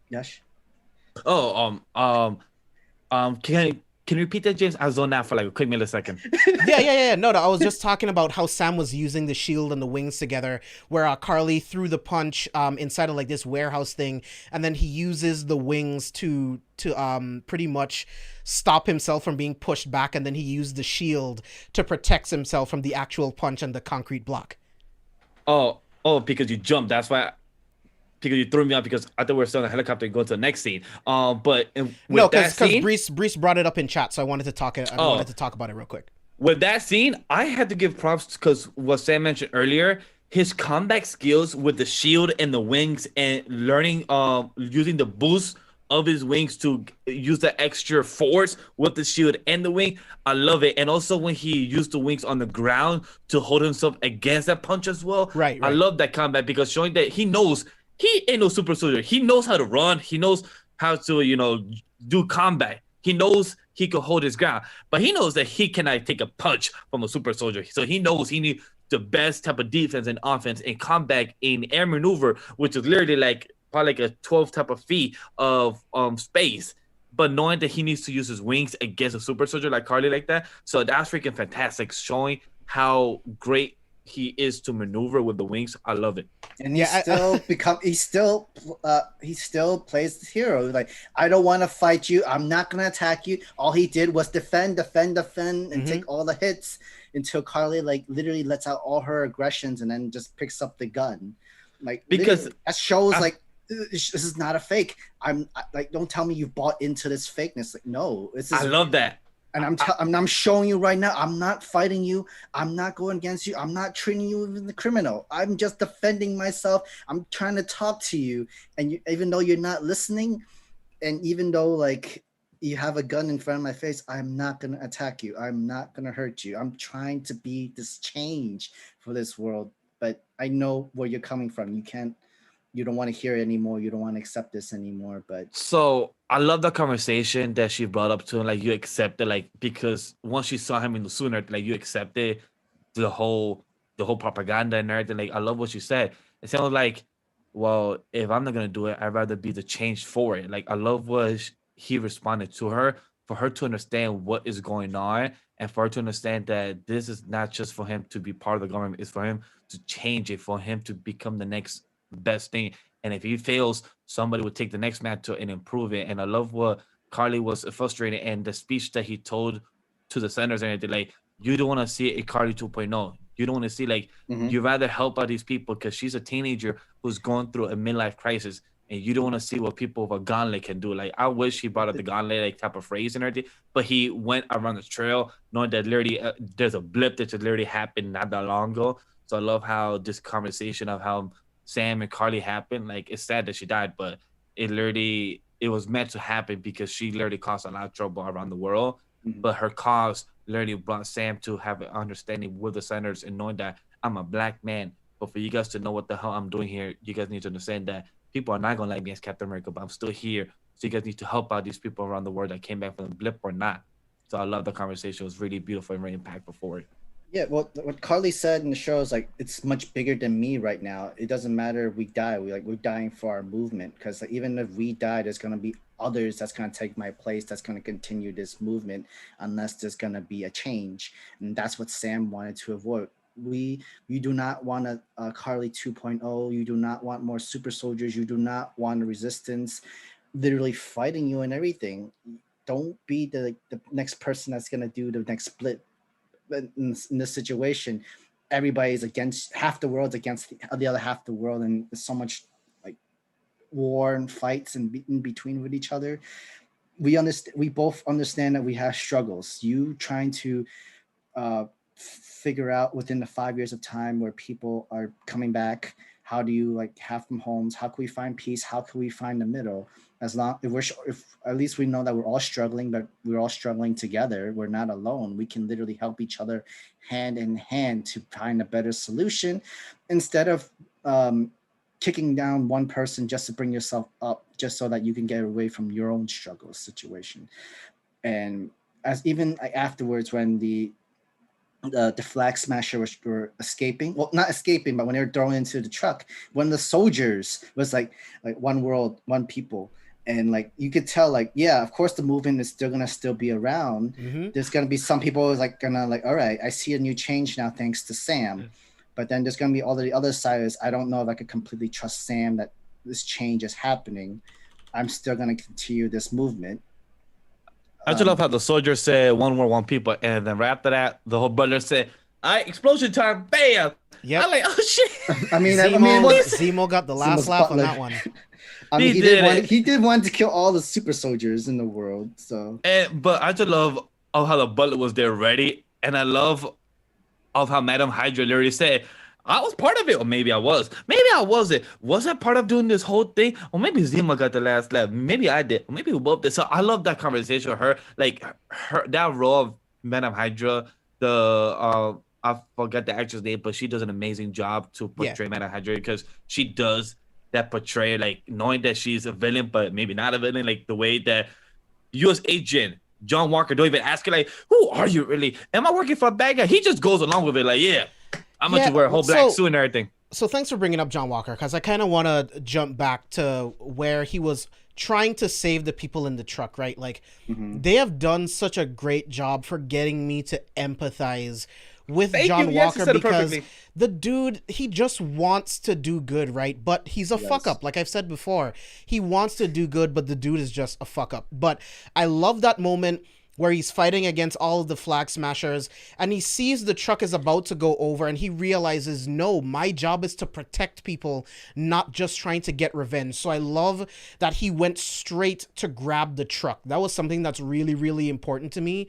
Yash. Oh, can you repeat that, James? I was on that for like a quick millisecond. Yeah. No, I was just talking about how Sam was using the shield and the wings together, where Carly threw the punch inside of like this warehouse thing, and then he uses the wings to pretty much stop himself from being pushed back, and then he used the shield to protect himself from the actual punch and the concrete block. Oh, because you jumped. That's why. Because you threw me out because I thought we were still in a helicopter and going to the next scene. But with no, because Brees brought it up in chat, so I wanted to talk. Wanted to talk about it real quick. With that scene, I had to give props because what Sam mentioned earlier, his combat skills with the shield and the wings and learning, using the boost of his wings to use the extra force with the shield and the wing. I love it. And also when he used the wings on the ground to hold himself against that punch as well. Right. I love that combat because showing that he knows he ain't no super soldier. He knows how to run. He knows how to, do combat. He knows he can hold his ground, but he knows that he cannot take a punch from a super soldier. So he knows he needs the best type of defense and offense and combat in air maneuver, which is literally like probably like a 12 type of feet of space. But knowing that he needs to use his wings against a super soldier like Carly like that, so that's freaking fantastic, showing how great he is to maneuver with the wings. I love it. And he still plays the hero. Like, I don't want to fight you. I'm not gonna attack you. All he did was defend, and take all the hits until Carly like literally lets out all her aggressions and then just picks up the gun. Like, because that shows like this is not a fake. Like, don't tell me you bought into this fakeness. Like, no, I love that. And I'm showing you right now, I'm not fighting you. I'm not going against you. I'm not treating you as a criminal. I'm just defending myself. I'm trying to talk to you. And even though you're not listening, and even though like you have a gun in front of my face, I'm not going to attack you. I'm not going to hurt you. I'm trying to be this change for this world. But I know where you're coming from. You don't want to hear it anymore. You don't want to accept this anymore. But so I love the conversation that she brought up to him. Like, you accepted, like, because once you saw him in the sooner, like, you accepted the whole propaganda and everything. Like, I love what you said. It sounds like, well, if I'm not gonna do it, I'd rather be the change for it. Like, I love what he responded to her, for her to understand what is going on, and for her to understand that this is not just for him to be part of the government, it's for him to change it, for him to become the next best thing. And if he fails, somebody would take the next mantle and improve it. And I love what Carly was frustrated and the speech that he told to the senators and everything. Like, you don't want to see a Carly 2.0. You don't want to see like you rather help out these people because she's a teenager who's going through a midlife crisis, and you don't want to see what people with a gauntlet can do. Like, I wish he brought up the gauntlet like type of phrase and everything, but he went around the trail knowing that literally there's a blip that just literally happened not that long ago. So I love how this conversation of how Sam and Carly happened. Like, it's sad that she died, but it was meant to happen because she literally caused a lot of trouble around the world. But her cause literally brought Sam to have an understanding with the senators and knowing that I'm a black man. But for you guys to know what the hell I'm doing here, you guys need to understand that people are not going to like me as Captain America, but I'm still here. So you guys need to help out these people around the world that came back from the blip or not. So I love the conversation. It was really beautiful and very impactful for it. Yeah, well, what Carly said in the show is like, it's much bigger than me right now. It doesn't matter if we die. We're dying for our movement, because even if we die, there's gonna be others that's gonna take my place. That's gonna continue this movement unless there's gonna be a change, and that's what Sam wanted to avoid. You do not want a Carly 2.0. You do not want more super soldiers. You do not want a resistance, literally fighting you and everything. Don't be the next person that's gonna do the next split. In this situation, everybody's against half the world's against the other half of the world, and there's so much like war and fights and in between with each other. We both understand that we have struggles. You trying to figure out within the 5 years of time where people are coming back, how do you like have them homes? How can we find peace? How can we find the middle? As long if at least we know that we're all struggling, but we're all struggling together. We're not alone. We can literally help each other hand in hand to find a better solution, instead of kicking down one person just to bring yourself up, just so that you can get away from your own struggle situation. And as even afterwards, when the flag smasher were escaping, well, not escaping, but when they were thrown into the truck, one of the soldiers was like one world, one people. And like you could tell, like, yeah, of course the movement is still gonna be around. There's gonna be some people who's like gonna like, all right, I see a new change now thanks to Sam. But then there's gonna be all the other side is, I don't know if I could completely trust Sam that this change is happening. I'm still gonna continue this movement. I just love how the soldier said one more one people, and then right after that, the whole butler said, "All right, explosion time, bam!" Yep. I'm like, oh shit. Zemo got the last laugh on that one. I mean, he did want to kill all the super soldiers in the world. So, but I just love how the butler was there ready, and I love of how Madam Hydra literally said, I was part of it, or maybe I was. Maybe I wasn't. Was I part of doing this whole thing? Or maybe Zemo got the last laugh. Maybe I did. Or maybe we both did. So I love that conversation with her. Like her that role of Madam Hydra, I forgot the actress name, but she does an amazing job to portray Madam Hydra, because she does that portray, like knowing that she's a villain, but maybe not a villain, like the way that U.S. agent John Walker don't even ask her, like, who are you really? Am I working for a bad guy? He just goes along with it, like, yeah. I'm going to wear a whole black suit and everything. So thanks for bringing up John Walker, because I kind of want to jump back to where he was trying to save the people in the truck, right? Like, they have done such a great job for getting me to empathize with John Walker, because the dude, he just wants to do good, right? But he's a fuck up. Like I've said before, he wants to do good, but the dude is just a fuck up. But I love that moment where he's fighting against all of the flag smashers, and he sees the truck is about to go over, and he realizes, no, my job is to protect people, not just trying to get revenge. So I love that he went straight to grab the truck. That was something that's really, really important to me,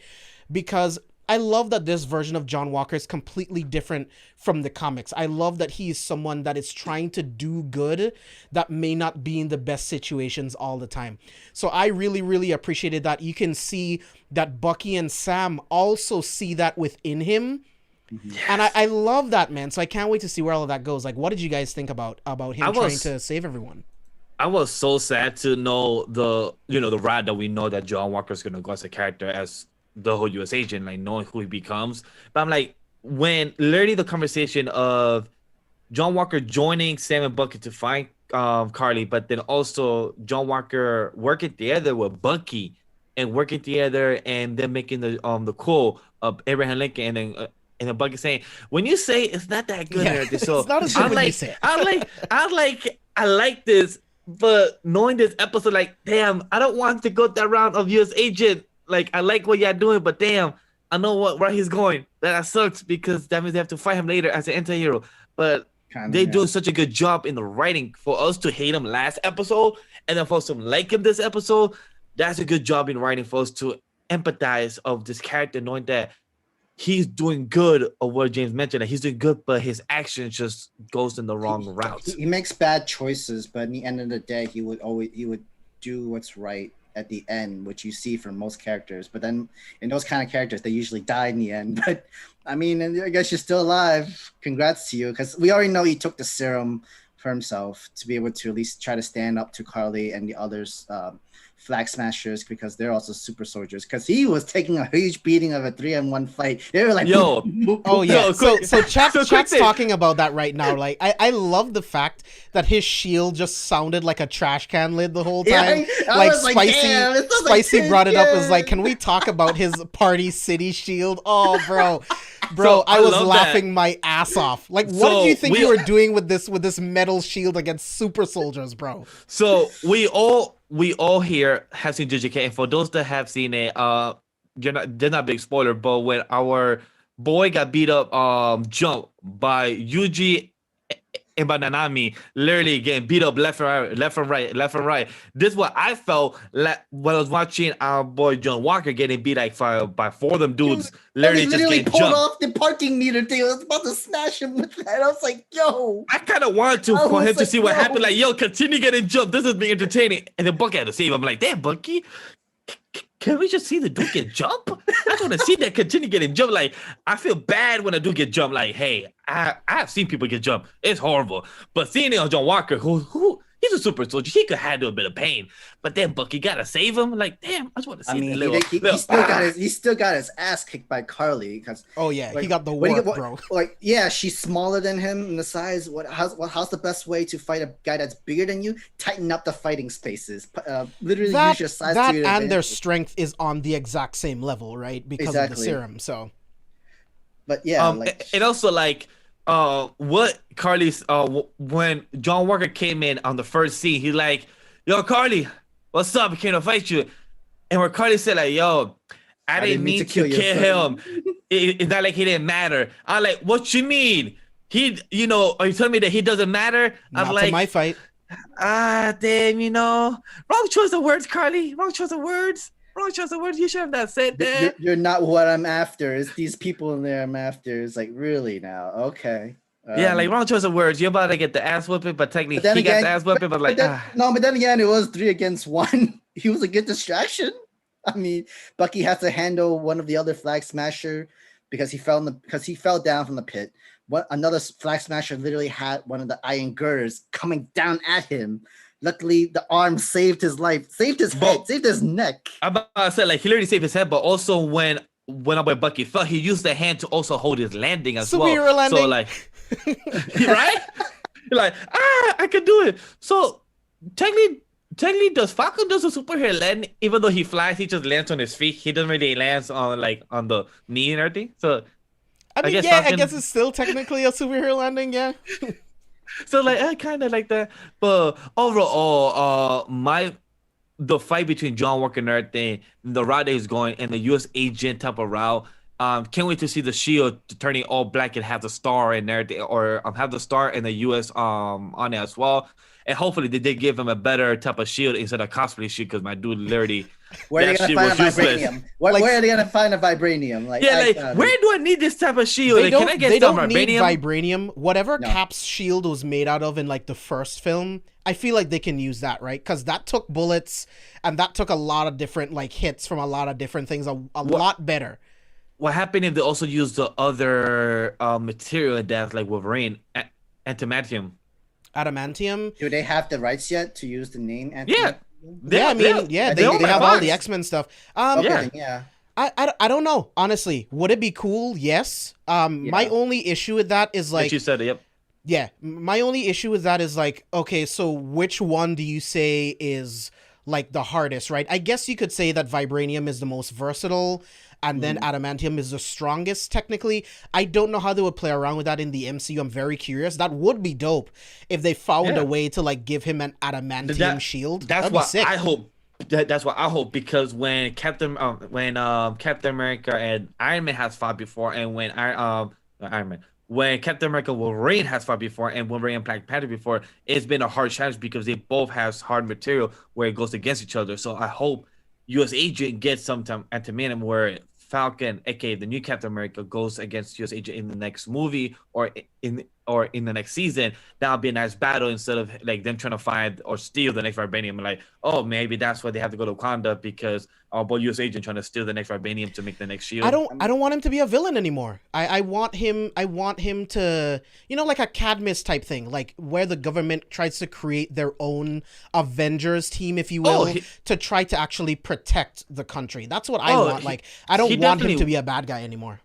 because I love that this version of John Walker is completely different from the comics. I love that he is someone that is trying to do good that may not be in the best situations all the time. So I really, really appreciated that. You can see that Bucky and Sam also see that within him. Yes. And I love that, man. So I can't wait to see where all of that goes. Like, what did you guys think about him trying to save everyone? I was so sad to know the ride that we know that John Walker's going to go as a character, as the whole U.S. agent, like knowing who he becomes. But I'm like, when literally the conversation of John Walker joining Sam and Bucky to find Carly, but then also John Walker working together with Bucky and working together, and then making the quote of Abraham Lincoln, and then Bucky saying, when you say it's not that good, so it's not as good when you say it. I like this, but knowing this episode, like, damn, I don't want to go that round of U.S. agent. Like, I like what y'all doing, but damn, I know where he's going. That sucks, because that means they have to fight him later as an anti-hero. But they doing such a good job in the writing for us to hate him last episode, and then for us to like him this episode. That's a good job in writing for us to empathize of this character, knowing that he's doing good, of what James mentioned, that he's doing good, but his action just goes in the wrong route. He makes bad choices, but in the end of the day, he would do what's right at the end, which you see from most characters. But then in those kind of characters, they usually die in the end. But I mean, I guess you're still alive. Congrats to you, because we already know he took the serum for himself to be able to at least try to stand up to Carly and the others, flag smashers, because they're also super soldiers, because he was taking a huge beating of a 3-on-1 fight. They were like, so Chat's talking about that right now. Like, I love the fact that his shield just sounded like a trash can lid the whole time. Spicy brought it up as like, can we talk about his Party City shield? Oh, bro, I was laughing my ass off. Like, what did you think you were doing with this metal shield against super soldiers, bro? So we all here have seen JJK, and for those that have seen it, they're not big spoiler, but when our boy got beat up jump by Yuji and by Nanami, literally getting beat up left and right, left and right, left and right. This is what I felt like when I was watching our boy John Walker getting beat like by 4 of them dudes, literally just getting pulled jumped. off the parking meter thing. I was about to smash him with that. I was like, yo. I kind of wanted to I for was him to like, see what yo. happened. Like, yo, continue getting jumped. This is being entertaining. And then Bucky had to save him. I'm like, damn, Bucky, can we just see the dude get jumped? I just want to see that continue getting jumped. Like, I feel bad when I do get jumped. Like, hey, I've seen people get jumped. It's horrible. But seeing it on John Walker, who he's a super soldier, he could handle a bit of pain. But then Bucky gotta save him. Like, damn, I just want to see. I mean, little, he still got his ass kicked by Carly because. Oh yeah, like, he got the what do you- warp, bro. Like, yeah, she's smaller than him in the size. How's the best way to fight a guy that's bigger than you? Tighten up the fighting spaces. Literally use your size that to your and their advantage. strength is on the exact same level, right? Because of the Exactly. serum. So But yeah, like, and also like what Carly's when John Walker came in on the first scene, he's like, yo, Carly, what's up? I came to fight you. And where Carly said, like, yo, I didn't mean to kill him. It's not like he didn't matter. I'm like, what you mean? He, are you telling me that he doesn't matter? I'm not like, to my fight. damn, wrong choice of words, Carly. Wrong choice of words. Wrong choice of words. You should have not said that. you're not what I'm after. It's these people in there I'm after. It's like, really now? Okay. Yeah, like wrong choice of words. You're about to get the ass whipping, but technically then he got again- the ass whipping, but like, but then again, it was 3 against 1. He was a good distraction. I mean, Bucky had to handle one of the other flag smasher because he fell down from the pit. Another flag smasher literally had one of the iron girders coming down at him. Luckily, the arm saved his life, saved his head, saved his neck. I'm about to say, like, he literally saved his head, but also when our boy Bucky fell, he used the hand to also hold his landing as Superhero well. landing. So like, right? You're like, I can do it. So technically, does Falcon does a superhero land? Even though he flies, he just lands on his feet. He doesn't really land on the knee and everything. So I mean, guess yeah, Falcon, I guess it's still technically a superhero landing, yeah. so like I kind of like that. But overall, the fight between John Walker and everything, the route that he's going, and the U.S. agent type of route. Can't wait to see the shield turning all black and have the star and everything, or have the star and the U.S. On it as well. And hopefully they did give him a better type of shield instead of cosplay shield, because my dude literally. Where are they gonna find a vibranium? Where are they gonna find a vibranium? Where do I need this type of shield? They Can I get they some don't need vibranium? vibranium. Whatever No. Cap's shield was made out of in like the first film, I feel like they can use that, right? Because that took bullets and that took a lot of different like hits from a lot of different things, a lot better. What happened if they also use the other material in that, like Wolverine, antimaterium? Adamantium. Do they have the rights yet to use the name? Yeah. They have all the X-Men stuff. Yeah. I don't know, honestly. Would it be cool? Yes. My only issue with that is like you said it, yep. Yeah, my only issue with that is like, okay, so which one do you say is like the hardest, right? I guess you could say that vibranium is the most versatile and then adamantium is the strongest technically. I don't know how they would play around with that in the MCU. I'm very curious. That would be dope if they found a way to like give him an adamantium shield. That's what I hope. That's what I hope, because when Captain America and Iron Man has fought before, and when when Captain America Wolverine has fought before, and Wolverine and Black Panther before, it's been a hard challenge because they both have hard material where it goes against each other. So I hope U.S. Agent gets some antimaterium where Falcon, aka the new Captain America, goes against U.S. Agent in the next movie or in the next season. That'll be a nice battle instead of like them trying to find or steal the next vibranium. Like, oh, maybe that's why they have to go to Wakanda, because our boy U.S. Agent trying to steal the next vibranium to make the next shield. I don't want him to be a villain anymore. I want him to, like a Cadmus type thing, like where the government tries to create their own Avengers team, if you will, to try to actually protect the country. That's what I want. Like, I don't want him to be a bad guy anymore.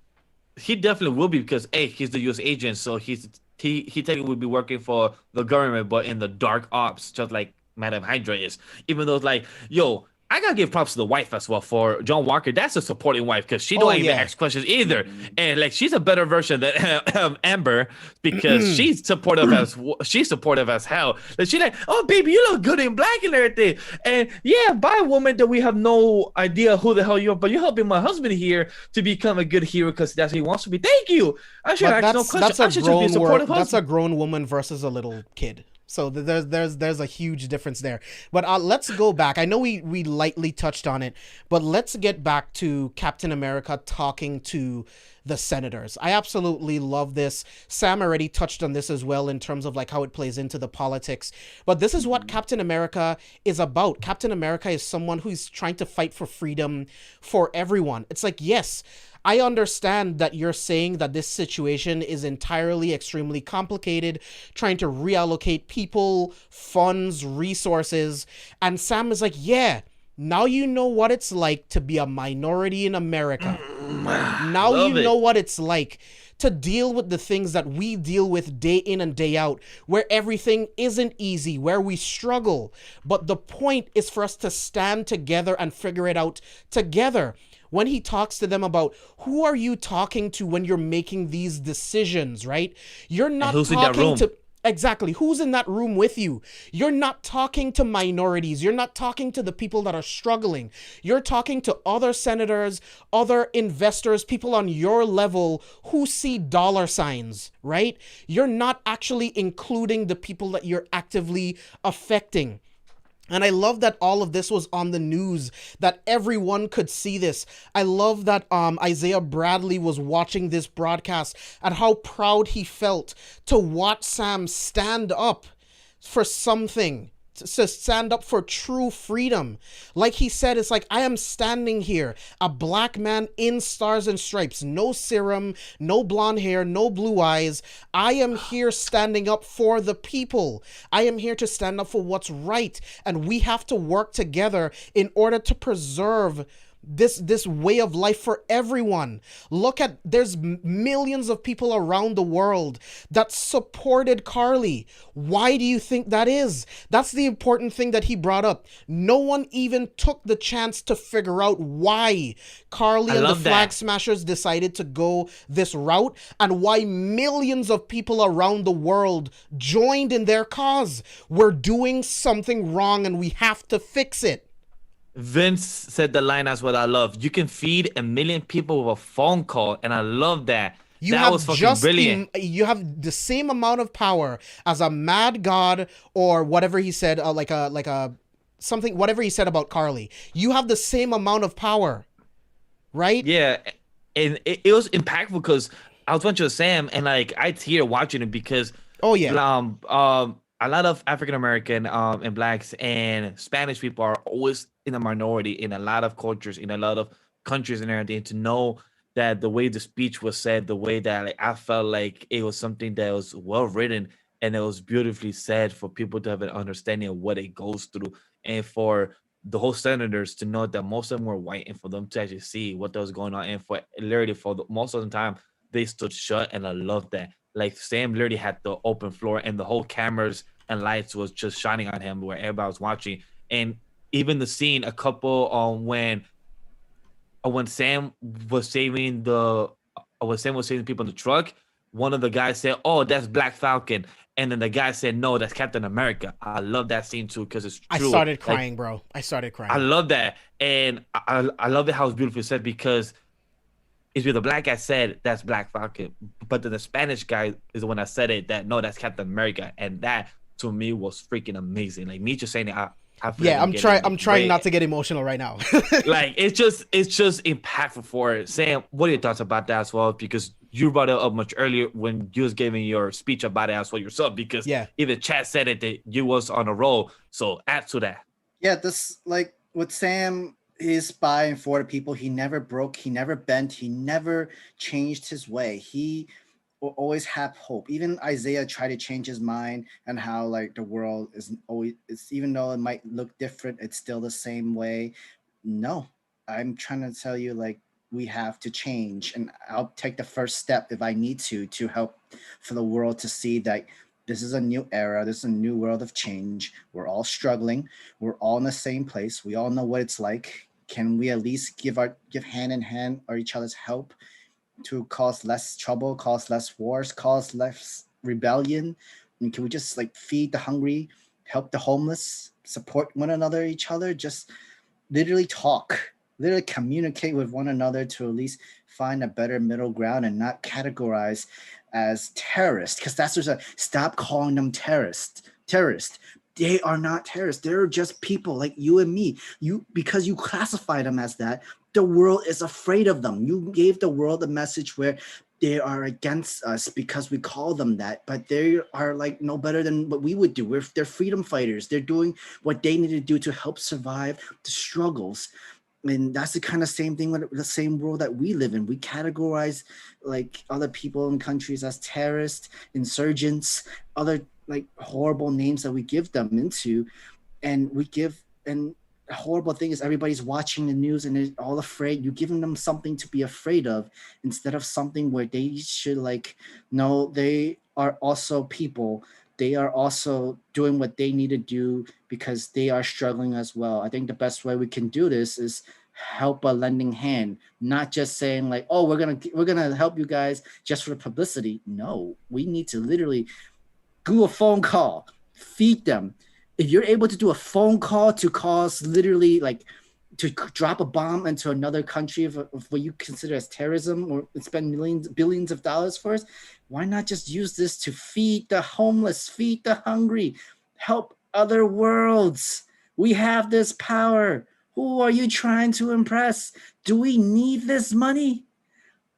He definitely will be, because he's the U.S. agent, so he technically would be working for the government, but in the dark ops, just like Madame Hydra is. Even though it's like, yo, I I gotta give props to the wife as well for John Walker. That's a supporting wife because she don't even ask questions either, and like she's a better version than Amber because she's supportive as hell. Like she's like, oh baby, you look good in black and everything, and yeah, by woman that we have no idea who the hell you are, but you're helping my husband here to become a good hero because that's what he wants to be. Thank you. I should ask no question. I should just be a supportive husband. That's a grown woman versus a little kid. So there's a huge difference there. But let's go back. I know we lightly touched on it, but let's get back to Captain America talking to the senators. I absolutely love this. Sam already touched on this as well in terms of like how it plays into the politics. But this is what Captain America is about. Captain America is someone who's trying to fight for freedom for everyone. It's like, yes, I understand that you're saying that this situation is entirely extremely complicated, trying to reallocate people, funds, resources. And Sam is like, yeah, now you know what it's like to be a minority in America. Now you know what it's like to deal with the things that we deal with day in and day out, where everything isn't easy, where we struggle. But the point is for us to stand together and figure it out together. When he talks to them about who are you talking to when you're making these decisions, right? You're not talking to... Exactly. Who's in that room with you? You're not talking to minorities. You're not talking to the people that are struggling. You're talking to other senators, other investors, people on your level who see dollar signs, right? You're not actually including the people that you're actively affecting. And I love that all of this was on the news, that everyone could see this. I love that Isaiah Bradley was watching this broadcast and how proud he felt to watch Sam stand up for something, to stand up for true freedom. Like he said, it's like, I am standing here, a black man in stars and stripes, no serum, no blonde hair, no blue eyes. I am here standing up for the people. I am here to stand up for what's right. And we have to work together in order to preserve this way of life for everyone. Look at, there's millions of people around the world that supported Carly. Why do you think that is? That's the important thing that he brought up. No one even took the chance to figure out why Carly and the Flag Smashers decided to go this route, and why millions of people around the world joined in their cause. We're doing something wrong and we have to fix it. Vince said the line, that's what I love. You can feed 1 million people with a phone call, and I love that. That was fucking brilliant. You have the same amount of power as a mad god, or whatever he said, something, whatever he said about Carly. You have the same amount of power, right? Yeah, and it was impactful because I was watching Sam, and like I tear watching it because a lot of African American and blacks and Spanish people are always in a minority in a lot of cultures, in a lot of countries and everything. To know that the way the speech was said, the way that like, I felt like it was something that was well written and it was beautifully said for people to have an understanding of what it goes through, and for the whole senators to know that most of them were white, and for them to actually see what was going on, and for literally most of the time they stood shut. And I love that. Like Sam literally had the open floor and the whole cameras and lights was just shining on him where everybody was watching. And even the scene, a couple when Sam was saving people in the truck, one of the guys said, "Oh, that's Black Falcon," and then the guy said, "No, that's Captain America." I love that scene too because it's true. I started crying, bro. I started crying. I love that, and I love it how it's beautifully said, because it's the black guy said that's Black Falcon, but then the Spanish guy is the one that said it, that no, that's Captain America, and that to me was freaking amazing. Like me just saying it, I'm trying not to get emotional right now. Like it's just impactful for it. Sam, what are your thoughts about that as well? Because you brought it up much earlier when you was giving your speech about it as well yourself. Because even Chad said it that you was on a roll. So add to that. Yeah, this like with Sam, he's by and for the people. He never broke. He never bent. He never changed his way. He will always have hope. Even Isaiah tried to change his mind and how like the world is always, it's, even though it might look different, it's still the same way. No, I'm trying to tell you, like, we have to change, and I'll take the first step if I need to help for the world to see that This is a new era. This is a new world of change. We're all struggling. We're all in the same place. We all know what it's like. Can we at least give hand in hand or each other's help to cause less trouble, cause less wars, cause less rebellion? And can we just like feed the hungry, help the homeless, support one another, each other? Just literally talk, literally communicate with one another to at least find a better middle ground and not categorize as terrorists, because that's just a stop calling them terrorists. They are not terrorists. They're just people like you and me. Because you classify them as that, the world is afraid of them. You gave the world a message where they are against us because we call them that, but they are like no better than what we would do. They're freedom fighters. They're doing what they need to do to help survive the struggles. And that's the kind of same thing with the same world that we live in. We categorize like other people in countries as terrorists, insurgents, other like horrible names that we give them into. And a horrible thing is everybody's watching the news and they're all afraid. You're giving them something to be afraid of instead of something where they should like, no, they are also people. They are also doing what they need to do because they are struggling as well. I think the best way we can do this is help a lending hand, not just saying like, oh, we're gonna help you guys just for publicity. No, we need to literally do a phone call, feed them. If you're able to do a phone call to cause literally like to drop a bomb into another country of what you consider as terrorism or spend billions of dollars for us, why not just use this to feed the homeless, feed the hungry, help other worlds? We have this power. Who are you trying to impress? Do we need this money?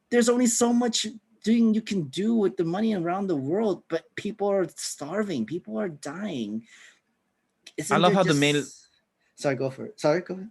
There's only so much you can do with the money around the world, but people are starving. People are dying. I love how the main. Sorry, go for it. Sorry, go ahead.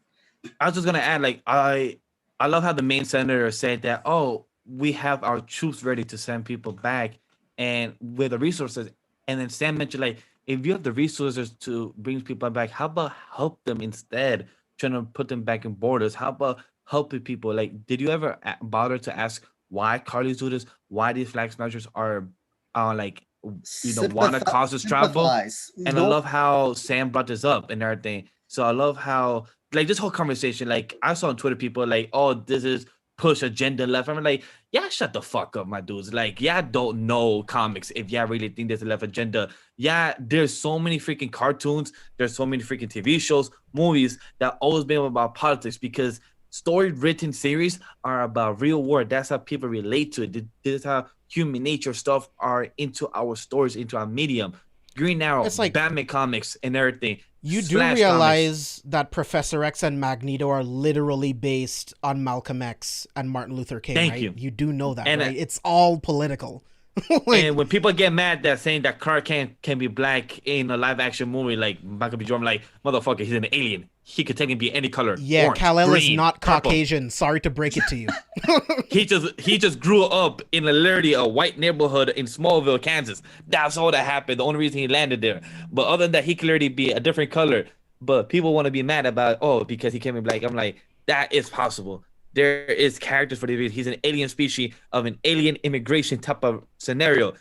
I was just gonna add, like, I love how the main senator said that, oh, we have our troops ready to send people back and with the resources. And then Sam mentioned, like, if you have the resources to bring people back, how about help them instead, trying to put them back in borders? How about helping people? Like, did you ever bother to ask why Carly's do this? Why these flag smashers are like, want to cause this trouble? And I love how Sam brought this up and everything. So I love how, like, this whole conversation, like, I saw on Twitter people like, oh, this is push agenda left. I'm like, yeah, shut the fuck up, my dudes. Like, yeah, don't know comics if y'all really think there's a left agenda. Yeah, there's so many freaking cartoons. There's so many freaking TV shows, movies that always been about politics because story written series are about real world. That's how people relate to it. This is how human nature stuff are into our stories, into our medium. Green Arrow, it's like Batman comics and everything. You do realize that Professor X and Magneto are literally based on Malcolm X and Martin Luther King, Thank right? you. You do know that, right? It's all political. Like, and when people get mad that saying that Clark can be black in a live action movie like Michael B. Jordan, like, motherfucker, he's an alien. He could technically be any color. Yeah, orange, Kal-El green, is not purple. Caucasian. Sorry to break it to you. he just grew up in literally a white neighborhood in Smallville, Kansas. That's all that happened. The only reason he landed there. But other than that, he could literally be a different color. But people want to be mad about, oh, because he came in black. I'm like, that is possible. There is characters for the. He's an alien species of an alien immigration type of scenario.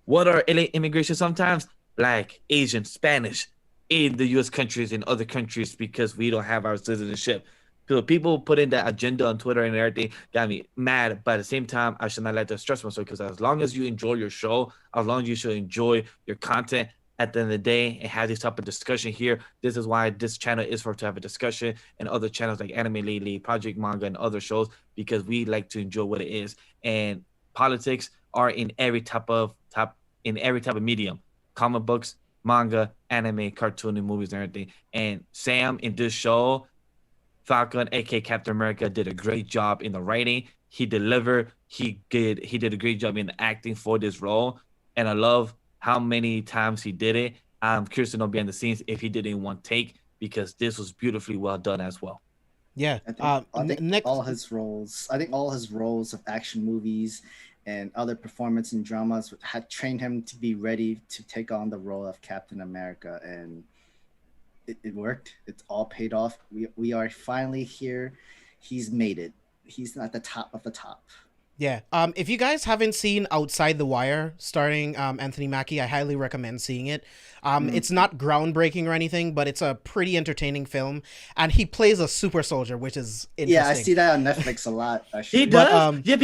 What are alien immigration sometimes? Black, Asian, Spanish in the U.S. countries and other countries because we don't have our citizenship. So people put in that agenda on Twitter and everything got me mad. But at the same time, I should not let that stress myself because as long as you enjoy your show, as long as you should enjoy your content, at the end of the day and have this type of discussion here. This is why this channel is for to have a discussion and other channels like Anime Lately, Project Manga, and other shows because we like to enjoy what it is. And politics are in every type of medium. Comic books, manga, anime, cartoon, and movies and everything. And Sam in this show, Falcon, aka Captain America, did a great job in the writing. He delivered. He did a great job in acting for this role. And I love how many times he did it. I'm curious to know behind the scenes if he did it in one take because this was beautifully well done as well. Yeah, I think all his roles of action movies and other performance and dramas had trained him to be ready to take on the role of Captain America, and it worked. It's all paid off. We are finally here. He's made it. He's at the top of the top. Yeah. If you guys haven't seen Outside the Wire, starring Anthony Mackie, I highly recommend seeing it. It's not groundbreaking or anything, but it's a pretty entertaining film, and he plays a super soldier, which is Yeah, I interesting. see that on Netflix a lot. He Actually. But, does? Yeah,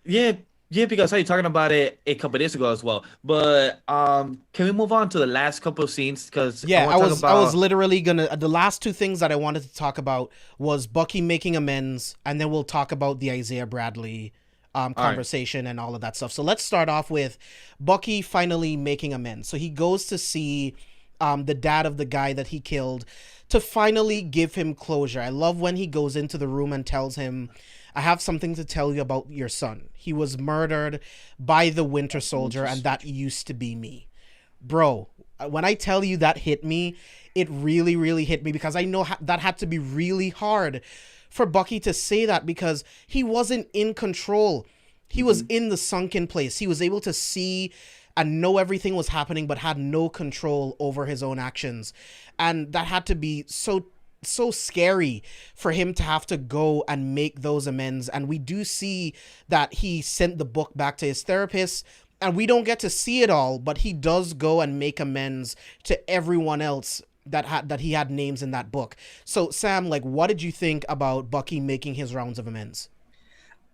yeah. because because I was talking about it a couple days ago as well. But can we move on to the last couple of scenes? Because I Yeah, want to talk I was about literally gonna. The last two things that I wanted to talk about was Bucky making amends, and then we'll talk about the Isaiah Bradley all right. conversation and all of that stuff. So let's start off with Bucky finally making amends. So he goes to see the dad of the guy that he killed to finally give him closure. I love when he goes into the room and tells him, I have something to tell you about your son. He was murdered by the Winter Soldier, and that used to be me. Bro, when I tell you that hit me, it really, really hit me, because I know that had to be really hard for Bucky to say that, because he wasn't in control. He was in the sunken place. He was able to see and know everything was happening, but had no control over his own actions. And that had to be so scary for him to have to go and make those amends. And we do see that he sent the book back to his therapist, and we don't get to see it all, but he does go and make amends to everyone else that he had names in that book. So Sam, like, what did you think about Bucky making his rounds of amends?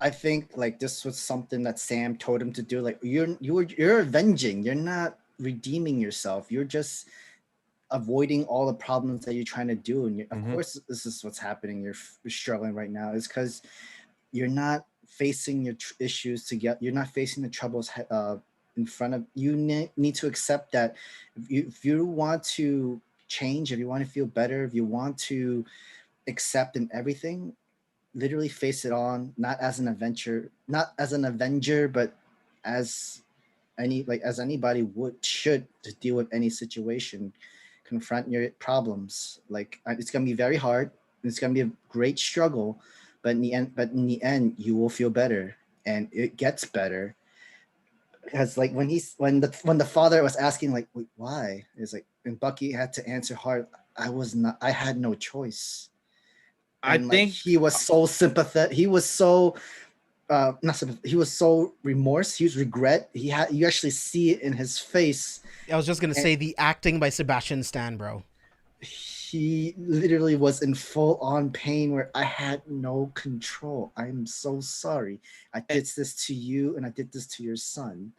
I think like this was something that Sam told him to do. Like you're avenging. You're not redeeming yourself. You're just avoiding all the problems that you're trying to do. And of course, this is what's happening. You're struggling right now. Is because you're not facing your issues you're not facing the troubles in front of you. Need to accept that if you want to change, if you want to feel better, if you want to accept in everything, literally face it on, not as an avenger, but as anybody should, to deal with any situation. Confront your problems. Like, it's gonna be very hard. It's gonna be a great struggle, but in the end, you will feel better, and it gets better. Because like when the father was asking like, wait, why? It's like, and Bucky had to answer hard. I had no choice. I And like think he was so sympathetic. He was so not sympathetic. He was so remorse. He was regret. You actually see it in his face. I was just gonna say the acting by Sebastian Stan, bro. He literally was in full on pain where I had no control. I'm so sorry. I did this to you, and I did this to your son.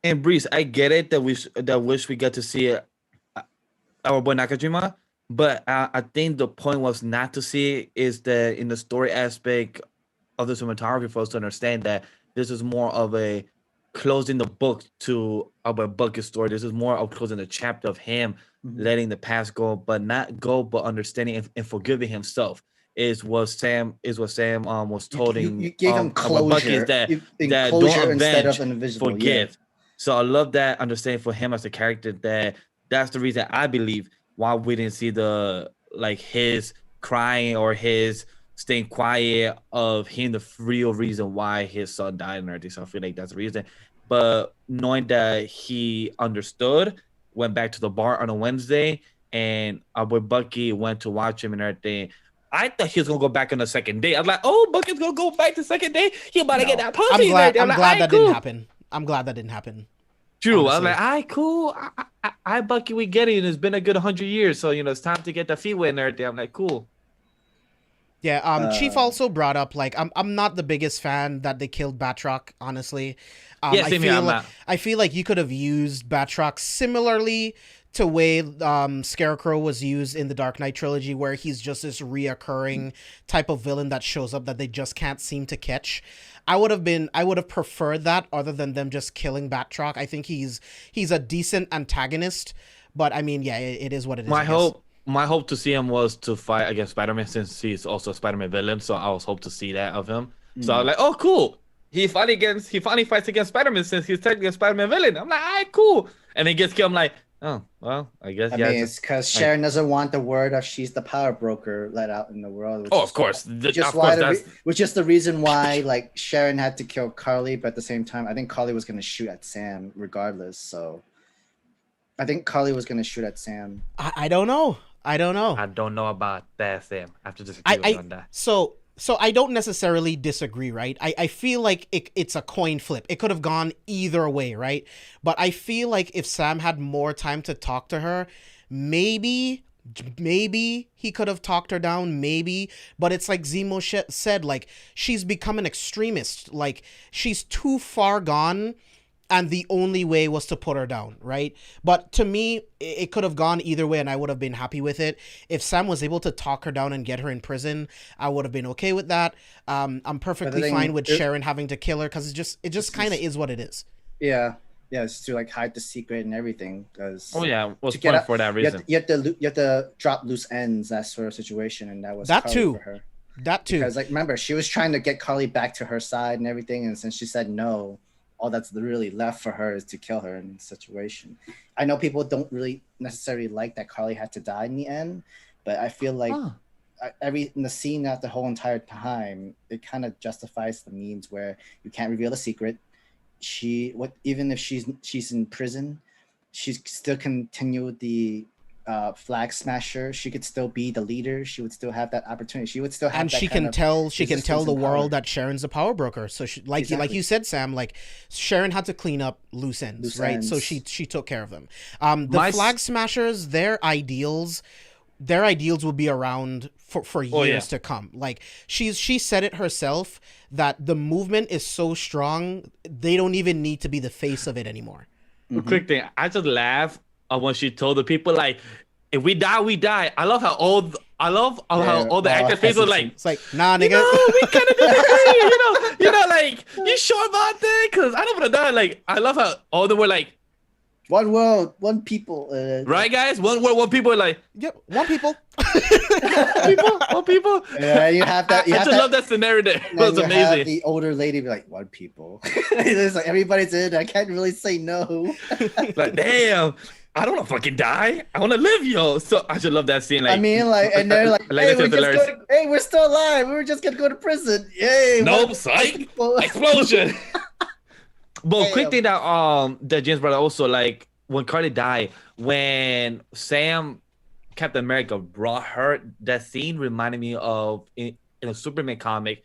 And Breeze, I get it that wish we get to see our boy Nakajima, but I think the point was not to see it, is that in the story aspect of the cinematography, for us to understand that this is more of a closing the book to our Bucky's story. This is more of closing the chapter of him letting the past go, but understanding and forgiving himself is what Sam was told. You gave him closure. Bucky is that closure don't instead avenge, of Invincible. forgive. Yeah. So I love that understanding for him as a character. That's the reason I believe why we didn't see his crying or his staying quiet of him, the real reason why his son died and everything. So I feel like that's the reason. But knowing that he understood, went back to the bar on a Wednesday, and our boy Bucky went to watch him and everything. I thought he was gonna go back on the second day. I was like, "Oh, Bucky's gonna go back the second day. He about to get that pussy." I'm glad that cool. didn't happen. I'm glad that didn't happen. True. Honestly. I was like, "All right, cool. I Bucky, we get it. And it's been a good 100 years, so it's time to get the feet wet and everything." I'm like, "Cool." Yeah, Chief also brought up, like, I'm not the biggest fan that they killed Batroc, honestly. Yeah, same here. I feel like you could have used Batroc similarly to way Scarecrow was used in the Dark Knight trilogy, where he's just this reoccurring type of villain that shows up that they just can't seem to catch. I would have preferred that, other than them just killing Batroc. I think he's a decent antagonist, but I mean, yeah, it is what it is. My hope to see him was to fight against Spider-Man, since he's also a Spider-Man villain. So I was hope to see that of him. So I was like, oh, cool. He finally fights against Spider-Man, since he's technically a Spider-Man villain. I'm like, all right, cool. And he gets killed. I'm like, oh, well, I guess. I mean, it's because Sharon doesn't want the word of she's the power broker let out in the world. Of course. Which is the reason why, like, Sharon had to kill Carly, but at the same time, I think Carly was going to shoot at Sam regardless. So I think Carly was going to shoot at Sam. I don't know. I don't know about that, Sam. I have to disagree with you on that. So So I don't necessarily disagree, right? I feel like it's a coin flip. It could have gone either way, right? But I feel like if Sam had more time to talk to her, maybe he could have talked her down, maybe. But it's like Zemo said, like, she's become an extremist. Like, she's too far gone, and the only way was to put her down, right? But to me, it could have gone either way, and I would have been happy with it. If Sam was able to talk her down and get her in prison, I would have been okay with that. I'm perfectly fine with Sharon having to kill her, because it just kind of is what it is. Yeah, it's to like hide the secret and everything. Because was fun for that reason. You have to drop loose ends, that sort of situation, and that was that Carly too. For her. That too. Because like remember, she was trying to get Carly back to her side and everything, and since she said no, all that's really left for her is to kill her in the situation. I know people don't really necessarily like that Carly had to die in the end, but I feel like in the scene that the whole entire time, it kind of justifies the means where you can't reveal a secret. Even if she's in prison, she still continue with the flag smasher. She could still be the leader. She would still have that opportunity. She would still have, and she can tell the world that Sharon's a power broker. So like you said, Sam, like Sharon had to clean up loose ends, right? So she took care of them. The flag smashers, their ideals will be around for years to come. Like she said it herself that the movement is so strong they don't even need to be the face of it anymore. Quick thing, I just laugh when she told the people, like, if we die, we die. I love how all the actors' faces were like, it's like, nah, nigga. We kind of disagree. Like, you sure about that? Because I don't want to die. Like, I love how all of them were like, one world, one people. Right, guys? One world, one people. Like, yep, one people. one people. Yeah, you have that. I just love that scenario. It was amazing. Have the older lady be like, one people. It's like everybody's in. I can't really say no. Like, damn. I don't want to fucking die. I want to live, yo. So I should love that scene. Like, I mean, like, and they're like, hey, we're still alive. We were just gonna go to prison. Yay! Nope, psych. Explosion. But quick thing that James brought also, like, when Carly died, when Captain America brought her, that scene reminded me of in a Superman comic,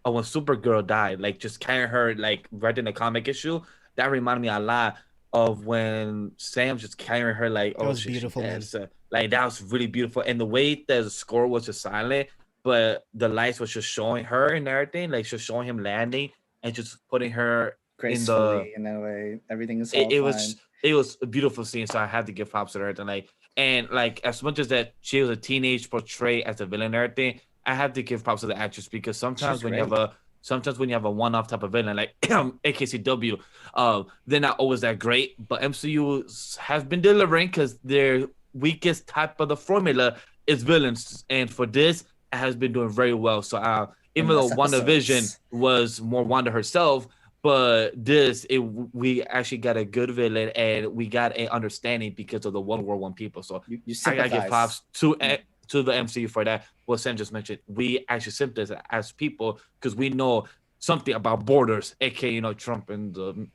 when Supergirl died, like just carrying her, like right in the comic issue. That reminded me a lot of when Sam's just carrying her, like, that was beautiful, man. So, like, that was really beautiful, and the way that the score was just silent, but the lights was just showing her and everything, like just showing him landing and just putting her gracefully in that way. Everything is it was a beautiful scene, so I had to give props to her. And like, as much as that she was a teenage portrayed as a villain and everything, I have to give props to the actress, because sometimes when you have a one-off type of villain like AKCW, they're not always that great. But MCU has been delivering, because their weakest type of the formula is villains, and for this, it has been doing very well. So even though WandaVision was more Wanda herself, but we actually got a good villain, and we got an understanding because of the World War I people. So I gotta give props to the MCU for that. What Sam just mentioned, we actually sympathize as people, because we know something about borders, aka Trump and the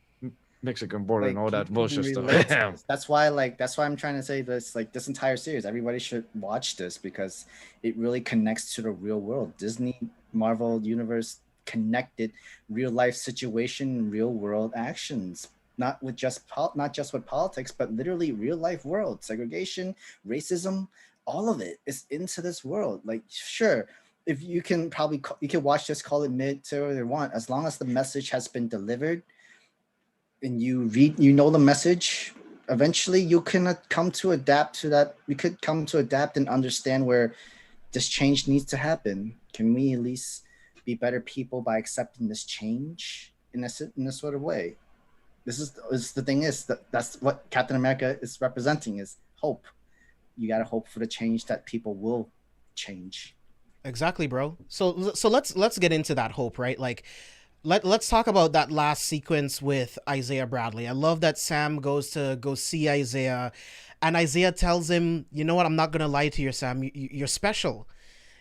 Mexican border, like, and all that bullshit stuff. That's why I'm trying to say this. Like, this entire series, everybody should watch this, because it really connects to the real world. Disney, Marvel universe connected real life situation, real world actions, not just with politics, but literally real life world, segregation, racism, all of it is into this world. Like, sure, if you can watch this, call it mid to whatever you want, as long as the message has been delivered and you the message, eventually you can come to adapt to that. We could come to adapt and understand where this change needs to happen. Can we at least be better people by accepting this change in this sort of way? This is the thing, is that's what Captain America is representing, is hope. You gotta hope for the change that people will change. Exactly, bro. So let's get into that hope, right? Like, let's talk about that last sequence with Isaiah Bradley. I love that Sam goes to go see Isaiah, and Isaiah tells him, you know what, I'm not gonna lie to you, Sam, you're special.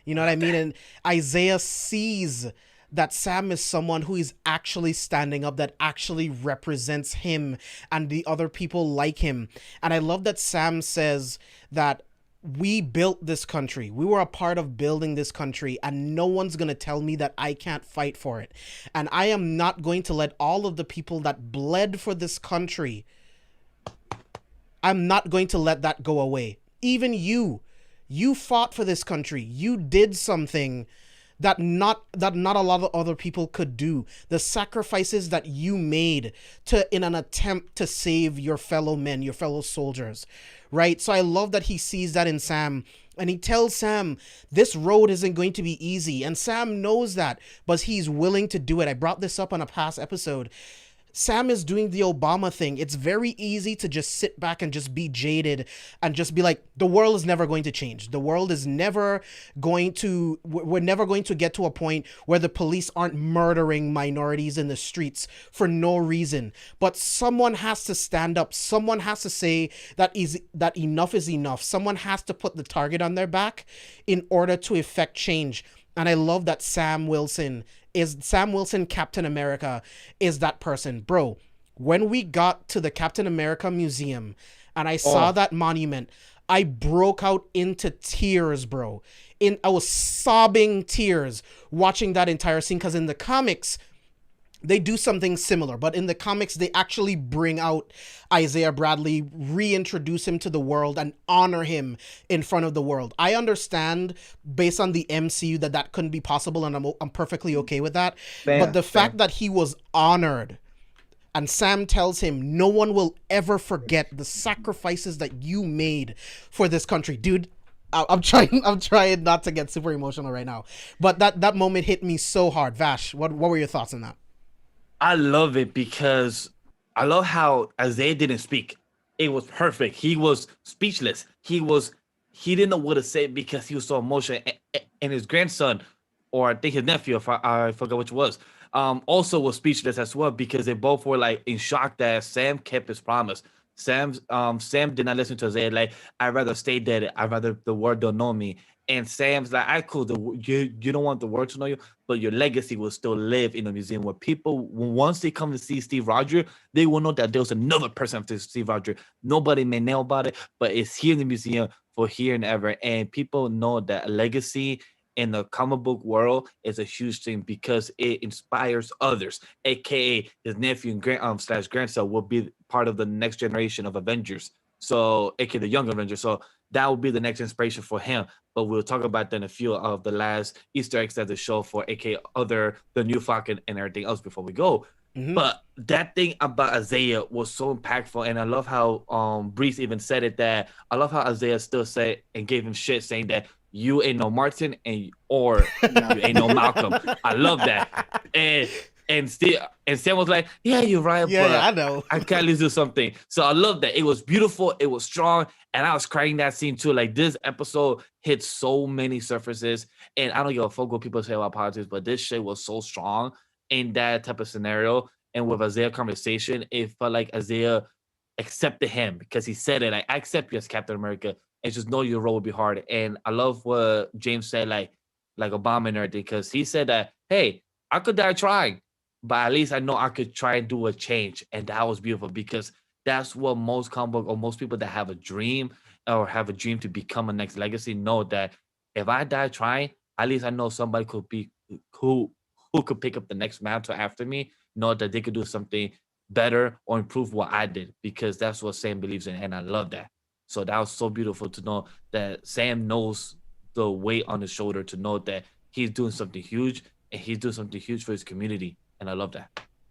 You know what I mean? And Isaiah sees that Sam is someone who is actually standing up, that actually represents him and the other people like him. And I love that Sam says that we built this country. We were a part of building this country, and no one's going to tell me that I can't fight for it. And I am not going to let all of the people that bled for this country, I'm not going to let that go away. Even you fought for this country. You did something that not a lot of other people could do. The sacrifices that you made in an attempt to save your fellow men, your fellow soldiers, right? So I love that he sees that in Sam, and he tells Sam, this road isn't going to be easy. And Sam knows that, but he's willing to do it. I brought this up on a past episode. Sam is doing the Obama thing. It's very easy to just sit back and just be jaded and just be like, the world is never going to change. The world is never going to, we're never going to get to a point where the police aren't murdering minorities in the streets for no reason. But someone has to stand up. Someone has to say that enough is enough. Someone has to put the target on their back in order to effect change. And I love that Sam Wilson, Captain America, is that person. Bro, when we got to the Captain America Museum and I saw that monument, I broke out into tears, bro. I was sobbing tears watching that entire scene, because in the comics, they do something similar, but in the comics, they actually bring out Isaiah Bradley, reintroduce him to the world, and honor him in front of the world. I understand, based on the MCU, that couldn't be possible, and I'm perfectly okay with that. But the fact that he was honored, and Sam tells him, no one will ever forget the sacrifices that you made for this country. Dude, I'm trying not to get super emotional right now. But that moment hit me so hard. Vash, what were your thoughts on that? I love it because I love how Isaiah didn't speak. It was perfect. He was speechless. He didn't know what to say because he was so emotional. And his grandson, or I think his nephew, if I forgot which was, also was speechless as well, because they both were like in shock that Sam kept his promise. Sam did not listen to Isaiah. Like, I'd rather stay dead. I'd rather the world don't know me. And Sam's like, I cool. You don't want the world to know you, but your legacy will still live in the museum, where people, once they come to see Steve Rogers, they will know that there's another person after Steve Rogers. Nobody may know about it, but it's here in the museum for here and ever. And people know that legacy in the comic book world is a huge thing because it inspires others, aka his nephew and grandson will be part of the next generation of Avengers. So, aka the young Avengers. So that will be the next inspiration for him. But we'll talk about then a few of the last Easter eggs that they show for aka the new Falcon and everything else before we go. Mm-hmm. But that thing about Isaiah was so impactful, and I love how Bryce even said it, that I love how Isaiah still said and gave him shit, saying that you ain't no Martin or you ain't no Malcolm. I love that. And Sam was like, yeah, you're right. Yeah, but I know. I can't lose to something. So I love that. It was beautiful. It was strong. And I was crying that scene too. Like, this episode hit so many surfaces. And I don't give a fuck what people say about politics, but this shit was so strong in that type of scenario. And with Isaiah conversation, it felt like Isaiah accepted him because he said it. Like, I accept you as Captain America. And just know your role will be hard. And I love what James said, like Obama and everything, because he said that, hey, I could die trying, but at least I know I could try and do a change. And that was beautiful, because that's what most comic book or most people that have a dream or have a dream to become a next legacy know, that if I die trying, at least I know somebody could be who could pick up the next mantle after me, know that they could do something better or improve what I did, because that's what Sam believes in. And I love that. So that was so beautiful to know that Sam knows the weight on his shoulder, to know that he's doing something huge, and he's doing something huge for his community. And I love that.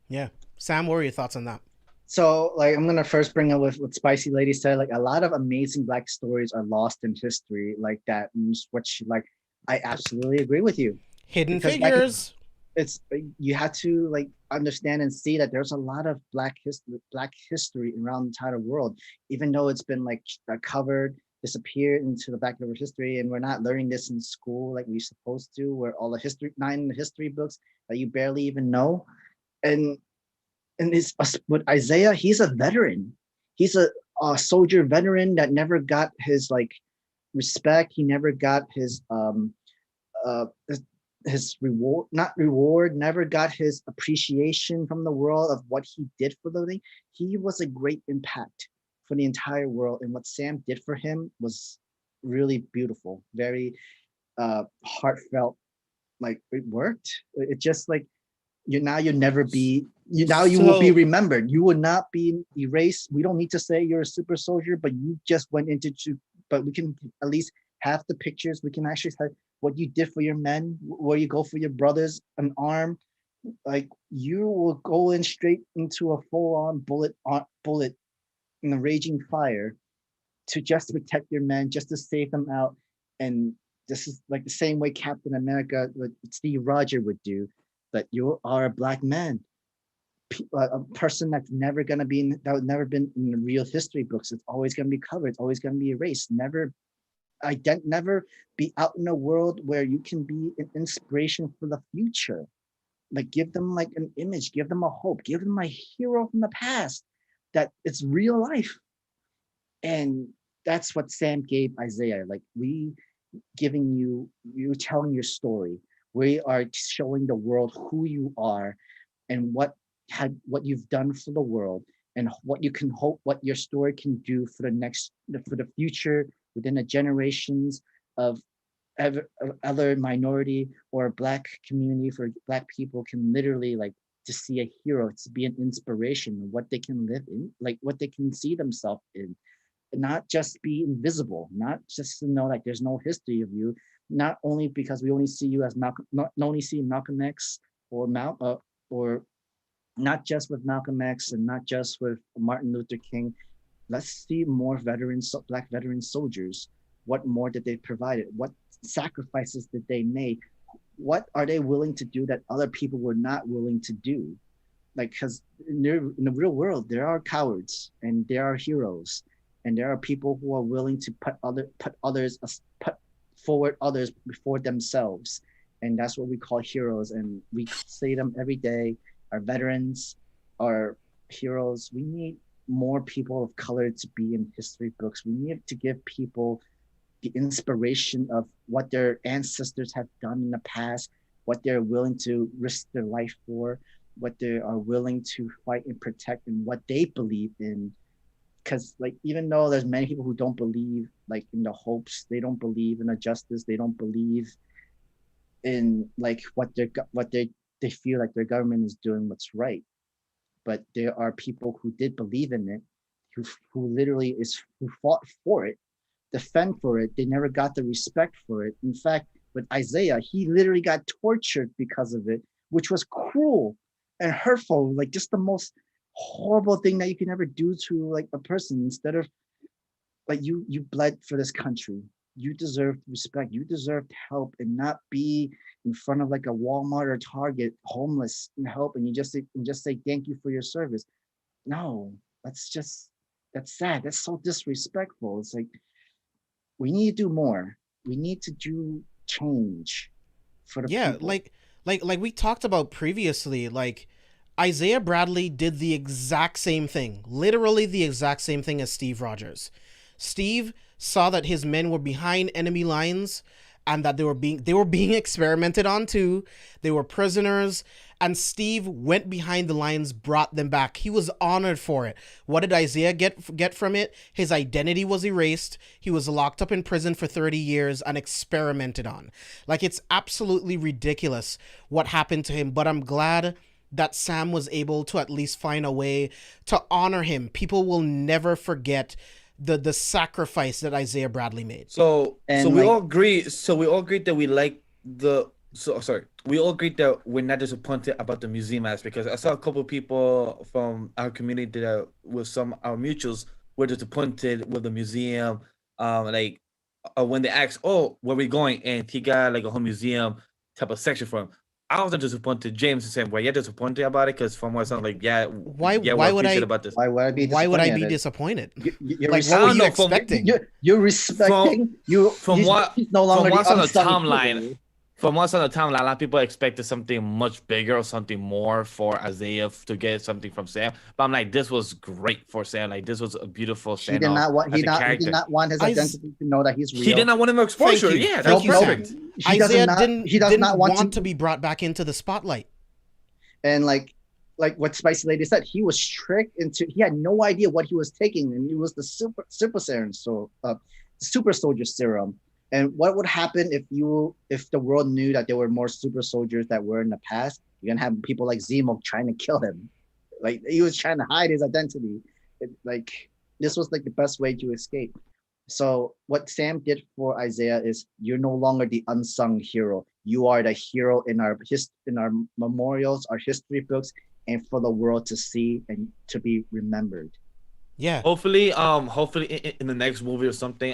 Yeah. Sam, what were your thoughts on that? So, like, I'm going to first bring up what Spicy Lady said. Like, a lot of amazing Black stories are lost in history, like that. And which, like, I absolutely agree with you. Hidden figures. It's you have to, like, understand and see that there's a lot of Black history around the entire world, even though it's been, like, covered, disappeared into the back of history, and we're not learning this in school like we're supposed to, where all the 9 history books that you barely even know. And it's with Isaiah, he's a veteran. He's a soldier veteran that never got his, like, respect. He never got his reward, never got his appreciation from the world of what he did for the thing. He was a great impact for the entire world, and what Sam did for him was really beautiful, very heartfelt. Like it worked. It just like you'll never be you will be So remembered. You will not be erased. We don't need to say you're a super soldier, but you just went into but we can at least have the pictures. We can actually have what you did for your men, where you go for your brothers, an arm. Like you will go in straight into a full-on bullet in a raging fire to just protect your men, just to save them out. And this is like the same way Captain America, what Steve Rogers would do. That you are a black man, a person that's never gonna be that would never been in the real history books. It's always gonna be covered. It's always gonna be erased. Never be out in a world where you can be an inspiration for the future. Like give them like an image, give them a hope, give them a hero from the past that it's real life. And that's what Sam gave Isaiah. Like we giving you telling your story. We are showing the world who you are and what you've done for the world and what you can hope what your story can do for the future within the generations of other minority or black community for black people can literally like to see a hero, to be an inspiration, what they can live in, like what they can see themselves in, not just be invisible, not just to know like there's no history of you, not only because we only see you as Malcolm, not only see Malcolm X or or not just with Malcolm X and not just with Martin Luther King. Let's see more veterans, black veteran soldiers. What more did they provide? What sacrifices did they make? What are they willing to do that other people were not willing to do? Like, because in the real world, there are cowards and there are heroes, and there are people who are willing to put forward others before themselves, and that's what we call heroes. And we say them every day. Our veterans, our heroes. We need more people of color to be in history books. We need to give people the inspiration of what their ancestors have done in the past, what they're willing to risk their life for, what they are willing to fight and protect, and what they believe in. Because like even though there's many people who don't believe like in the hopes, they don't believe in the justice, they don't believe in like what they feel like their government is doing what's right. But there are people who did believe in it, who literally who fought for it, defend for it. They never got the respect for it. In fact, with Isaiah, he literally got tortured because of it, which was cruel and hurtful, like just the most horrible thing that you can ever do to like a person. Instead of like you bled for this country, you deserve respect, you deserve help, and not be in front of like a Walmart or Target homeless and help, and you just say thank you for your service. No, that's sad. That's so disrespectful. It's like we need to do more. We need to do change for the Yeah, people. like we talked about previously, like Isaiah Bradley did the exact same thing, literally the exact same thing as Steve Rogers. Steve saw that his men were behind enemy lines and that they were being experimented on too. They were prisoners, and Steve went behind the lines, brought them back. He was honored for it. What did Isaiah get from it? His identity was erased. He was locked up in prison for 30 years and experimented on. Like, it's absolutely ridiculous what happened to him, but I'm glad that Sam was able to at least find a way to honor him. People will never forget the sacrifice that Isaiah Bradley made. So And we like, all agree. So we all agree that we like the. So sorry, we all agree that we're not disappointed about the museum aspect, because I saw a couple of people from our community that with some our mutuals were disappointed with the museum. Like when they asked, "Oh, where we going?" and he got like a whole museum type of section for him. I wasn't disappointed. James is saying, "Well, you're disappointed about it," because from what it sounds like, yeah, Why yeah, why we're would appreciative I about this. why would I be why would I be disappointed? disappointed? You're Like, what I were don't you know, expecting? you're respecting from what he's no from longer the what's on the unsung timeline, hero. from what's on the timeline, a lot of people expected something much bigger or something more for Isaiah to get something from Sam. But I'm like, this was great for Sam. Like, this was a beautiful He did standoff not want as a he did character. not want his Is identity to know that he's He did real. not want him Thank exposure. you. Yeah, Thank that's you, perfect. Sam. He does Isaiah not didn't want to to be brought back into the spotlight. and like what Spicy Lady said, he was tricked into he had no idea what he was taking, and it was the super serum. So super soldier serum. And what would happen if the world knew that there were more super soldiers that were in the past? You're gonna have people like Zemo trying to kill him. Like he was trying to hide his identity. Like this was like the best way to escape. So what Sam did for Isaiah is you're no longer the unsung hero. You are the hero in our memorials, our history books, and for the world to see and to be remembered. Yeah. Hopefully in the next movie or something,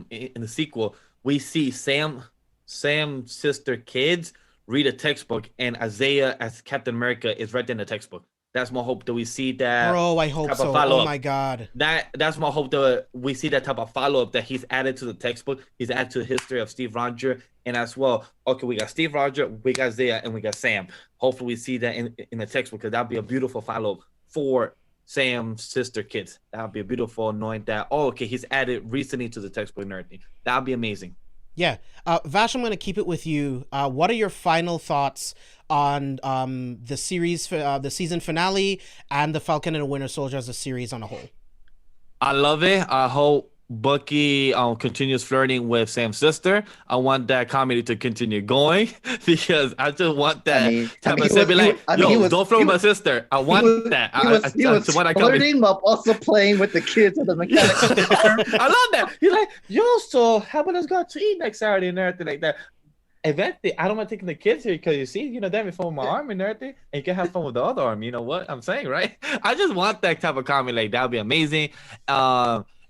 in the sequel, we see Sam's sister kids read a textbook, and Isaiah as Captain America is right in the textbook. That's my hope that we see that Bro, I hope type so. of follow Oh up. my God. That's my hope that we see that type of follow up that he's added to the textbook. He's added to the history of Steve Rogers, and as well. Okay, we got Steve Rogers, we got Isaiah, and we got Sam. Hopefully, we see that in the textbook because that'd be a beautiful follow up for Sam's sister kids. That would be a beautiful knowing that, oh, okay, he's added recently to the textbook and everything. That would be amazing. Yeah. Vash, I'm going to keep it with you. What are your final thoughts on the series, the season finale, and the Falcon and the Winter Soldier as a series on a whole? I love it. I hope Bucky continues flirting with Sam's sister. I want that comedy to continue going because I just want that type of be like, yo, don't flirt with my sister. I want that. He was flirting while also playing with the kids at the mechanics. I love that. He's like, yo, so how about us go to eat next Saturday and everything like that. Eventually, I don't mind taking the kids here because you see, you know, they have fun with my arm and everything, and you can have fun with the other arm. You know what I'm saying, right? I just want that type of comedy. Like that would be amazing.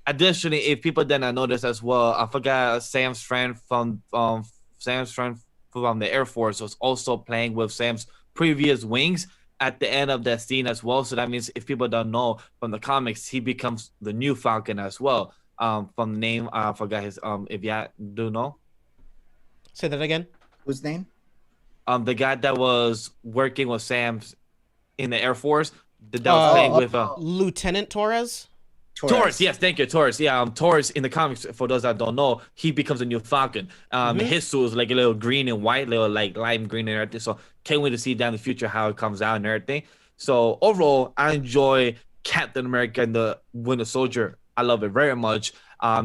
Additionally, if people did not notice as well, I forgot Sam's friend from the Air Force was also playing with Sam's previous wings at the end of that scene as well. So that means if people don't know from the comics, he becomes the new Falcon as well. From the name, I forgot his. If you do know. Say that again. Whose name? The guy that was working with Sam in the Air Force. That was playing with Lieutenant Torres. Torres, yes, thank you, Torres. Yeah, Torres in the comics, for those that don't know, he becomes a new Falcon. His suit is like a little green and white, little like lime green and everything. So can't wait to see down the future how it comes out and everything. So overall, I enjoy Captain America and the Winter Soldier. I love it very much.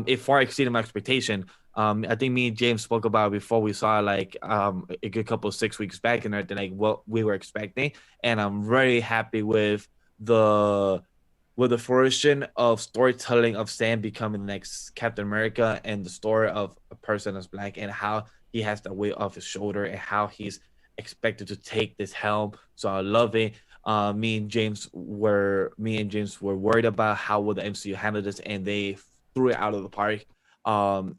It far exceeded my expectation. I think me and James spoke about it before we saw like a good couple of 6 weeks back and everything, like what we were expecting. And I'm very happy with the fruition of storytelling of Sam becoming the next Captain America and the story of a person as Black and how he has the weight off his shoulder and how he's expected to take this helm. So I love it. Me and James were worried about how will the MCU handle this, and they threw it out of the park.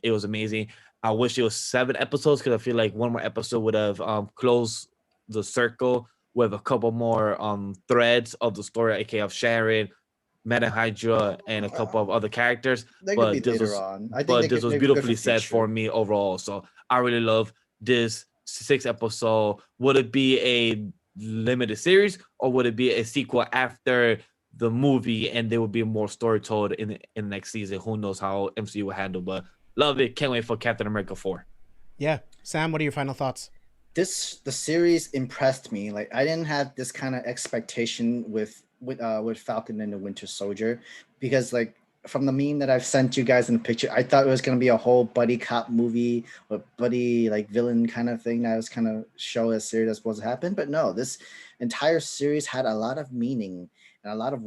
It was amazing. I wish it was 7 episodes because I feel like one more episode would have closed the circle with a couple more threads of the story, aka of Sharon, Madam Hydra, and a couple of other characters. But this was beautifully said for me overall. So I really love this 6 episode. Would it be a limited series or would it be a sequel after the movie and there will be more story told in the next season? Who knows how MCU will handle, but love it. Can't wait for Captain America 4. Yeah. Sam, what are your final thoughts? The series impressed me. Like I didn't have this kind of expectation with Falcon and the Winter Soldier because like from the meme that I've sent you guys in the picture, I thought it was going to be a whole buddy cop movie or buddy like villain kind of thing that was kind of show a series that's supposed to happen. But no, this entire series had a lot of meaning and a lot of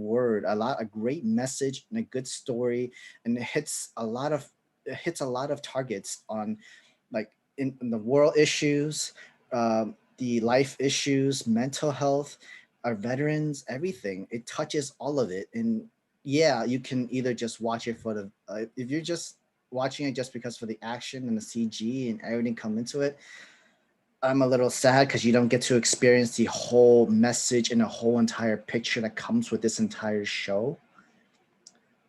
a great message and a good story, and it hits a lot of targets on like in the world issues, the life issues, mental health, our veterans, everything. It touches all of it. And yeah, you can either just watch it for the if you're just watching it just because for the action and the CG and everything come into it, I'm a little sad because you don't get to experience the whole message and the whole entire picture that comes with this entire show.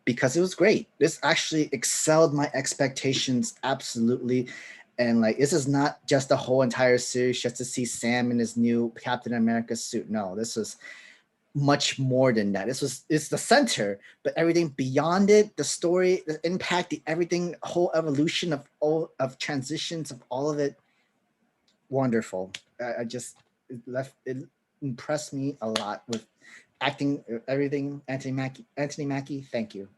Because it was great. This actually excelled my expectations absolutely. And like, this is not just the whole entire series just to see Sam in his new Captain America suit. No, this was much more than that. It's the center, but everything beyond it, the story, the impact, the everything, whole evolution of all of transitions of all of it. Wonderful. It impressed me a lot with acting, everything. Anthony Mackie, thank you.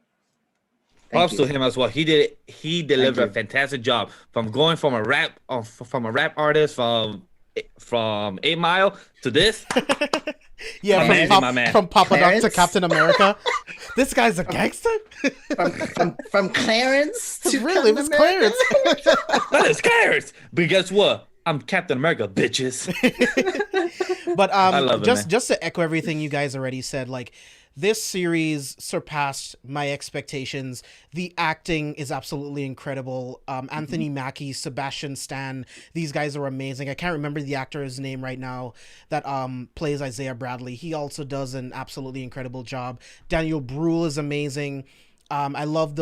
Props to you. him as well. He delivered a you. fantastic job from going from a rap artist from 8 Mile to this. Yeah, Amazing, my man. from Papa Doc to Clarence? Captain America. This guy's a gangster. From Clarence to Really, it was Clarence. That is Clarence. But guess what? I'm Captain America, bitches. But I love it, man. just to echo everything you guys already said, like, this series surpassed my expectations. The acting is absolutely incredible. Anthony Mackie, Sebastian Stan, these guys are amazing. I can't remember the actor's name right now that plays Isaiah Bradley. He also does an absolutely incredible job. Daniel Bruhl is amazing. I love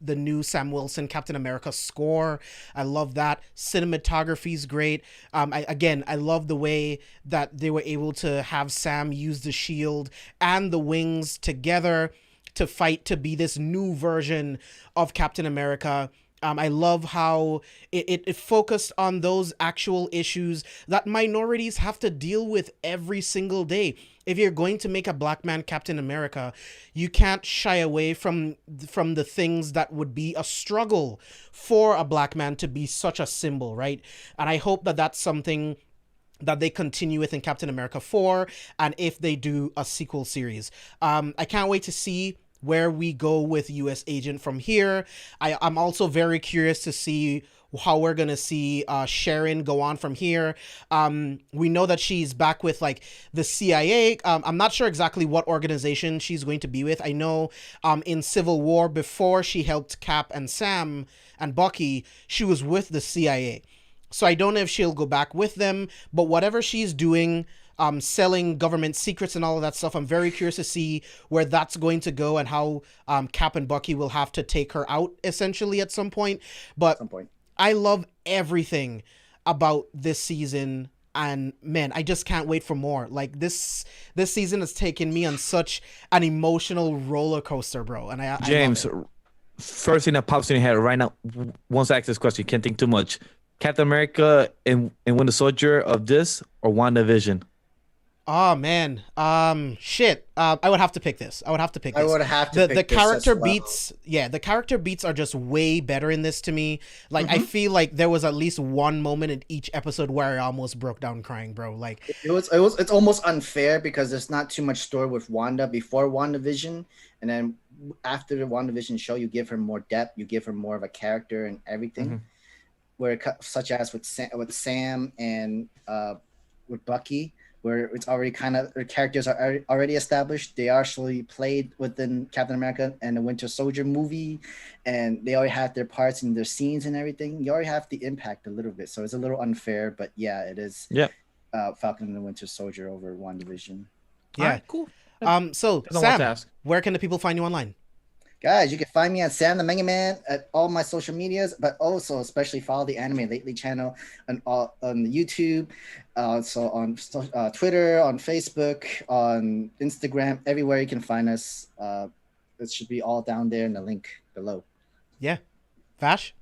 the new Sam Wilson Captain America score. I love that. Cinematography is great. I love the way that they were able to have Sam use the shield and the wings together to fight to be this new version of Captain America. I love how it focused on those actual issues that minorities have to deal with every single day. If you're going to make a black man Captain America, you can't shy away from the things that would be a struggle for a black man to be such a symbol, right? And I hope that that's something that they continue with in Captain America 4, and if they do a sequel series. I can't wait to see where we go with US Agent from here. I'm also very curious to see how we're gonna see Sharon go on from here. We know that she's back with like the CIA. I'm not sure exactly what organization she's going to be with. I know in Civil War, before she helped Cap and Sam and Bucky, she was with the CIA. So I don't know if she'll go back with them, but whatever she's doing, selling government secrets and all of that stuff, I'm very curious to see where that's going to go and how Cap and Bucky will have to take her out essentially at some point. But I love everything about this season, and man, I just can't wait for more. Like this season has taken me on such an emotional roller coaster, bro. And James, first thing that pops in your head right now, once I ask this question, you can't think too much. Captain America and Winter Soldier of this or WandaVision? Oh man, shit. I would have to pick this. The character beats, the character beats are just way better in this to me. Like I feel like there was at least one moment in each episode where I almost broke down crying, bro. Like it's almost unfair because there's not too much story with Wanda before WandaVision, and then after the WandaVision show, you give her more depth, you give her more of a character and everything. Where such as with Sam and with Bucky, where it's already kind of their characters are already established. They actually played within Captain America and the Winter Soldier movie, and they already have their parts and their scenes and everything. You already have the impact a little bit, so it's a little unfair. But yeah, it is. Yeah, Falcon and the Winter Soldier over WandaVision. Yeah, right, cool. So Sam, where can the people find you online? Guys, you can find me on Sam the Mega Man at all my social medias, but also especially follow the Anime Lately channel on YouTube, so on Twitter, on Facebook, on Instagram, everywhere you can find us. It should be all down there in the link below. Yeah. Vash?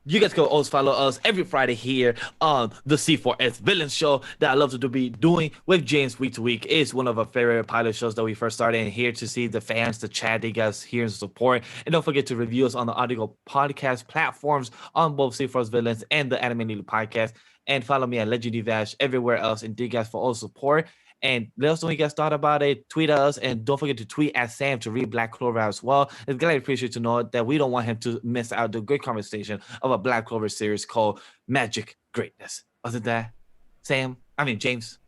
You guys can always follow us every Friday here on the C4SVillains show that I love to be doing with James week to week. It's one of our favorite pilot shows that we first started, and here to see the fans, the chat, you guys here and support. And don't forget to review us on the audio podcast platforms on both C4SVillains and the Anime Needle podcast. And follow me at Legendary Vash everywhere else. And thank you guys for all support. And let us know what you guys thought about it. Tweet us, and don't forget to tweet at Sam to read Black Clover as well. It's glad I appreciate to know that we don't want him to miss out the great conversation of a Black Clover series called Magic Greatness. Wasn't that James?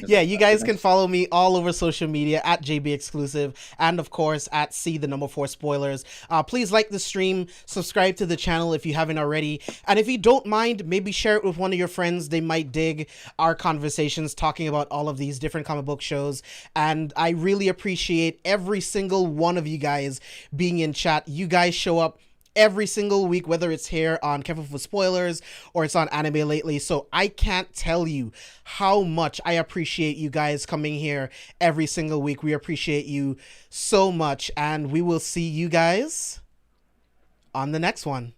Yeah, you guys can follow me all over social media at JB Exclusive, and of course at C4SVillains. Please like the stream, subscribe to the channel if you haven't already, and if you don't mind, maybe share it with one of your friends. They might dig our conversations talking about all of these different comic book shows. And I really appreciate every single one of you guys being in chat. You guys show up every single week, whether it's here on Careful for Spoilers or it's on Anime Lately. So I can't tell you how much I appreciate you guys coming here every single week. We appreciate you so much, and we will see you guys on the next one.